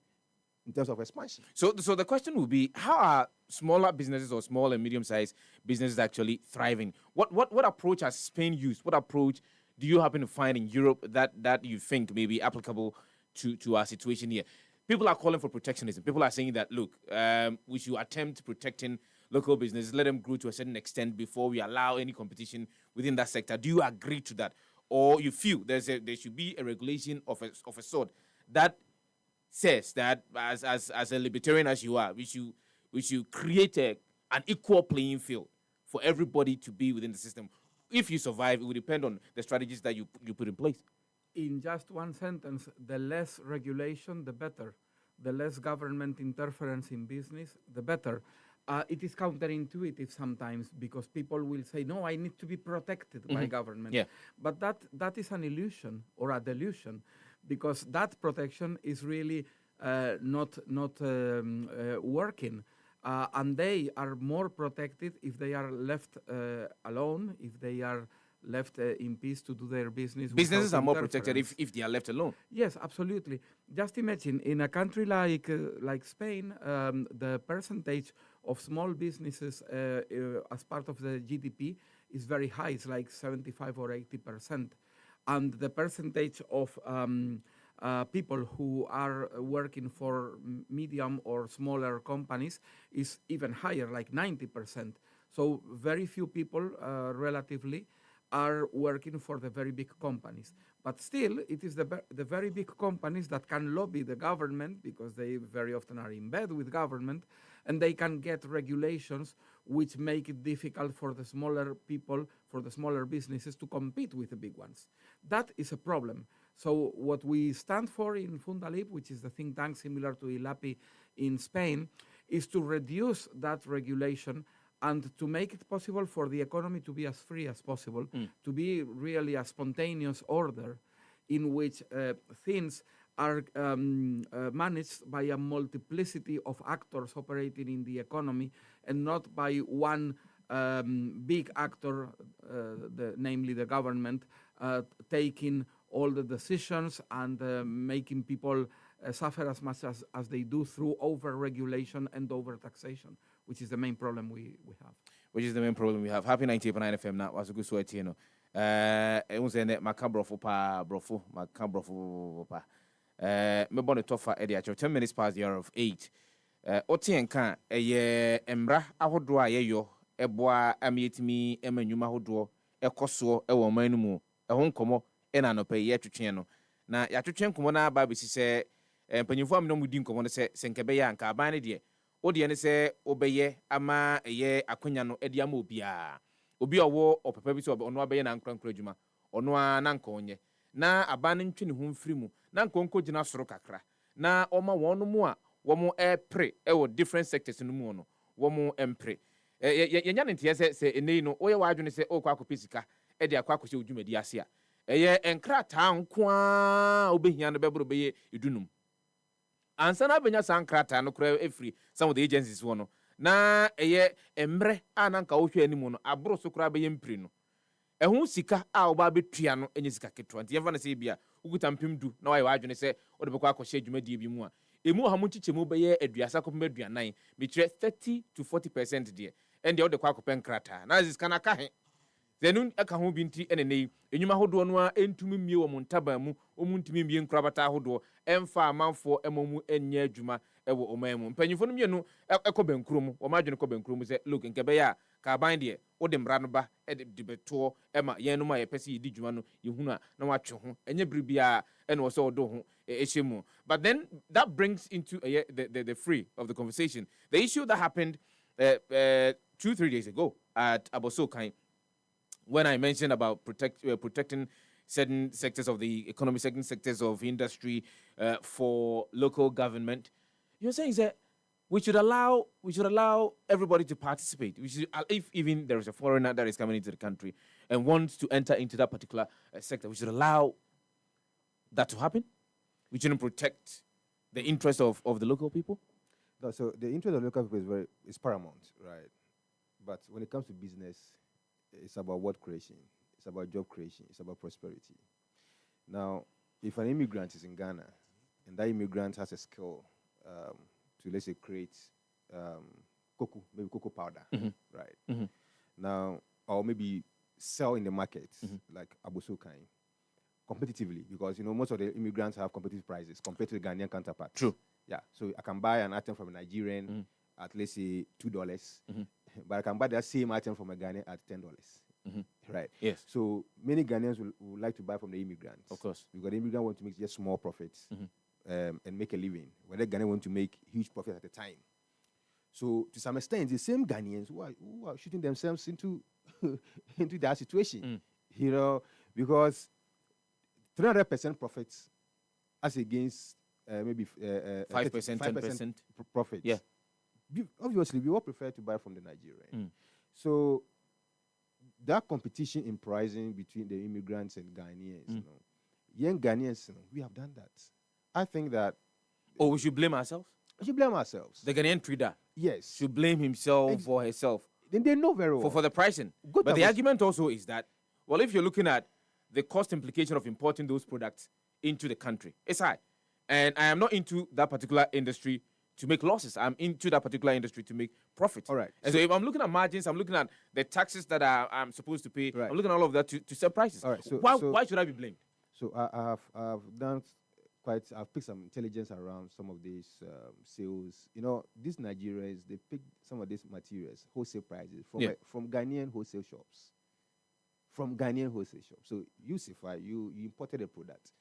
in terms of expansion? So the question will be, how are smaller businesses or small and medium-sized businesses actually thriving? What approach has Spain used? What approach do you happen to find in Europe that you think may be applicable to our situation here? People are calling for protectionism. People are saying that, look, we should attempt protecting local businesses, let them grow to a certain extent before we allow any competition within that sector. Do you agree to that? Or you feel there should be a regulation of a sort that says that as a libertarian as you are, we should create an equal playing field for everybody to be within the system. If you survive, it will depend on the strategies that you put in place. In just one sentence, the less regulation, the better. The less government interference in business, the better. It is counterintuitive sometimes because people will say, no, I need to be protected by government. Yeah. But that is an illusion or a delusion because that protection is really not working. And they are more protected if they are left alone, if they are left in peace to do their business. Businesses are more protected if they are left alone. Yes, absolutely. Just imagine, in a country like Spain, the percentage of small businesses as part of the GDP is very high. It's like 75 or 80%. And the percentage of people who are working for medium or smaller companies is even higher, like 90%. So very few people, relatively, are working for the very big companies. But still, it is the very big companies that can lobby the government because they very often are in bed with government, and they can get regulations which make it difficult for the smaller people, for the smaller businesses to compete with the big ones. That is a problem. So what we stand for in Fundalib, which is the think tank similar to ILAPI in Spain, is to reduce that regulation and to make it possible for the economy to be as free as possible, to be really a spontaneous order in which things are managed by a multiplicity of actors operating in the economy and not by one big actor, namely the government, taking all the decisions and making people suffer as much as they do through over-regulation and over-taxation, which is the main problem we have. Which is the main problem we have. Happy 98.9 FM now. Was a good sweat, you know. It was a macabrofo pa brofo, macabrofo pa. Me born a tougher Eddie 10 minutes past the hour of 8. Otien can a ye embra ahodwa ye yo, a boa amietimi, emenuma hodwo, a coso, a womanumu, a home como, and an ope yet to channel. Now, Yatuchen Comona Baby say, and Penufam no mudim common say, Senkabeya and Carbani dear. Odiane say, Obeye, Ama, a ye, Aquiniano, Ediamo Bia. Obia war or purpose of Onoabayan and Crancrejuma, or Noa Nanconye. Na abanin chin whom frimu, Nanconco Jina Sorocacra. Na Oma one more, one more air pre, different sectors in the moon, one more empre. Yan say, a name, or your wife say, O Quaco Pisica, Edia Quaco Jumediasia. Enkra town kwa obehian the bebo be idunum ansa na benya sankrata no kra efri some of the agencies wono na emre ananka wo hwe animu no abro so kra be yempri no ɛho sika a woba betua no enye sika ketewa nti yɛfa no sɛ bia wokuta mpem du na wayɛ wadwene sɛ wode bɛkɔ akɔhyɛ adwumadie bi mu a emu ha mo nkyekyɛmu bɛyɛ 30 kɔpem 40 mekyerɛ 30 to 40% deɛ ɛndeɛ wode kɔ akɔpɛ nkrataa na sika no aka he zenu aka ho bi nti ene nei enyuma hodo no a entumi mie wo montaba mu omu ntumi mie nkrabata hodo emfa amanfo emomu enye adwuma ewo oman mu mpanyimfo no mienu ekɔ bankuro mu wo ma adwene kɔ bankuro mu sɛ look nke be ya ka ban de wode mra no ba de beto ema yen no ma ye pese yidi dwuma no yehunu a na watwe ho enye biribia ene wo sɛ wodo ho ehyemu. But then that brings into the free of the conversation the issue that happened 2-3 days ago at Abosokan, when I mentioned about protecting certain sectors of the economy, certain sectors of industry for local government, you're saying that we should allow everybody to participate. We should, if even there is a foreigner that is coming into the country and wants to enter into that particular sector, we should allow that to happen. We shouldn't protect the interest of the local people. No, so the interest of local people is paramount, right? But when it comes to business, it's about wealth creation, it's about job creation, it's about prosperity. Now, if an immigrant is in Ghana and that immigrant has a skill to, let's say, create cocoa powder, right? Now, or maybe sell in the market, like Abosokan, competitively, because, most of the immigrants have competitive prices compared to the Ghanaian counterpart. True. Yeah, so I can buy an item from a Nigerian at, let's say, $2. But I can buy that same item from a Ghanaian at $10. Right? Yes. So many Ghanaians will like to buy from the immigrants. Of course. Because the immigrant want to make just small profits and make a living, where the Ghanaians want to make huge profits at a time. So to some extent, the same Ghanaians who are shooting themselves into that situation, because 300% profits as against maybe 5%, 10% profit. Yeah. Obviously, we all prefer to buy from the Nigerian. So that competition in pricing between the immigrants and Ghanaians, young Ghanaians, we have done that. I think that. Oh, we should blame ourselves? We should blame ourselves. The Ghanaian trader? Yes. Should blame himself or herself? Then they know very well. For the pricing. Good, but the argument also is that, well, if you're looking at the cost implication of importing those products into the country, it's high. And I am not into that particular industry to make losses. I'm into that particular industry to make profit. All right. And so if I'm looking at margins, I'm looking at the taxes that I'm supposed to pay. Right. I'm looking at all of that to set prices. All right. So why should I be blamed? So I've done I've picked some intelligence around some of these sales. These Nigerians, they pick some of these materials, wholesale prices from Ghanaian wholesale shops. From Ghanaian wholesale shops. So you imported a product.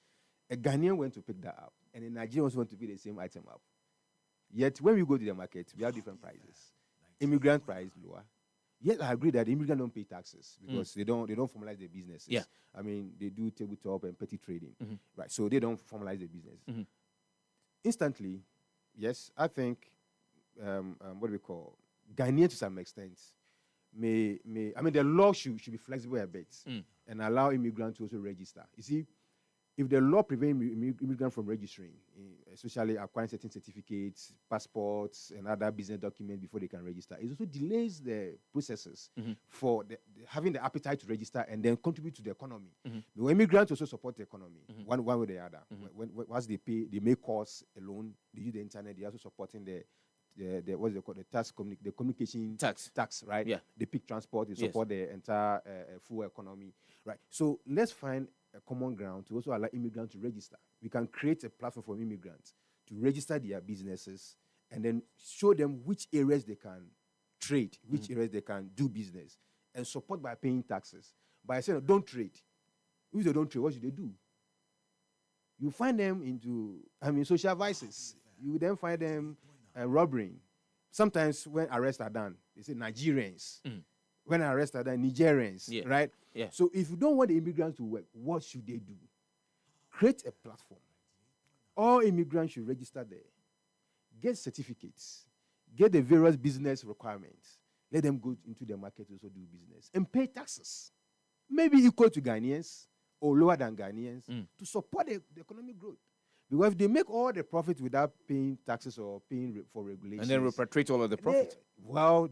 A Ghanaian went to pick that up, and a Nigerian also went to pick the same item up. Yet when we go to the market, we have different prices. Immigrant price lower. Yet I agree that the immigrant don't pay taxes because they don't formalize their businesses. Yeah. I mean, they do tabletop and petty trading, right? So they don't formalize their business. Instantly, yes, I think what do we call Ghanaians to some extent may the law should be flexible a bit and allow immigrants to also register. You see, if the law prevents immigrants from registering, especially acquiring certain certificates, passports, and other business documents before they can register, it also delays the processes for having the appetite to register and then contribute to the economy. The immigrants also support the economy, one way or the other. Once they may cost a loan, they use the internet, they're also supporting the what's it called, the communication tax, right? Yeah. They pick transport, they support the entire full economy, right? So let's find a common ground to also allow immigrants to register. We can create a platform for immigrants to register their businesses and then show them which areas they can trade, which areas they can do business, and support by paying taxes. By saying, don't trade. If they don't trade, what should they do? You find them into, social vices. You then find them robbing. Sometimes when arrests are done, they say Nigerians. When arrests are done, Nigerians, right? Yeah. So if you don't want the immigrants to work, what should they do? Create a platform. All immigrants should register there. Get certificates. Get the various business requirements. Let them go into the market to also do business. And pay taxes. Maybe equal to Ghanaians or lower than Ghanaians to support the economic growth. Because if they make all the profit without paying taxes or paying for regulations, and then repatriate all of the profit.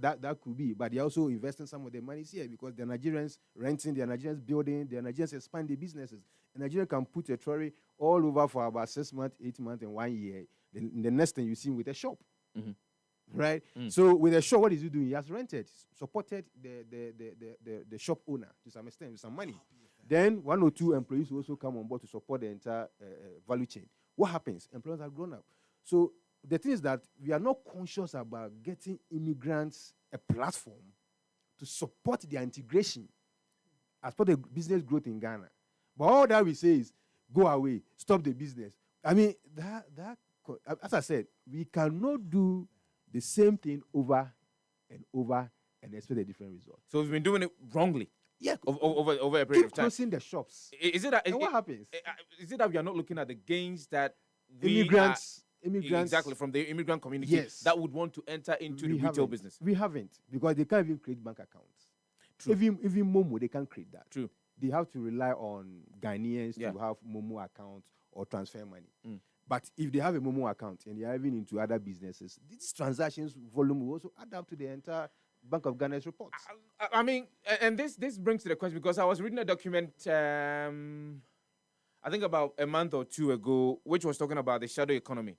That could be. But they're also investing some of the money here because the Nigerians renting, the Nigerians building, the Nigerians expand their businesses. And Nigeria can put a trolley all over for about 6 months, 8 months, and 1 year. Then the next thing you see him with a shop. Right? So with a shop, what is he doing? He has rented, supported the shop owner to some extent with some money. Then 1 or 2 employees will also come on board to support the entire value chain. What happens? Employers have grown up. So the thing is that we are not conscious about getting immigrants a platform to support their integration as part of the business growth in Ghana. But all that we say is go away, stop the business. I mean, as I said, we cannot do the same thing over and over and expect a different result. So we've been doing it wrongly. Yeah, over a period of time. Closing the shops. Is it that? And what happens? Is it that we are not looking at the gains that immigrants exactly from the immigrant community that would want to enter into the retail business? We haven't, because they can't even create bank accounts. True. Even Momo, they can't create that. True. They have to rely on Ghanaians to have Momo accounts or transfer money. But if they have a Momo account and they are even into other businesses, these transactions volume will also add up to the entire Bank of Ghana's reports. I mean, and this brings to the question, because I was reading a document, I think about a month or 2 ago, which was talking about the shadow economy.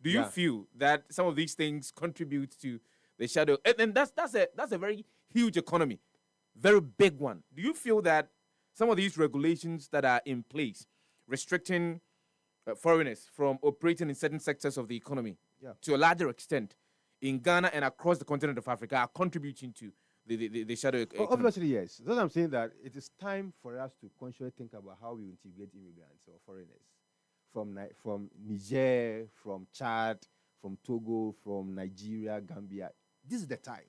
Do you feel that some of these things contribute to the shadow? And that's a very huge economy, very big one. Do you feel that some of these regulations that are in place, restricting foreigners from operating in certain sectors of the economy, to a larger extent, in Ghana and across the continent of Africa, are contributing to the shadow economy? Obviously, yes. That's what I'm saying, that it is time for us to consciously think about how we integrate immigrants or foreigners from Niger, from Chad, from Togo, from Nigeria, Gambia. This is the time.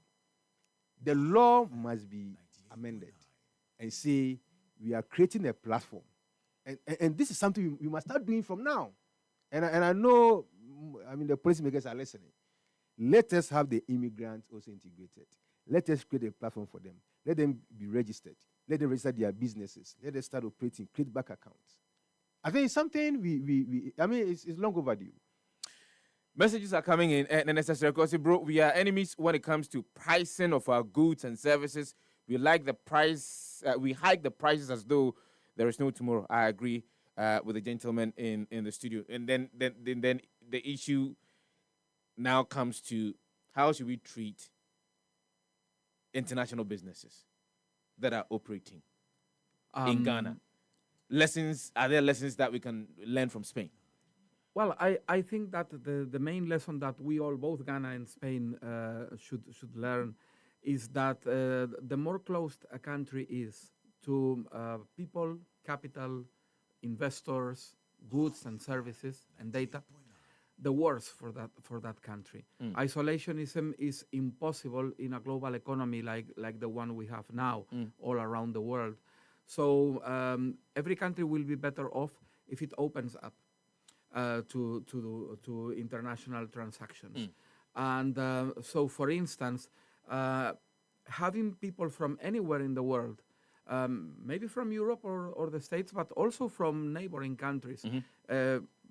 The law must be amended and say we are creating a platform. And this is something we must start doing from now. And I know, I mean, the policymakers are listening. Let us have the immigrants also integrated. Let us create a platform for them. Let them be registered. Let them register their businesses. Let us start operating, create bank accounts. I think it's something it's long overdue. Messages are coming in, and necessary because, bro, we are enemies when it comes to pricing of our goods and services. We like the price. We hike the prices as though there is no tomorrow. I agree with the gentleman in the studio. And then the issue now comes to how should we treat international businesses that are operating in Ghana? Are there lessons that we can learn from Spain? Well, I think that the main lesson that we all, both Ghana and Spain, should learn is that the more closed a country is to people, capital, investors, goods and services, and data, the worse for that country. Isolationism is impossible in a global economy like the one we have now all around the world. So every country will be better off if it opens up to international transactions. And so, for instance, having people from anywhere in the world, maybe from Europe or the States, but also from neighboring countries,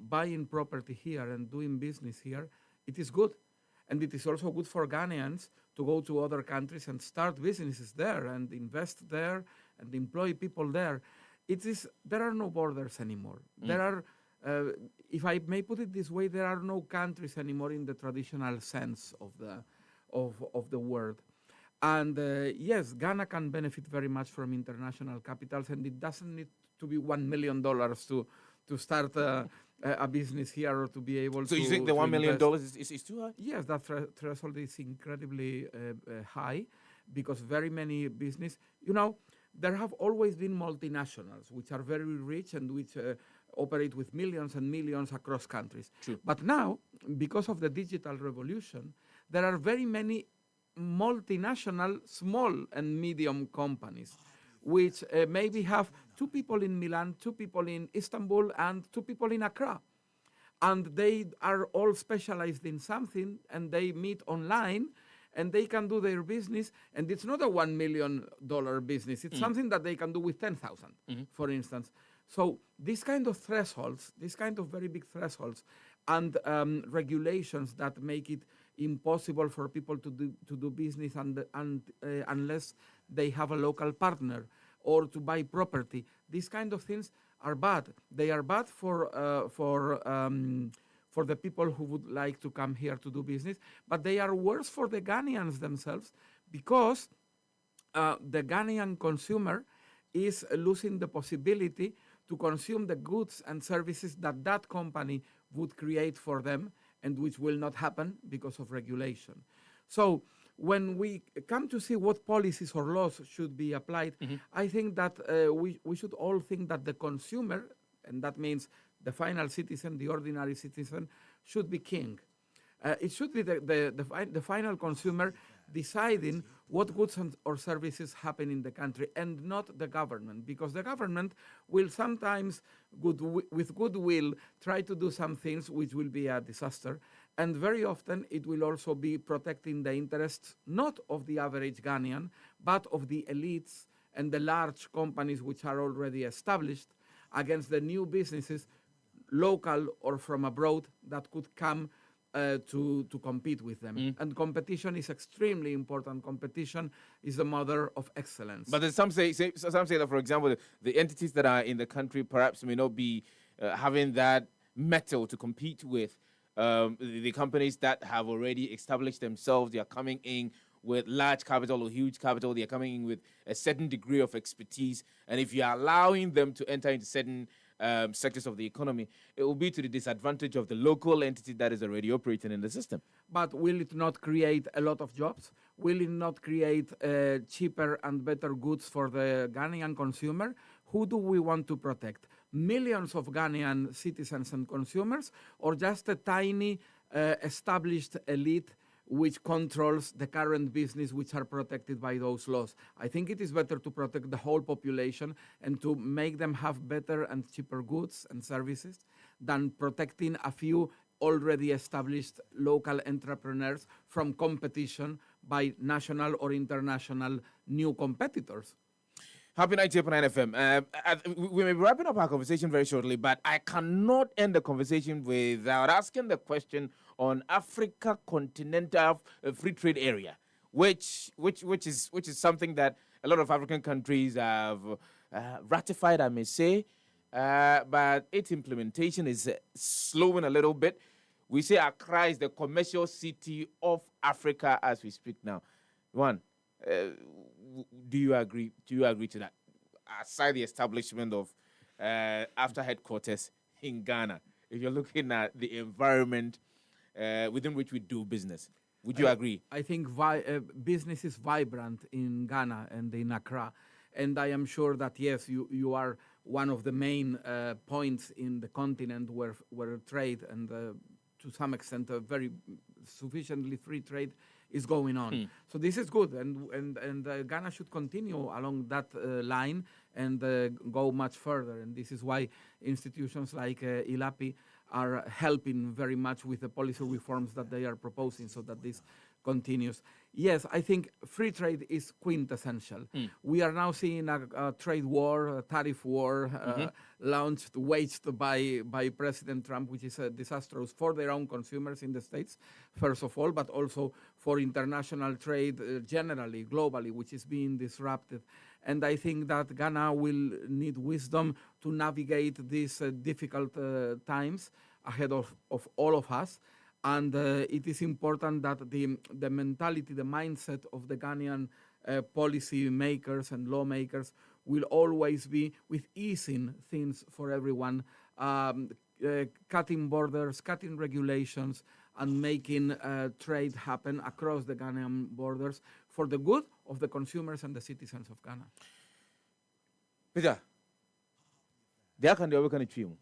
buying property here and doing business here, it is good. And it is also good for Ghanaians to go to other countries and start businesses there and invest there and employ people there. There are no borders anymore. There are, if I may put it this way, there are no countries anymore in the traditional sense of the word. And yes, Ghana can benefit very much from international capitals, and it doesn't need to be $1 million to start a business here or to be able to. So you think the $1 million is too high? Yes, that threshold is incredibly high, because very many business, there have always been multinationals which are very rich and which operate with millions and millions across countries. True. But now, because of the digital revolution, there are very many multinational small and medium companies which maybe have 2 people in Milan, 2 people in Istanbul, and 2 people in Accra. And they are all specialized in something, and they meet online, and they can do their business, and it's not a $1 million business. It's something that they can do with 10,000, for instance. So these kind of thresholds, these kind of very big thresholds, and regulations that make it impossible for people to do business unless they have a local partner or to buy property. These kind of things are bad. They are bad for the people who would like to come here to do business, but they are worse for the Ghanaians themselves because the Ghanaian consumer is losing the possibility to consume the goods and services that that company would create for them and which will not happen because of regulation. So when we come to see what policies or laws should be applied, I think that we should all think that the consumer, and that means the final citizen, the ordinary citizen, should be king. It should be the final consumer deciding what goods or services happen in the country and not the government, because the government will sometimes, with goodwill, try to do some things which will be a disaster. And very often it will also be protecting the interests not of the average Ghanaian, but of the elites and the large companies which are already established against the new businesses, local or from abroad, that could come to compete with them. And competition is extremely important. Competition is the mother of excellence. But then some say that, for example, the entities that are in the country perhaps may not be having that mettle to compete with the companies that have already established themselves. They are coming in with large capital or huge capital. They are coming in with a certain degree of expertise. And if you are allowing them to enter into certain sectors of the economy, it will be to the disadvantage of the local entity that is already operating in the system. But will it not create a lot of jobs? Will it not create cheaper and better goods for the Ghanaian consumer? Who do we want to protect? Millions of Ghanaian citizens and consumers, or just a tiny established elite which controls the current business which are protected by those laws? I think it is better to protect the whole population and to make them have better and cheaper goods and services than protecting a few already established local entrepreneurs from competition by national or international new competitors. Happy 98.9 FM. We may be wrapping up our conversation very shortly, but I cannot end the conversation without asking the question on Africa Continental Free Trade Area, which is something that a lot of African countries have ratified, I may say, but its implementation is slowing a little bit. We say Accra is the commercial city of Africa as we speak now. Do you agree? Do you agree to that? Aside the establishment of after headquarters in Ghana, if you're looking at the environment within which we do business, would you agree? I think business is vibrant in Ghana and in Accra, and I am sure that yes, you are one of the main points in the continent where trade and to some extent a very sufficiently free trade is going on. So this is good, and Ghana should continue along that line and go much further. And this is why institutions like ILAPI are helping very much with the policy reforms that they are proposing so that this continues. Yes, I think free trade is quintessential. We are now seeing a trade war, a tariff war waged by President Trump, which is disastrous for their own consumers in the States, first of all, but also for international trade generally, globally, which is being disrupted. And I think that Ghana will need wisdom to navigate these difficult times ahead of all of us. And it is important that the mentality, the mindset of the Ghanaian policy makers and lawmakers will always be with easing things for everyone, cutting borders, cutting regulations, and making trade happen across the Ghanaian borders for the good of the consumers and the citizens of Ghana. Peter, they can do kind of trim.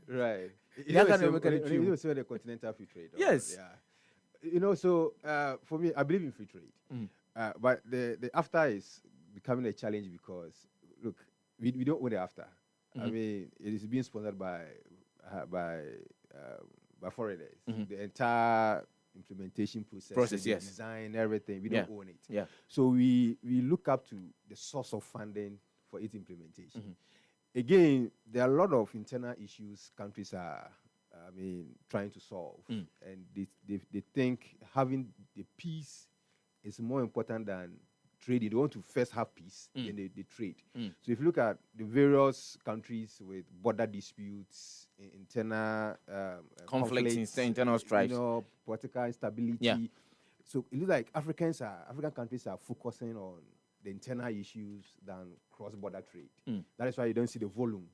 Right. You know, so the continental free trade. Yes. Yeah. You know, so for me, I believe in free trade. But the after is becoming a challenge because, look, we don't own the after. I mean, it is being sponsored by foreigners. The entire implementation process, yes. Design, everything, we don't own it. Yeah. So we look up to the source of funding for its implementation. Again, there are a lot of internal issues countries are, trying to solve, and they think having the peace is more important than trading. They want to first have peace, then they trade. So if you look at the various countries with border disputes, internal conflicts, internal strikes, political instability. Yeah. So it looks like African countries are focusing on the internal issues than cross-border trade. That is why you don't see the volume,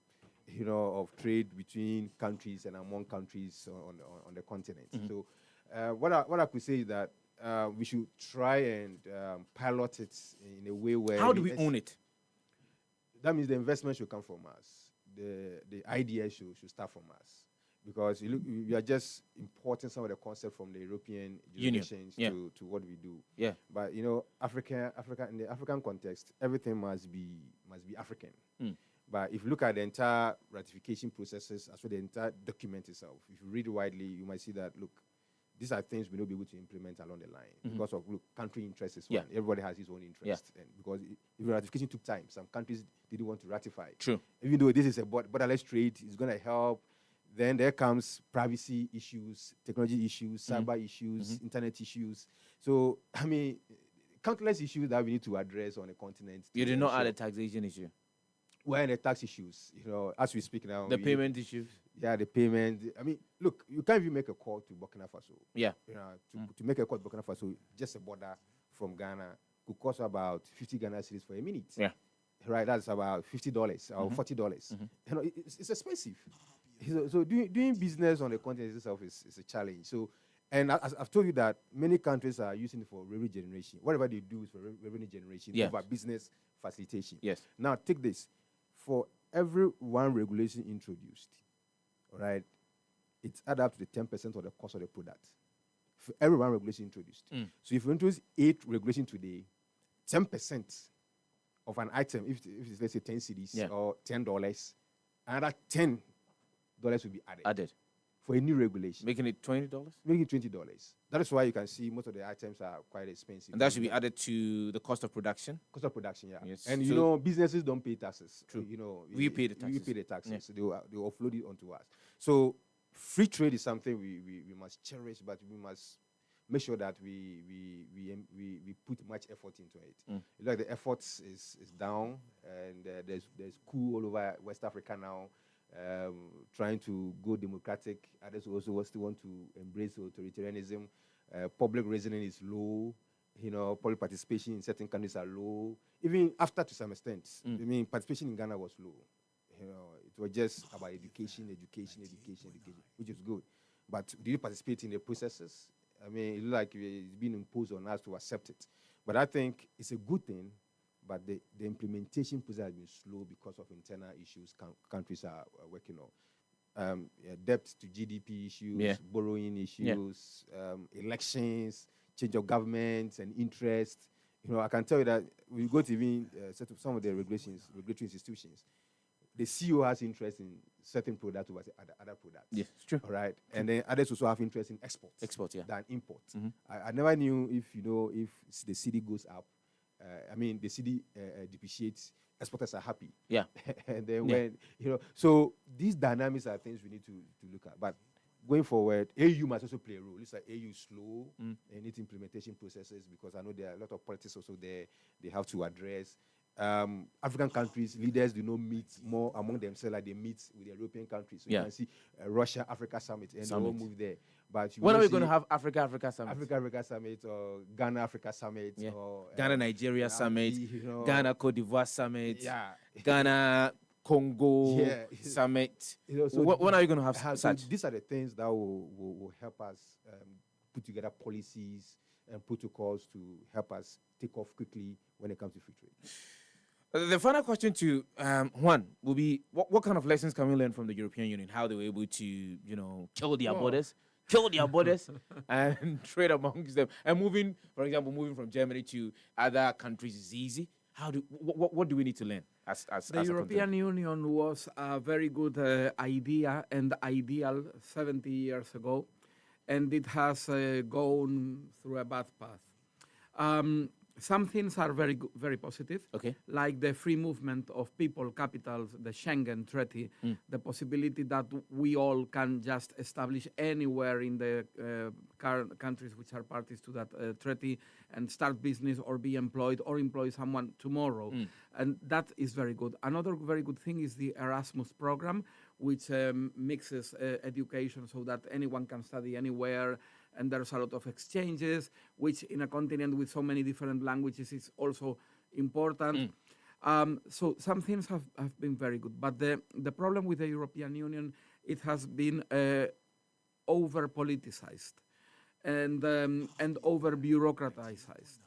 of trade between countries and among countries on the continent. So what I could say is that we should try and pilot it in a way where... How do we own it? That means the investment should come from us. The idea should start from us. Because we are just importing some of the concepts from the European jurisdictions to what we do. Yeah. But Africa in the African context, everything must be African. But if you look at the entire ratification processes, as well the entire document itself, if you read widely, you might see that these are things we will not be able to implement along the line because of country interest is one. Everybody has his own interest, and because if ratification took time, some countries didn't want to ratify. True. Even though this is a borderless trade, it's going to help. Then there comes privacy issues, technology issues, cyber issues, internet issues. So, countless issues that we need to address on the continent. You did not add a taxation issue? Well, and the tax issues, as we speak now. The payment issues? Yeah, the payment. Look, you can't even make a call to Burkina Faso. Yeah. To make a call to Burkina Faso, just a border from Ghana could cost about 50 Ghana cedis for a minute. Yeah. Right, that's about $50 or $40. It's expensive. So doing business on the continent itself is a challenge. So, and as I've told you that many countries are using it for revenue generation. Whatever they do is for revenue generation, over business facilitation. Yes. Now take this: for every one regulation introduced, all right, it's add up to the 10% of the cost of the product. For every one regulation introduced. So if you introduce 8 regulations today, 10% of an item, if it's let's say 10 cedis or $10, another $10 will be added for a new regulation. Making it $20? Making it $20. That is why you can see most of the items are quite expensive. And that should be added to the cost of production? Cost of production, yeah. Yes. And businesses don't pay taxes. True. We pay the taxes. We pay the taxes. Yeah. So they offload it onto us. So free trade is something we must cherish, but we must make sure that we put much effort into it. Like the effort is down, and there's coup all over West Africa now. Trying to go democratic. Others also still want to embrace authoritarianism. Public reasoning is low. Public participation in certain countries are low. Even after, to some extent, participation in Ghana was low. It was just about education, which is good. But do you participate in the processes? It looks like it's been imposed on us to accept it. But I think it's a good thing. But the implementation process has been slow because of internal issues countries are working on. Debt to GDP issues, borrowing issues, elections, change of governments and interest. I can tell you that we go to even set up some of the regulatory institutions. The CEO has interest in certain products over other products. Yes, it's true. All right, and then others also have interest in exports. Than imports. I never knew if the city goes up. The city depreciates, exporters are happy. Yeah. And then when, so these dynamics are things we need to look at. But going forward, AU must also play a role. It's like AU is slow in its implementation processes because I know there are a lot of politics also there they have to address. African countries, leaders do not meet more among themselves like they meet with the European countries. So you can see Russia-Africa summit and they all move there. But when are we going to have Africa Summit? Africa Summit or Ghana-Africa Summit or Ghana-Nigeria Summit, Ghana-Cote d'Ivoire Summit, Yeah. Ghana-Congo Summit. So when are you going to have such? So these are the things that will help us put together policies and protocols to help us take off quickly when it comes to free trade. The final question to Juan will be, what kind of lessons can we learn from the European Union? How they were able to, kill their borders and trade amongst them. And for example, moving from Germany to other countries is easy. What do we need to learn as the European Union was a very good idea and ideal 70 years ago, and it has gone through a bad path. some things are very positive, Okay. like the free movement of people, capitals, the Schengen Treaty, the possibility that we all can just establish anywhere in the countries which are parties to that treaty and start business or be employed or employ someone tomorrow. And that is very good. Another very good thing is the Erasmus program, which mixes education so that anyone can study anywhere, and there's a lot of exchanges, which in a continent with so many different languages is also important. So some things have been very good, but the problem with the European Union, it has been over politicized and over bureaucratized,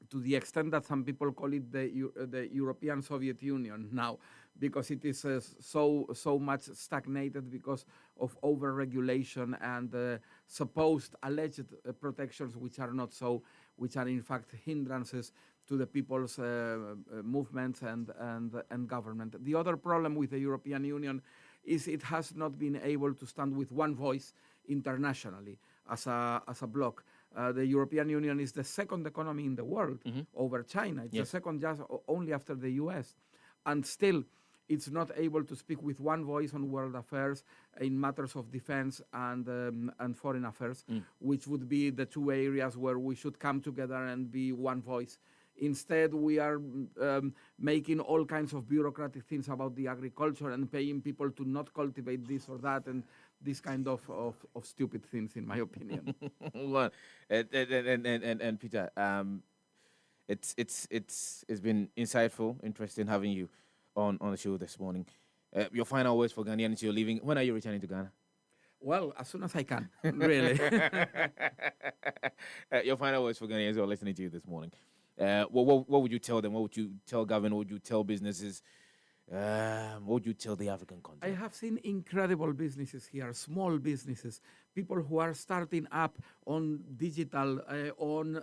to the extent that some people call it the European Soviet Union now, because it is so much stagnated because of over-regulation and supposed alleged protections which are not so, which are in fact hindrances to the people's movements and government. The other problem with the European Union is it has not been able to stand with one voice internationally as a bloc. The European Union is the second economy in the world over China. It's the second just only after the US. And still, it's not able to speak with one voice on world affairs in matters of defense and foreign affairs, which would be the two areas where we should come together and be one voice. Instead, we are making all kinds of bureaucratic things about the agriculture and paying people to not cultivate this or that, and this kind of stupid things, in my opinion. Well, and Peter, it's been insightful, interesting having you on the show this morning. Your final words for Ghanaians you're leaving. When are you returning to Ghana? Well, as soon as I can, really. Your final words for Ghanaians who are listening to you this morning. What would you tell them? What would you tell government? What would you tell businesses? What would you tell the African continent? I have seen incredible businesses here, small businesses, people who are starting up on digital, on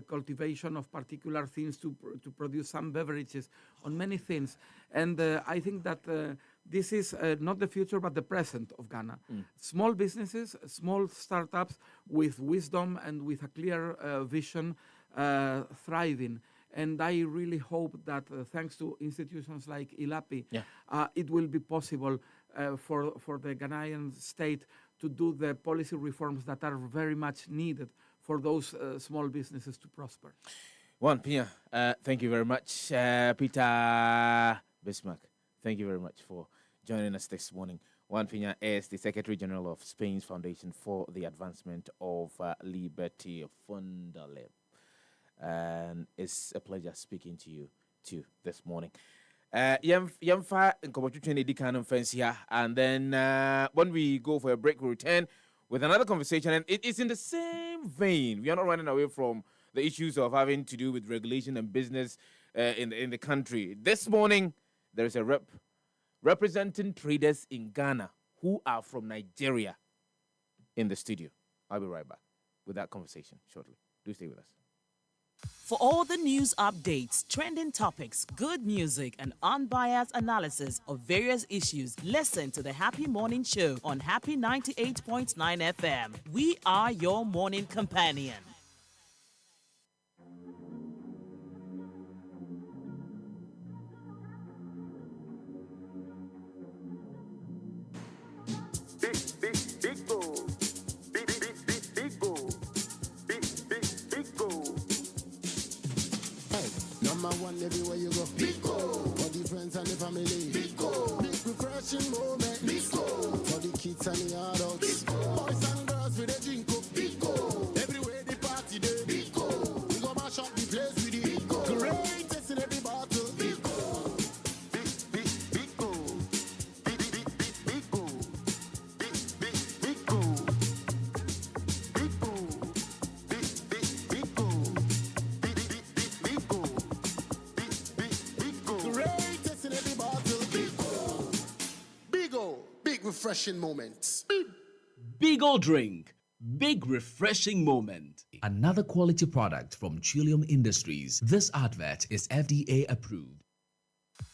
cultivation of particular things to produce some beverages, on many things. And I think that this is not the future, but the present of Ghana. Small businesses, small startups with wisdom and with a clear vision, thriving. And I really hope that thanks to institutions like ILAPI, it will be possible for the Ghanaian state to do the policy reforms that are very much needed for those small businesses to prosper. Pia, thank you very much. Peter Bismarck, thank you very much for joining us this morning. Pia is the Secretary General of Spain's Foundation for the Advancement of Liberty, Fundalib. And it's a pleasure speaking to you too this morning. Yemfa and then when we go for a break, we return with another conversation, and it is in the same vein. We are not running away from the issues of having to do with regulation and business in the country. This morning, there is a representing traders in Ghana who are from Nigeria in the studio. I'll be right back with that conversation shortly. Do stay with us. For all the news updates, trending topics, good music, and unbiased analysis of various issues, listen to the Happy Morning Show on Happy 98.9 FM. We are your morning companion. Big goal. Big goal. Big goal. Number one everywhere you go. Big goal. For the friends and the family. Big goal. Big refreshing moment. Big goal. For the kids and the adults. Big goal. Boys and girls with a drink up. Big goal. Everywhere the party day. Big goal. We go mash up the place with it. Big goal. Greatest in every battle. Big goal. Big goal. Big goal. Big goal. Big goal. Big goal. Greatest in every battle. Big O, big refreshing moments. Big O drink, big refreshing moment. Another quality product from Trillium Industries. This advert is FDA approved.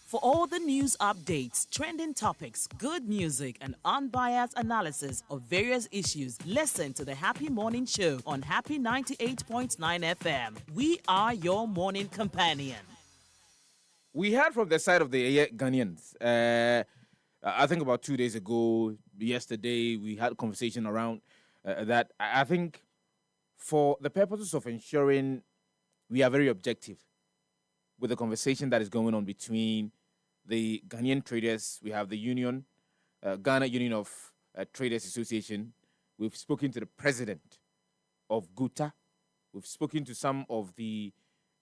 For all the news updates, trending topics, good music, and unbiased analysis of various issues, listen to the Happy Morning Show on Happy 98.9 FM. We are your morning companion. We heard from the side of the Ghanaians. I think about 2 days ago, yesterday, we had a conversation around that. I think for the purposes of ensuring we are very objective with the conversation that is going on between the Ghanaian traders, we have the union, Ghana Union of Traders Association. We've spoken to the president of GUTA. We've spoken to some of the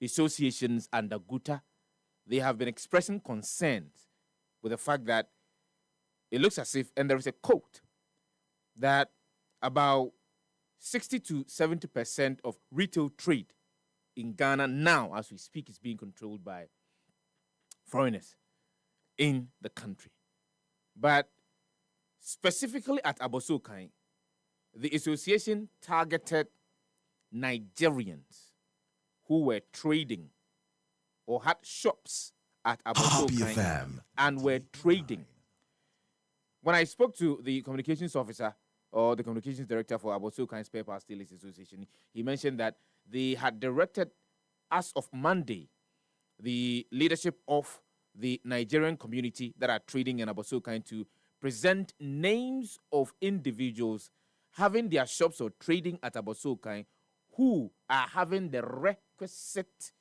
associations under GUTA. They have been expressing concerns with the fact that it looks as if, and there is a quote, that about 60 to 70% of retail trade in Ghana now, as we speak, is being controlled by foreigners in the country. But specifically at Abossey-Okai, the association targeted Nigerians who were trading or had shops at Abossey-Okai and were trading. When I spoke to the communications officer or the communications director for Abossey-Okai Spare Parts Dealers Association, he mentioned that they had directed, as of Monday, the leadership of the Nigerian community that are trading in Abossey-Okai to present names of individuals having their shops or trading at Abossey-Okai who are having the requisite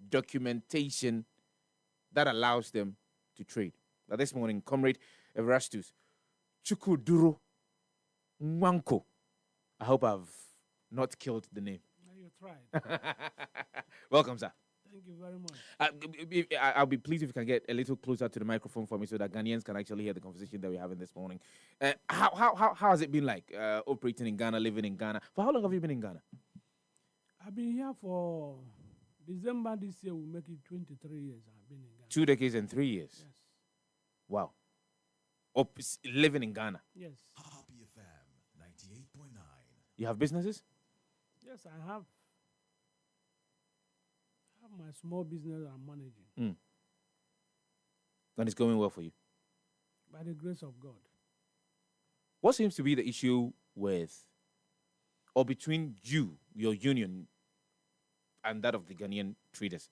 documentation that allows them to trade. Now, this morning, Comrade Everastus Chukuduro Nwanko, I hope I've not killed the name. You tried. Welcome, sir. Thank you very much. I'll be pleased if you can get a little closer to the microphone for me so that Ghanaians can actually hear the conversation that we're having this morning. How has it been like operating in Ghana, living in Ghana? For how long have you been in Ghana? I've been here for December this year. We'll make it 23 years. I've been in Ghana. 2 decades and 3 years. Yes. Wow. Living in Ghana. Yes. Happy FM 98.9. You have businesses? Yes, I have my small business I'm managing. And it's going well for you? By the grace of God. What seems to be the issue with or between you, your union, and that of the Ghanaian traders?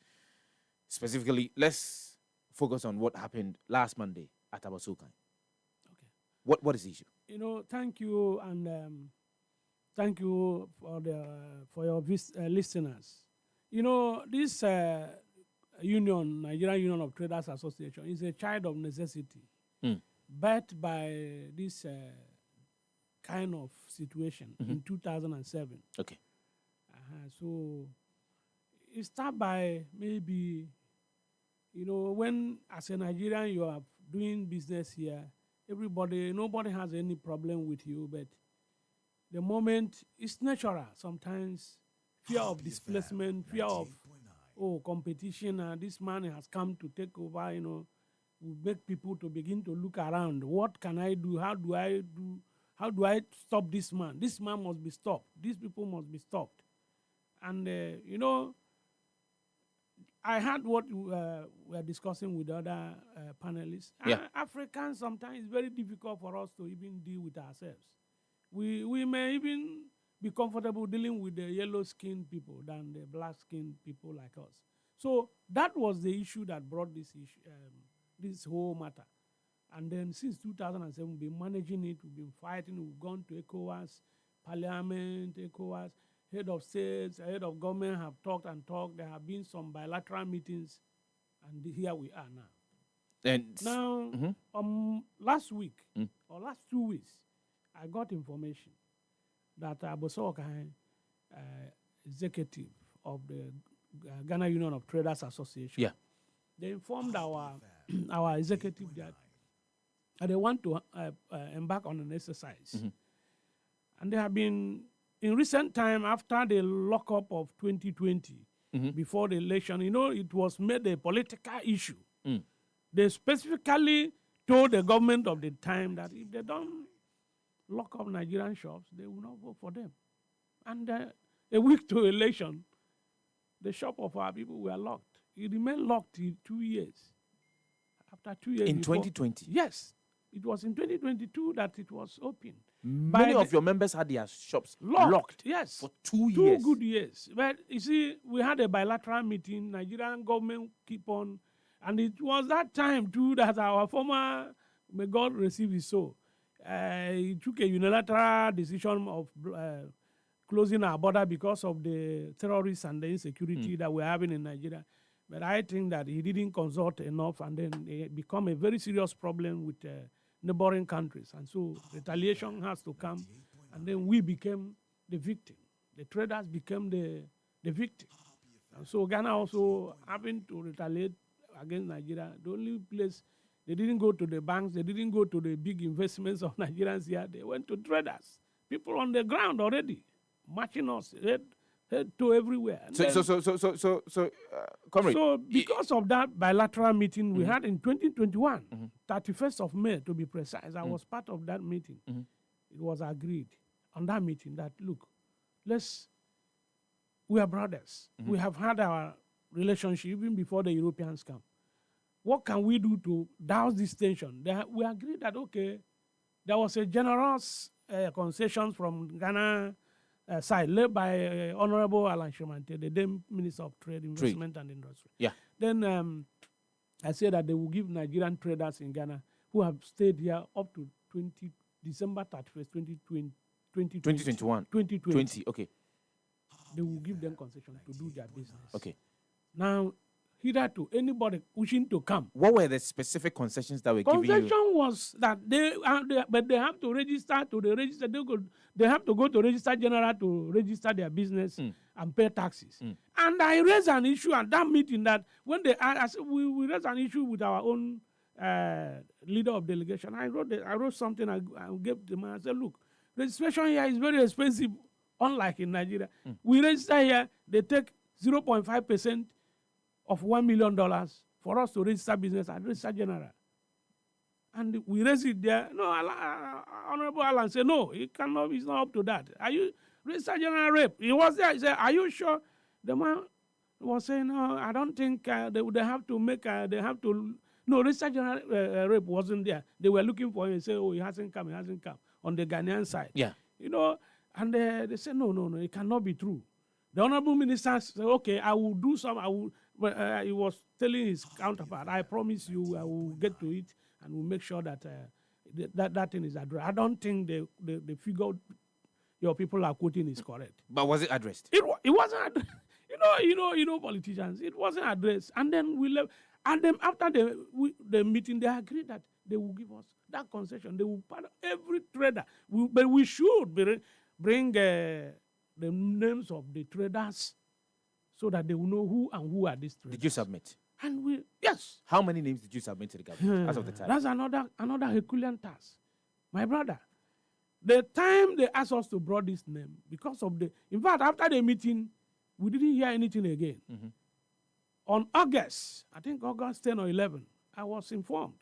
Specifically, let's focus on what happened last Monday at Abossey-Okai. Okay. What is the issue? Thank you, and thank you for your listeners. This union, Nigerian Union of Traders Association, is a child of necessity, birthed by this kind of situation in 2007. Okay. So it started by maybe, when as a Nigerian you are doing business here, nobody has any problem with you, but the moment it's natural. Sometimes fear of displacement, fear of competition, this man has come to take over, will make people to begin to look around. What can I do? How do I stop this man? This man must be stopped. These people must be stopped. And, I heard what we were discussing with other panelists. Yeah. Africans, sometimes it's very difficult for us to even deal with ourselves. We may even be comfortable dealing with the yellow-skinned people than the black-skinned people like us. So that was the issue that brought this issue, this whole matter. And then since 2007, we've been managing it, we've been fighting, we've gone to ECOWAS, Parliament, ECOWAS, head of states, head of government have talked and talked. There have been some bilateral meetings, and here we are now. And now, last week, or last 2 weeks, I got information that Abossey-Okai executive of the Ghana Union of Traders Association, they informed our executive that they want to embark on an exercise. And they have been, in recent time, after the lockup of 2020, before the election, it was made a political issue. They specifically told the government of the time that if they don't lock up Nigerian shops, they will not vote for them. And a week to election, the shop of our people were locked. It remained locked till 2 years. After 2 years. In before- 2020? Yes. It was in 2022 that it was opened. Many of your members had their shops locked. Yes. for 2 2 years. good years. But you see, we had a bilateral meeting. Nigerian government keep on. And it was that time too that our former, may God receive his soul, he took a unilateral decision of closing our border because of the terrorists and the insecurity that we're having in Nigeria. But I think that he didn't consult enough, and then it become a very serious problem with neighboring countries. And so retaliation has to come, and then we became the victim. The traders became the victim. And so Ghana also having to retaliate against Nigeria. The only place, they didn't go to the banks, they didn't go to the big investments of Nigerians here, they went to traders. People on the ground already, marching us, head to everywhere. And Comrade. so because of that bilateral meeting we had in 2021, 31st of May to be precise, I was part of that meeting. It was agreed on that meeting that, look, we are brothers. We have had our relationship even before the Europeans come. What can we do to douse this tension? We agreed that, okay, there was a generous concession from Ghana side led by Honorable Alan Shemante, the then Minister of Trade, Investment and Industry. Yeah. Then I said that they will give Nigerian traders in Ghana who have stayed here up to December 31st, 2021. 2020. Okay. They will give them concession to do their business. Okay. Now, hitherto, anybody wishing to come. What were the specific concessions that were given you? Concession was that they have to register to the register. They have to go to Register General to register their business and pay taxes. And I raised an issue at that meeting that when we raised an issue with our own leader of delegation. I wrote something. I gave the man. I said, look, registration here is very expensive, unlike in Nigeria. We register here. They take 0.5% of $1 million for us to register business at Register General. And we raise it there. No, Honorable Alan said, no, it cannot, it's not up to that. Are you Register General Rep? He was there. He said, are you sure? The man was saying, no, I don't think they have to make, no, Register General Rep wasn't there. They were looking for him and said, oh, he hasn't come on the Ghanaian side. Yeah. You know, and they said, no, it cannot be true. The Honorable Minister said, okay, I will do some, he was telling his counterpart, I promise you I will get to it and we'll make sure that that thing is addressed. I don't think the figure your people are quoting is correct. But was it addressed? It wasn't addressed. You know, politicians, it wasn't addressed. And then we left. And then after the meeting, they agreed that they will give us that concession. They will pardon every trader. But we should bring the names of the traders so that they will know who are these traders. Did you submit? And yes. How many names did you submit to the government as of the time? That's another Herculean task. My brother, the time they asked us to bring this name, because of in fact, after the meeting, we didn't hear anything again. On August 10 or 11, I was informed.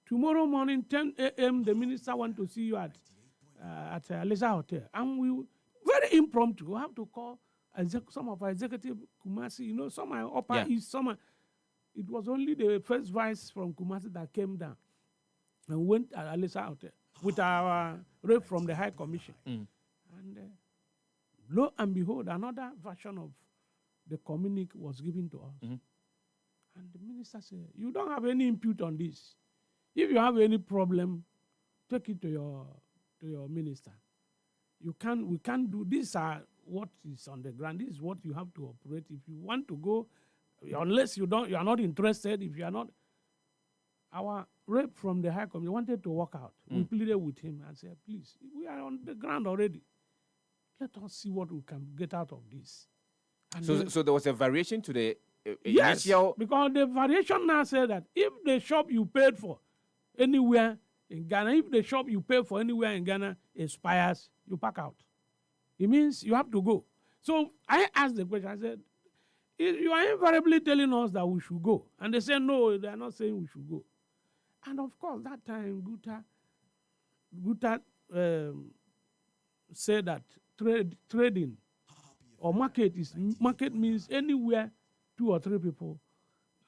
Tomorrow morning, 10 a.m., the minister want to see you at Lisa Hotel. And we, very impromptu, we have to call some of our executive Kumasi, some are upper east, some are. It was only the first vice from Kumasi that came down and went at Alisa Hotel with our rep from the High Commission. And lo and behold, another version of the communique was given to us. And the minister said, you don't have any input on this. If you have any problem, take it to your minister. We can't do this. What is on the ground. This is what you have to operate. If you want to go, unless you are not interested, if you are not, our rep from the High Commission wanted to walk out. We pleaded with him and said, please, we are on the ground already. Let us see what we can get out of this. And so there was a variation to the yes, initial... because the variation now said that if the shop you paid for anywhere in Ghana, if the shop you pay for anywhere in Ghana expires, you pack out. It means you have to go. So I asked the question, I said, you are invariably telling us that we should go. And they said, no, they are not saying we should go. And of course, that time, Guta said that trading or market means anywhere 2 or 3 people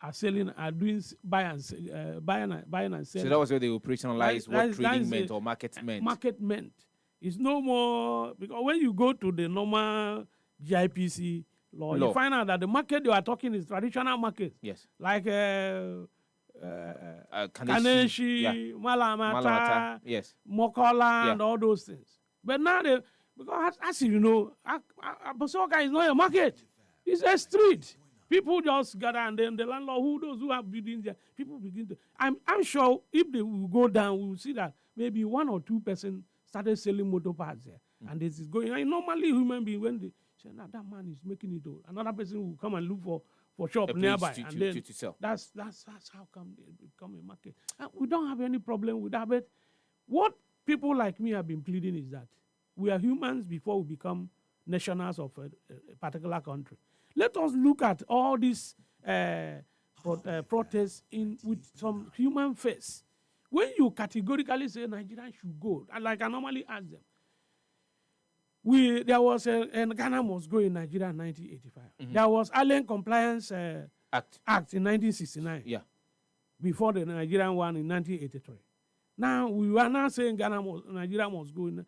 are doing buying and selling. So that was where they operationalized what trading meant or market meant. Market meant. It's no more, because when you go to the normal GIPC law, you find out that the market you are talking is traditional market. Yes. Like Kaneshi, Malamata, yes, Mokola, and all those things. But now, because as you know, Bosoka is not a market. It's a street. People just gather, and then the landlord, those who have buildings there, people begin to. I'm sure if they will go down, we will see that maybe 1 or 2% started selling motor parts there. And this is going. And normally, human being, when they say, "Now that man is making it," another person will come and look for shop nearby, and then to sell. That's how come they become a market. And we don't have any problem with that. But what people like me have been pleading is that we are humans before we become nationals of a particular country. Let us look at all these protests with some human face. When you categorically say Nigeria should go, and like I normally ask them, there was Ghana must go in Nigeria in 1985. There was Alien Compliance Act in 1969. Yeah. Before the Nigerian one in 1983. Now we are now saying Nigeria must go in.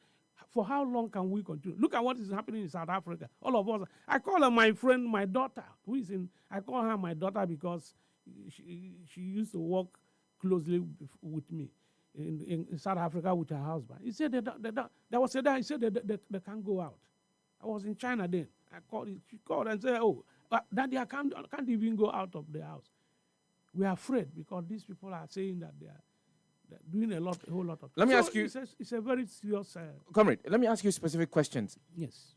For how long can we continue? Look at what is happening in South Africa. All of us. I call her my friend, my daughter, who is in. I call her my daughter because she used to work closely with me in South Africa with her husband. He said there was a day. He said they can't go out. I was in China then. I called. She called and said, "Oh, Daddy, I can't even go out of the house. We are afraid because these people are saying that they are." They're doing a whole lot of. Let me ask you. It's a very serious. Comrade, let me ask you specific questions. Yes.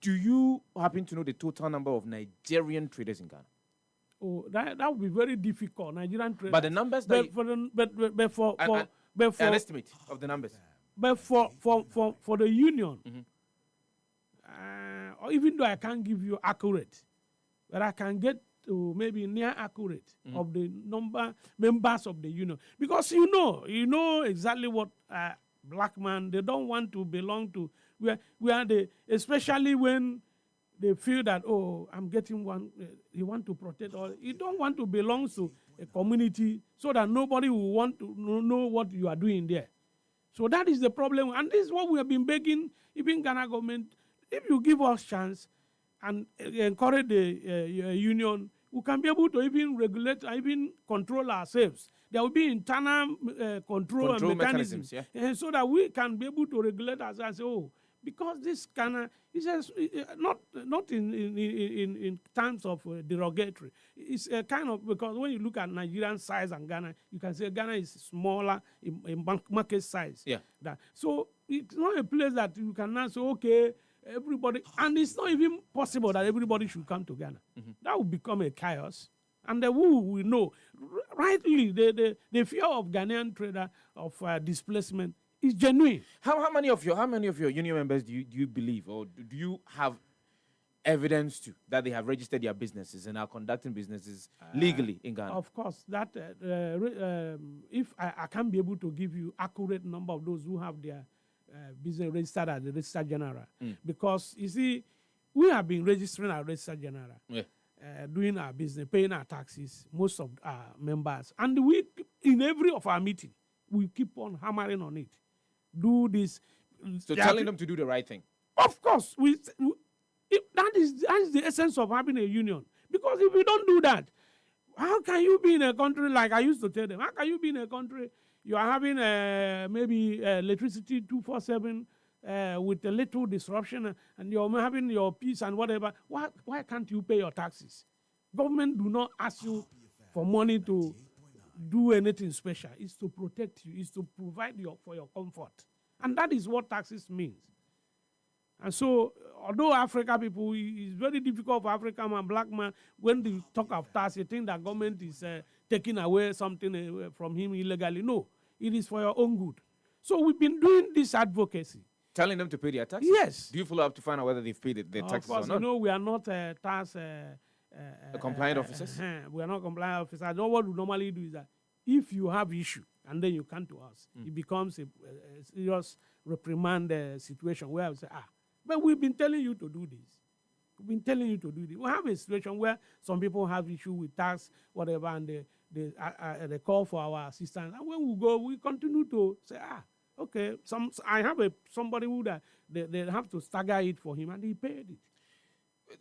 Do you happen to know the total number of Nigerian traders in Ghana? Oh, that would be very difficult. Nigerian traders. But the numbers but for an estimate of the numbers. But for the union, or even though I can't give you accurate, but I can get to maybe near accurate of the members of the union, because you know exactly what black man, they don't want to belong to. We are especially when they feel that, oh, I'm getting one, you want to protect, or you don't want to belong to a community so that nobody will want to know what you are doing there. So that is the problem, and this is what we have been begging even Ghana government. If you give us chance and encourage the union, we can be able to even regulate, even control ourselves. There will be internal control mechanisms, and so that we can be able to regulate ourselves and say, oh, because this Ghana is not in terms of derogatory. It's a kind of, because when you look at Nigerian size and Ghana, you can say Ghana is smaller in market size. Yeah. So it's not a place that you can now say, okay, everybody, and it's not even possible that everybody should come to Ghana. That would become a chaos. And the who will know, rightly, the fear of Ghanaian trader of displacement is genuine. How many of your union members do you believe, or do you have evidence to that they have registered their businesses and are conducting businesses legally in Ghana? Of course, that if I can't be able to give you accurate number of those who have their business registered at the Registrar General, because you see, we have been registering our Registrar General, doing our business, paying our taxes, most of our members, and we in every of our meeting we keep on hammering on it. Do this. So telling them to do the right thing. Of course, that is the essence of having a union. Because if you don't do that, how can you be in a country, like I used to tell them, how can you be in a country you are having maybe electricity 24/7 with a little disruption, and you're having your peace and whatever? Why can't you pay your taxes? Government do not ask you for money to do anything special. It's to protect you. It's to provide for your comfort. And that is what taxes means. And so, although African people, it's very difficult for African man, black man, when they talk of tax, you think that government is taking away something from him illegally. No, it is for your own good. So we've been doing this advocacy. Telling them to pay their taxes? Yes. Do you follow up to find out whether they've paid their taxes or not? No, we are not tax... compliant officers? We are not compliant officers. What we normally do is that if you have issue and then you come to us, it becomes a serious reprimand situation where we say, but we've been telling you to do this. We've been telling you to do this. We have a situation where some people have issue with tax, whatever, and they call for our assistance. And when we go, we continue to say, okay, I have somebody who that they have to stagger it for him, and he paid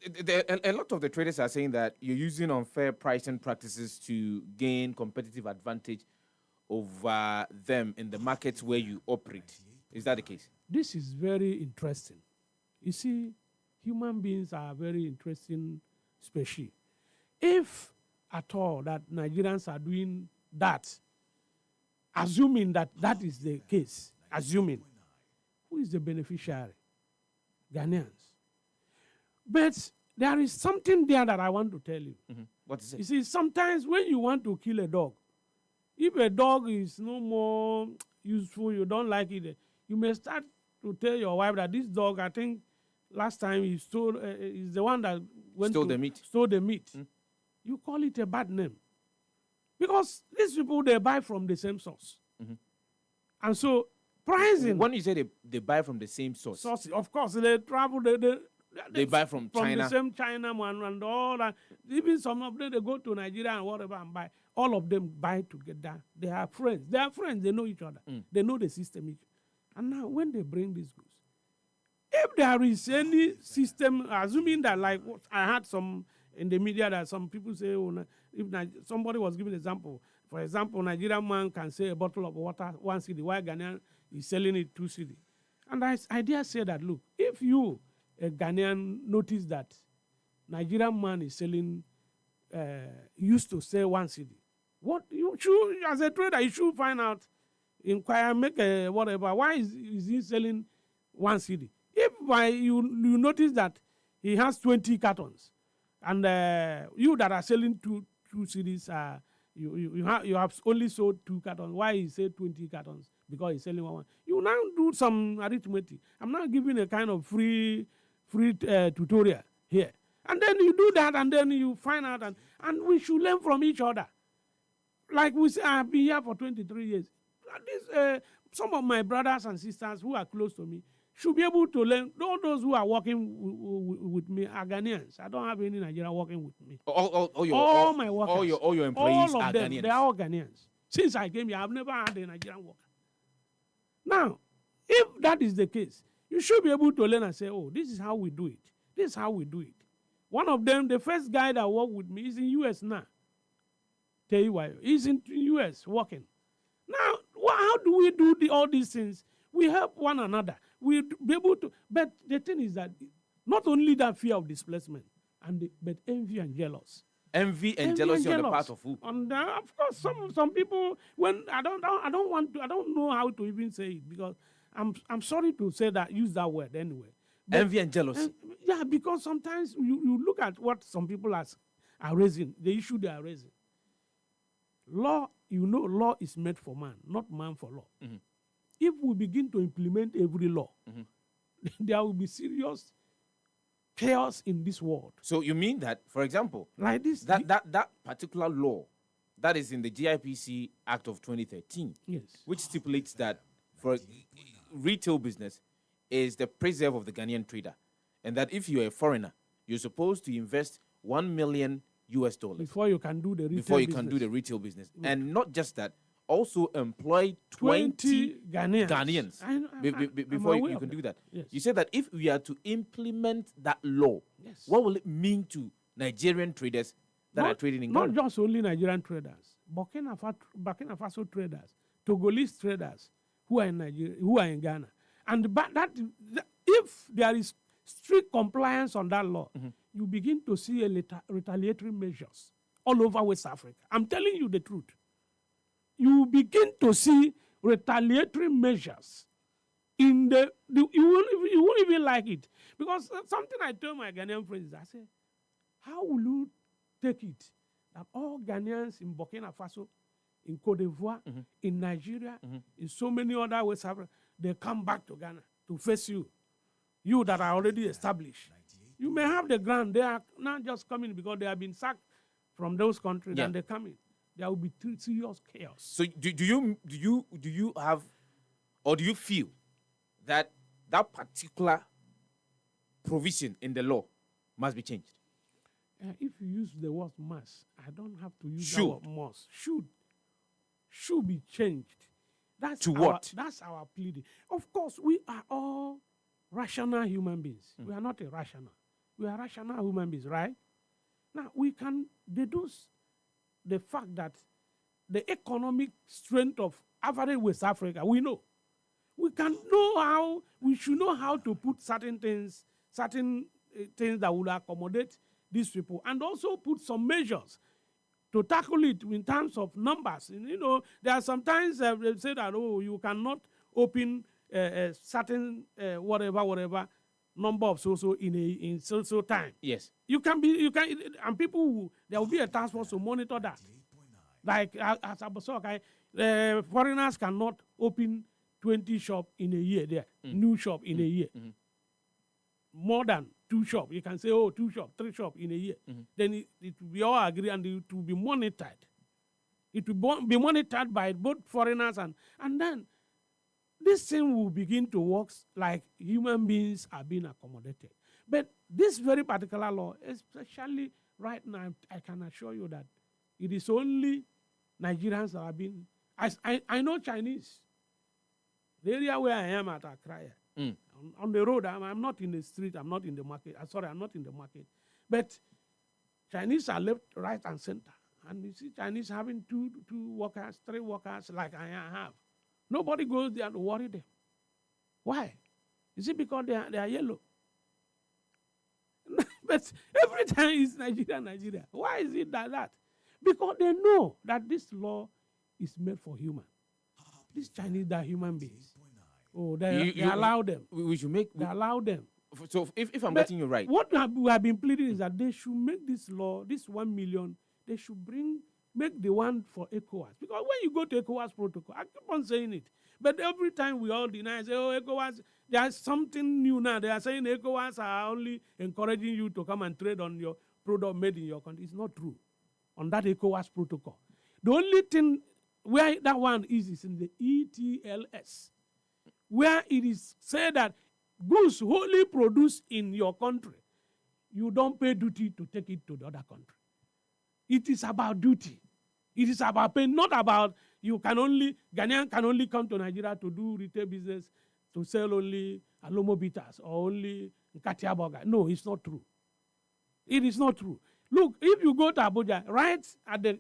it. A lot of the traders are saying that you're using unfair pricing practices to gain competitive advantage over them in the markets where you operate. Is that the case? This is very interesting. You see, human beings are a very interesting species. If at all that Nigerians are doing that, assuming that that is the case, who is the beneficiary? Ghanaians. But there is something there that I want to tell you. What is it? You see, sometimes when you want to kill a dog, if a dog is no more useful, you don't like it, you may start to tell your wife that this dog, I think, last time he stole, is the one that stole the meat. You call it a bad name. Because these people, they buy from the same source. And so, pricing... When you say they buy from the same source... Of course, they travel, they buy from China. the same China one and all that. Even some of them, they go to Nigeria and whatever and buy. All of them buy together. They are friends. They know each other. They know the system. And now, when they bring these goods, if there is any system, assuming that, like I had some in the media that some people say, if somebody was giving an example, for example, Nigerian man can say a bottle of water 1 cedi, while Ghanaian is selling it 2 cedi. And I dare say that, look, if you, a Ghanaian, notice that Nigerian man is selling, used to sell 1 cedi, what you should, as a trader, you should find out, inquire, make a whatever, why is he selling 1 cedi? If you notice that he has 20 cartons, and you that are selling two cedis, you have only sold 2 cartons. Why he said 20 cartons? Because he's selling one. You now do some arithmetic. I'm now giving a kind of free tutorial here, and then you do that, and then you find out, and we should learn from each other. Like we say, I've been here for 23 years. Some of my brothers and sisters who are close to me should be able to learn. All those who are working with me are Ghanaians. I don't have any Nigerian working with me. All my workers. All your employees all are of them, Ghanaians. They are all Ghanaians. Since I came here, I've never had a Nigerian worker. Now, if that is the case, you should be able to learn and say, oh, this is how we do it. This is how we do it. One of them, the first guy that worked with me, is in U.S. now. Tell you why. He's in U.S. working. Now, how do we do all these things? We help one another. We be able to. But the thing is that not only that fear of displacement, but envy and jealous. Envy and jealousy on the part of who? And of course, some people. When I don't know how to even say it, because I'm sorry to say that, use that word anyway. But, envy and jealousy. Yeah, because sometimes you look at what some people are raising, the issue they are raising. Law, law is made for man, not man for law. If we begin to implement every law, there will be serious chaos in this world. So you mean that, for example, like this, that particular law that is in the GIPC Act of 2013, yes, which stipulates that for retail business is the preserve of the Ghanaian trader, and that if you're a foreigner, you're supposed to invest $1 million before you can do the retail business. And not just that, also employ 20 Ghanaians before you can do that. Yes. You said that if we are to implement that law, yes, what will it mean to Nigerian traders that are trading in Ghana? Not just only Nigerian traders, Burkina Faso traders, Togolese traders who are in Nigeria, who are in Ghana. And if there is strict compliance on that law, you begin to see retaliatory measures all over West Africa. I'm telling you the truth. You begin to see retaliatory measures in you won't even like it. Because something I tell my Ghanaian friends, I say, how will you take it that all Ghanaians in Burkina Faso, in Cote d'Ivoire, in Nigeria, in so many other West Africa, they come back to Ghana to face you that are already established. You may have the ground. They are not just coming because they have been sacked from those countries, and they come in. There will be serious chaos. So do you have, or do you feel that particular provision in the law must be changed? If you use the word must, I don't have to use Should. the word must. Should be changed. That's To our, what? That's our pleading. Of course, we are all rational human beings. We are not irrational. We are rational human beings, right? Now, we can deduce the fact that the economic strength of average West Africa, we know. We should know how to put certain things that would accommodate these people, and also put some measures to tackle it in terms of numbers. And, there are sometimes they say that, you cannot open a certain whatever number of so in so time. Yes. And people there will be a task force to monitor that. Like as Abasoka, foreigners cannot open 20 shops in a year there, new shop in a year. More than 2 shops. You can say, 2 shops, 3 shops in a year. Then it will be all agree and it will be monitored. It will be monitored by both foreigners and then this thing will begin to work like human beings are being accommodated. But this very particular law, especially right now, I can assure you that it is only Nigerians that have been. I know Chinese. The area where I am at Accra, on the road, I'm not in the street, I'm not in the market. I'm not in the market. But Chinese are left, right, and center. And you see Chinese having two workers, 3 workers like I have. Nobody goes there to worry them. Why? Is it because they are yellow? But every time it's Nigeria. Why is it that? Because they know that this law is made for human. These Chinese are human beings. They allow them. They allow them. So if I'm getting you right. What we have been pleading is that they should make this law, this 1 million, they should make the one for ECOWAS. Because when you go to ECOWAS protocol, I keep on saying it. But every time we all deny, say, ECOWAS, there's something new now. They are saying ECOWAS are only encouraging you to come and trade on your product made in your country. It's not true. On that ECOWAS protocol. The only thing where that one is in the ETLS, where it is said that goods wholly produced in your country, you don't pay duty to take it to the other country. It is about duty. It is about pay, not about Ghanaian can only come to Nigeria to do retail business, to sell only Alomo bitters or only Nkatia burger. No, it's not true. It is not true. Look, if you go to Abuja, right at the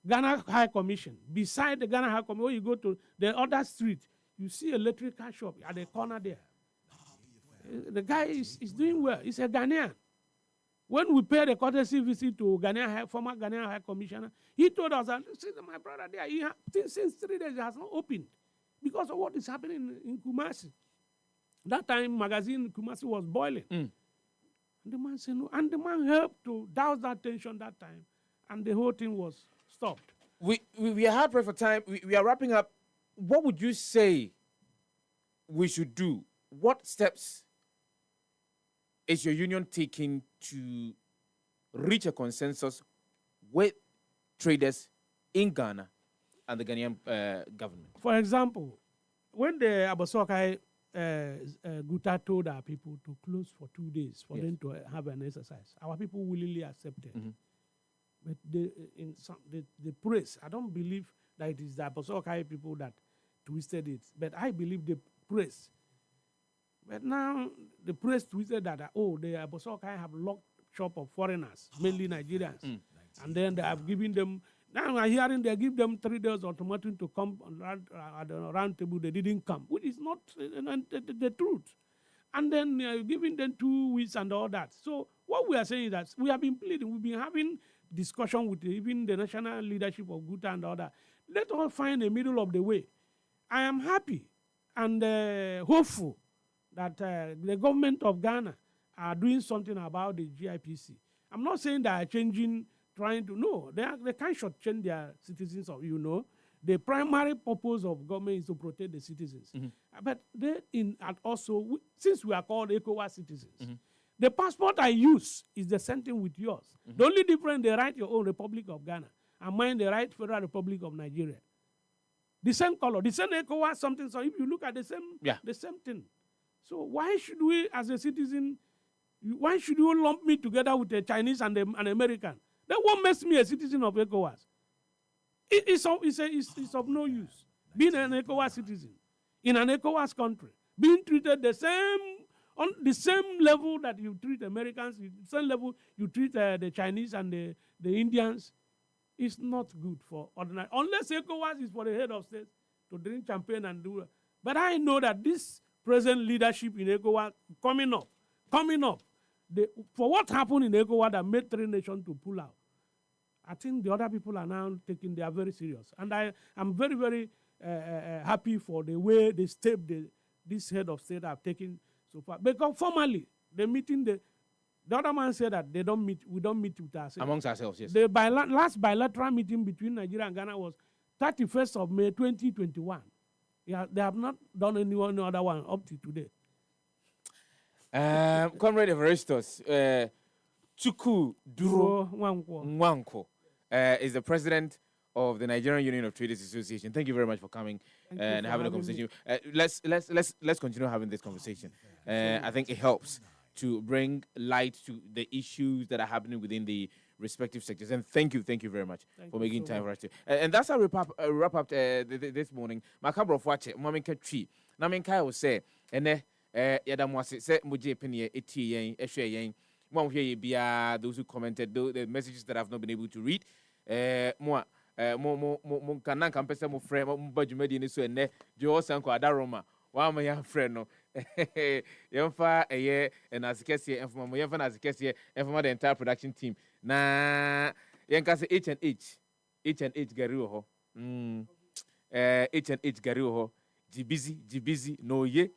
Ghana High Commission, beside the Ghana High Commission, when you go to the other street, you see an electrical shop at the corner there. The guy is doing well. He's a Ghanaian. When we paid a courtesy visit to former Ghanaian High Commissioner, he told us that, see, my brother there, since 3 days, he has not opened because of what is happening in Kumasi. That time, magazine Kumasi was boiling. And the man said no. And the man helped to douse that tension that time. And the whole thing was stopped. We are hard pressed for time. We are wrapping up. What would you say we should do? What steps is your union taking to reach a consensus with traders in Ghana and the Ghanaian government? For example, when the Abosokai Guta told our people to close for 2 days for them to have an exercise, our people willingly accepted. But the press, I don't believe that it is the Abosokai people that twisted it, but I believe the press. But now the press twisted that, the Abosokai have locked shop of foreigners, mainly Nigerians. And then they have given them, now I'm hearing they give them 3 days ultimatum to come at the round table. They didn't come, which is not the truth. And then giving them 2 weeks and all that. So what we are saying is that we have been pleading, we've been having discussion with even the national leadership of Guta and all that. Let us find a middle of the way. I am happy and hopeful that the government of Ghana are doing something about the GIPC. I'm not saying they are changing, trying to, no, they can't shortchange their citizens, The primary purpose of government is to protect the citizens. But since we are called ECOWAS citizens, the passport I use is the same thing with yours. The only difference, they write your own Republic of Ghana, and mine, they write Federal Republic of Nigeria. The same color, the same ECOWAS something. So if you look at the same thing. So why should we, as a citizen, Why should you lump me together with a Chinese and an American? That won't make me a citizen of ECOWAS. It's of no use. Being an ECOWAS citizen in an ECOWAS country, being treated on the same level that you treat Americans, the same level you treat the Chinese and the Indians, is not good for ordinary. Unless ECOWAS is for the head of state to drink champagne and do. But I know that this present leadership in ECOWAS coming up, for what happened in ECOWAS that made 3 nations to pull out, I think the other people are now taking, they are very serious. And I'm very, very happy for the way the step this head of state have taken so far. Because formally, the meeting, the other man said that we don't meet with ourselves. Amongst ourselves, yes. The last bilateral meeting between Nigeria and Ghana was 31st of May 2021. Yeah, they have not done any other one up to today. Comrade Evaristos, Chukwu Duro Nwanko is the president of the Nigerian Union of Traders Association. Thank you very much for coming and having a conversation. Let's continue having this conversation. I think it helps to bring light to the issues that are happening within the respective sectors. And thank you very much for making time for us. And that's how we wrap up this morning. Makabro Fwache, Maminka Tree. Naminka will say, and Yadamwasi said, Muji Penny, Eti, Eshe, one here, those who commented, the messages that I've not been able to read. More kana kampesa mo friend mo badwumadi ni so ene jo sanko adaroma wa ma ya friend no yemfa eye na asekese enfama mo yemfa na asekese enfama the entire production team na yenka se H&H gari ho H&H gari ho jibizi no ye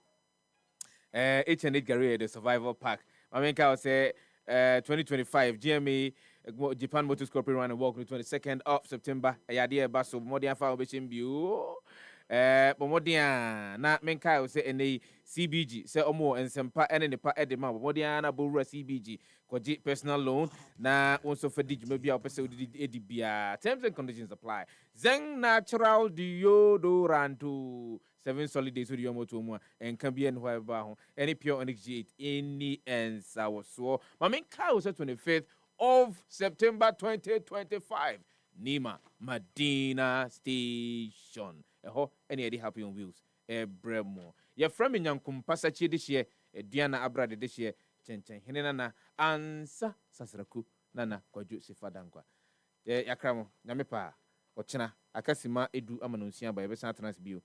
H&H gari the survival pack mamenka will say 2025 GMA Japan Motors Corporate Run and Walk on the 22nd of September. Ayadi Basso, Modian Foundation View. Modian, not Menkai will say any CBG, say Omo and Sempa and any part at the mouth. Modiana Bura CBG, Koji personal loan. Na also for Dig, maybe I'll pursue the ADBA. Terms and conditions apply. Zeng natural deodorant 7 solid days with your motor and can be anywhere. Any pure NXG8, any and sour. So, my main car was at 25th of September 2025. Nima Medina Station. Any idea happy on wheels? Bremo. Your friend in Yankum Passachi this year, Diana Abrade this year, Chen Hinana, Ansa Sasraku, Nana, Kwadwo Sefah-Danquah. Yakramo, Namepa, Ochina, Akasima, Edu Amanusia by Bessan Transbio.